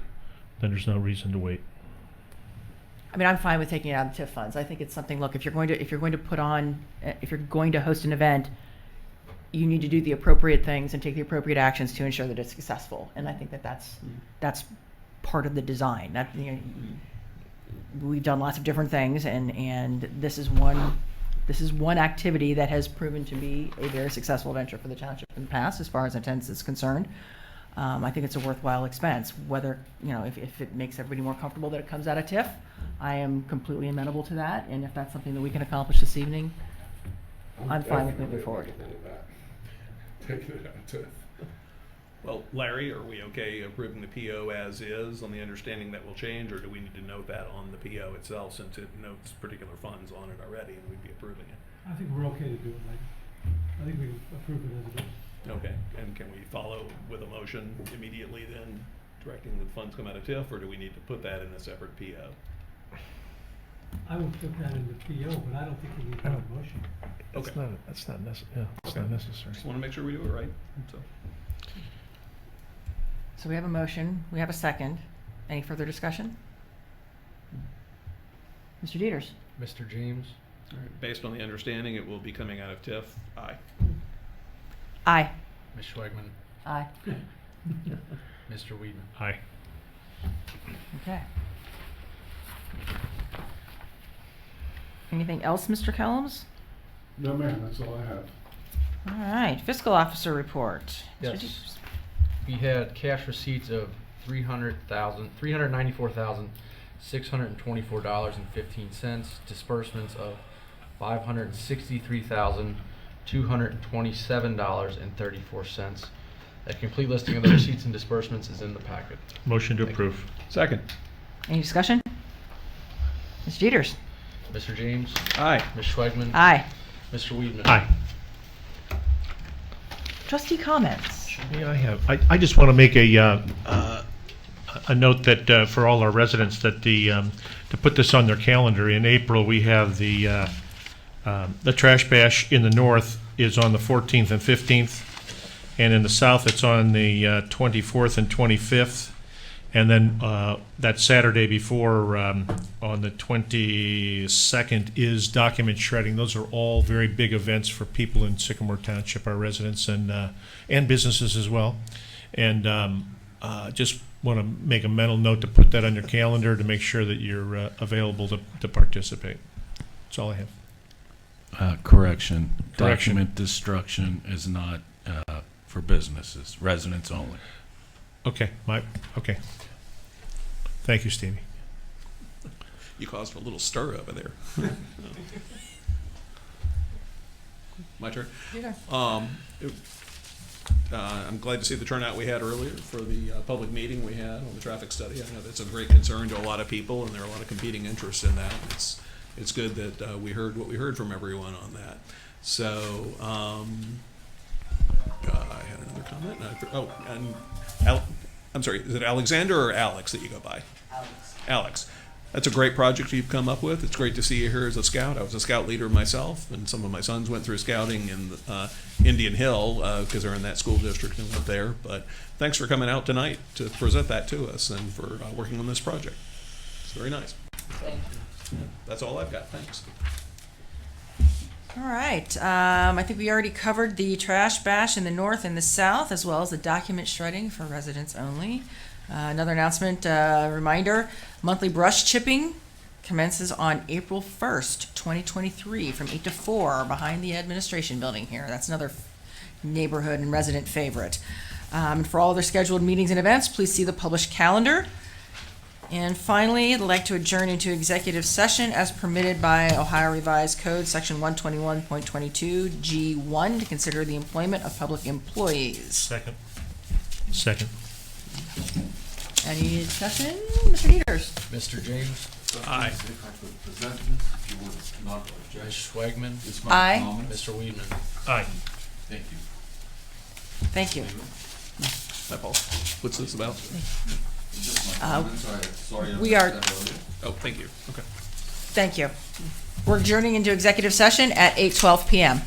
Then there's no reason to wait. I mean, I'm fine with taking it out of the TIF funds. I think it's something. Look, if you're going to host an event, you need to do the appropriate things and take the appropriate actions to ensure that it's successful. And I think that's part of the design. That we've done lots of different things, and this is one activity that has proven to be a very successful venture for the township in the past, as far as attendance is concerned. I think it's a worthwhile expense. Whether if it makes everybody more comfortable that it comes out of TIF, I am completely amenable to that. And if that's something that we can accomplish this evening, I'm fine with moving forward. Take it out of TIF. Well, Larry, are we okay approving the PO as is on the understanding that will change, or do we need to note that on the PO itself since it notes particular funds on it already and we'd be approving it? I think we're okay to do it, Mike. I think we approve it as it is. Okay, and can we follow with a motion immediately then directing that funds come out of TIF, or do we need to put that in a separate PO? I would put that in the PO, but I don't think we need to have a motion. Okay. That's not necessary. Just want to make sure we do it right. So we have a motion. We have a second. Any further discussion? Mr. Dieters. Mr. James? All right, based on the understanding it will be coming out of TIF, aye. Aye. Ms. Schwegman? Aye. Mr. Weedman? Aye. Okay. Anything else, Mr. Kellums? No, ma'am, that's all I have. All right. Fiscal officer report. Mr. Yes. Dieters. We had cash receipts of $394,624.15, disbursements of $563,227.34. A complete listing of the receipts and disbursements is in the packet. Motion to approve. Second. Any discussion? Mr. Dieters. Mr. James? Aye. Ms. Schwegman? Aye. Mr. Weedman? Aye. Trustee comments. Yeah, I have. I just want to make a note that for all our residents that to put this on their calendar. In April, we have the Trash Bash in the north is on the 14th and 15th, and in the south it's on the 24th and 25th, and then that Saturday before on the 22nd is document shredding. Those are all very big events for people in Sycamore Township, our residents and businesses as well. And just want to make a mental note to put that on your calendar to make sure that you're available to participate. That's all I have. Correction. Document destruction is not for businesses, residents only. Okay, Mike. Okay. Thank you, Stevie. You caused a little stir over there. My turn. I'm glad to see the turnout we had earlier for the public meeting we had on the traffic study. I know that's a great concern to a lot of people, and there are a lot of competing interests in that. It's good that we heard what we heard from everyone on that. So I had another comment. I'm sorry, is it Alexander or Alex that you go by? Alex. That's a great project you've come up with. It's great to see you here as a scout. I was a scout leader myself, and some of my sons went through scouting in Indian Hill because they're in that school district and went there. But thanks for coming out tonight to present that to us and for working on this project. It's very nice. Thank you. That's all I've got. Thanks. All right. I think we already covered the trash bash in the north and the south, as well as the document shredding for residents only. Another announcement, reminder, monthly brush chipping commences on April 1st, 2023 from 8 to 4 behind the administration building here. That's another neighborhood and resident favorite. And for all other scheduled meetings and events, please see the published calendar. And finally, I'd like to adjourn into executive session as permitted by Ohio Revised Code, Section 121.22 G1, to consider the employment of public employees. Second. Any discussion? Mr. Dieters? Mr. James? Aye. Ms. Schwagman? Aye. Mr. Weedman? Aye. Thank you. Thank you. Hi, Paul. What's this about? We are, Oh, thank you. Okay. thank you. We're adjourning into executive session at 8:12 p.m.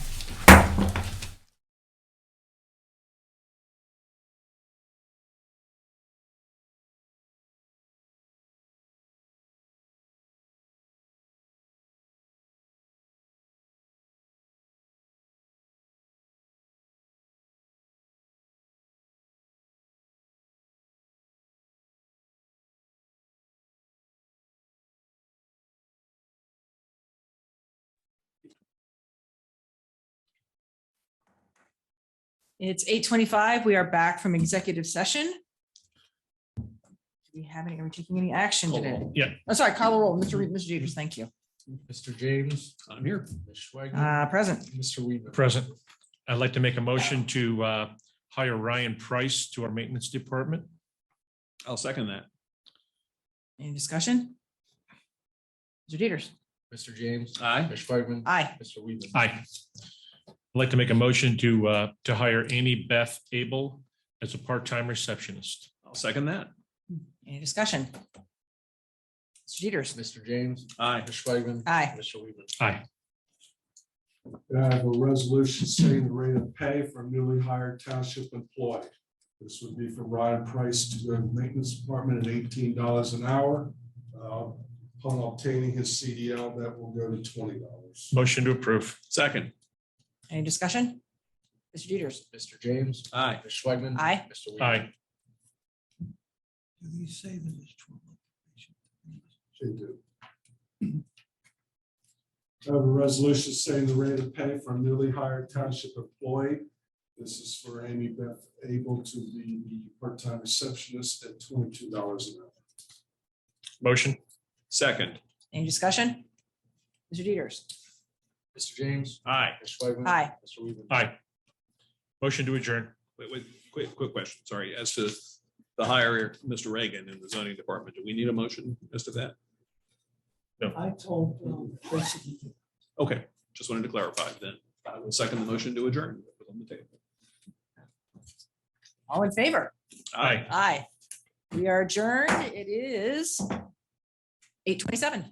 It's 8:25. We are back from executive session. Do we have any, are we taking any action today? Yeah. Oh, sorry, call the roll. Mr. Dieters, thank you. Mr. James? I'm here. Ms. Schwagman? Present. Mr. Weedman? Present. I'd like to make a motion to hire Ryan Price to our maintenance department. I'll second that. Any discussion? Mr. Dieters? Mr. James? Aye. Ms. Schwagman? Aye. Mr. Weedman? Aye. I'd like to make a motion to hire Amy Beth Abel as a part-time receptionist. I'll second that. Any discussion? Mr. Dieters? Mr. James? Aye. Ms. Schwagman? Aye. Mr. Weedman? Aye. I have a resolution setting the rate of pay for a newly hired township employee. This would be for Ryan Price to the maintenance department at $18 an hour. Upon obtaining his CDL, that will go to $20. Motion to approve. Second. Any discussion? Mr. Dieters? Mr. James? Aye. Ms. Schwagman? Aye. Mr. Weedman? Aye. Do these say that it's 12? They do. I have a resolution setting the rate of pay for a newly hired township employee. This is for Amy Beth Abel to be the part-time receptionist at $22 an hour. Motion. Second. Any discussion? Mr. Dieters? Mr. James? Aye. Ms. Schwagman? Aye. Mr. Weedman? Aye. Motion to adjourn. Wait, quick question. Sorry. As to the hire Mr. Reagan in the zoning department, do we need a motion as to that? I told Tracy. Okay. Just wanted to clarify then. I will second the motion to adjourn. Put on the table. All in favor? Aye. Aye. We are adjourned. It is 8:27.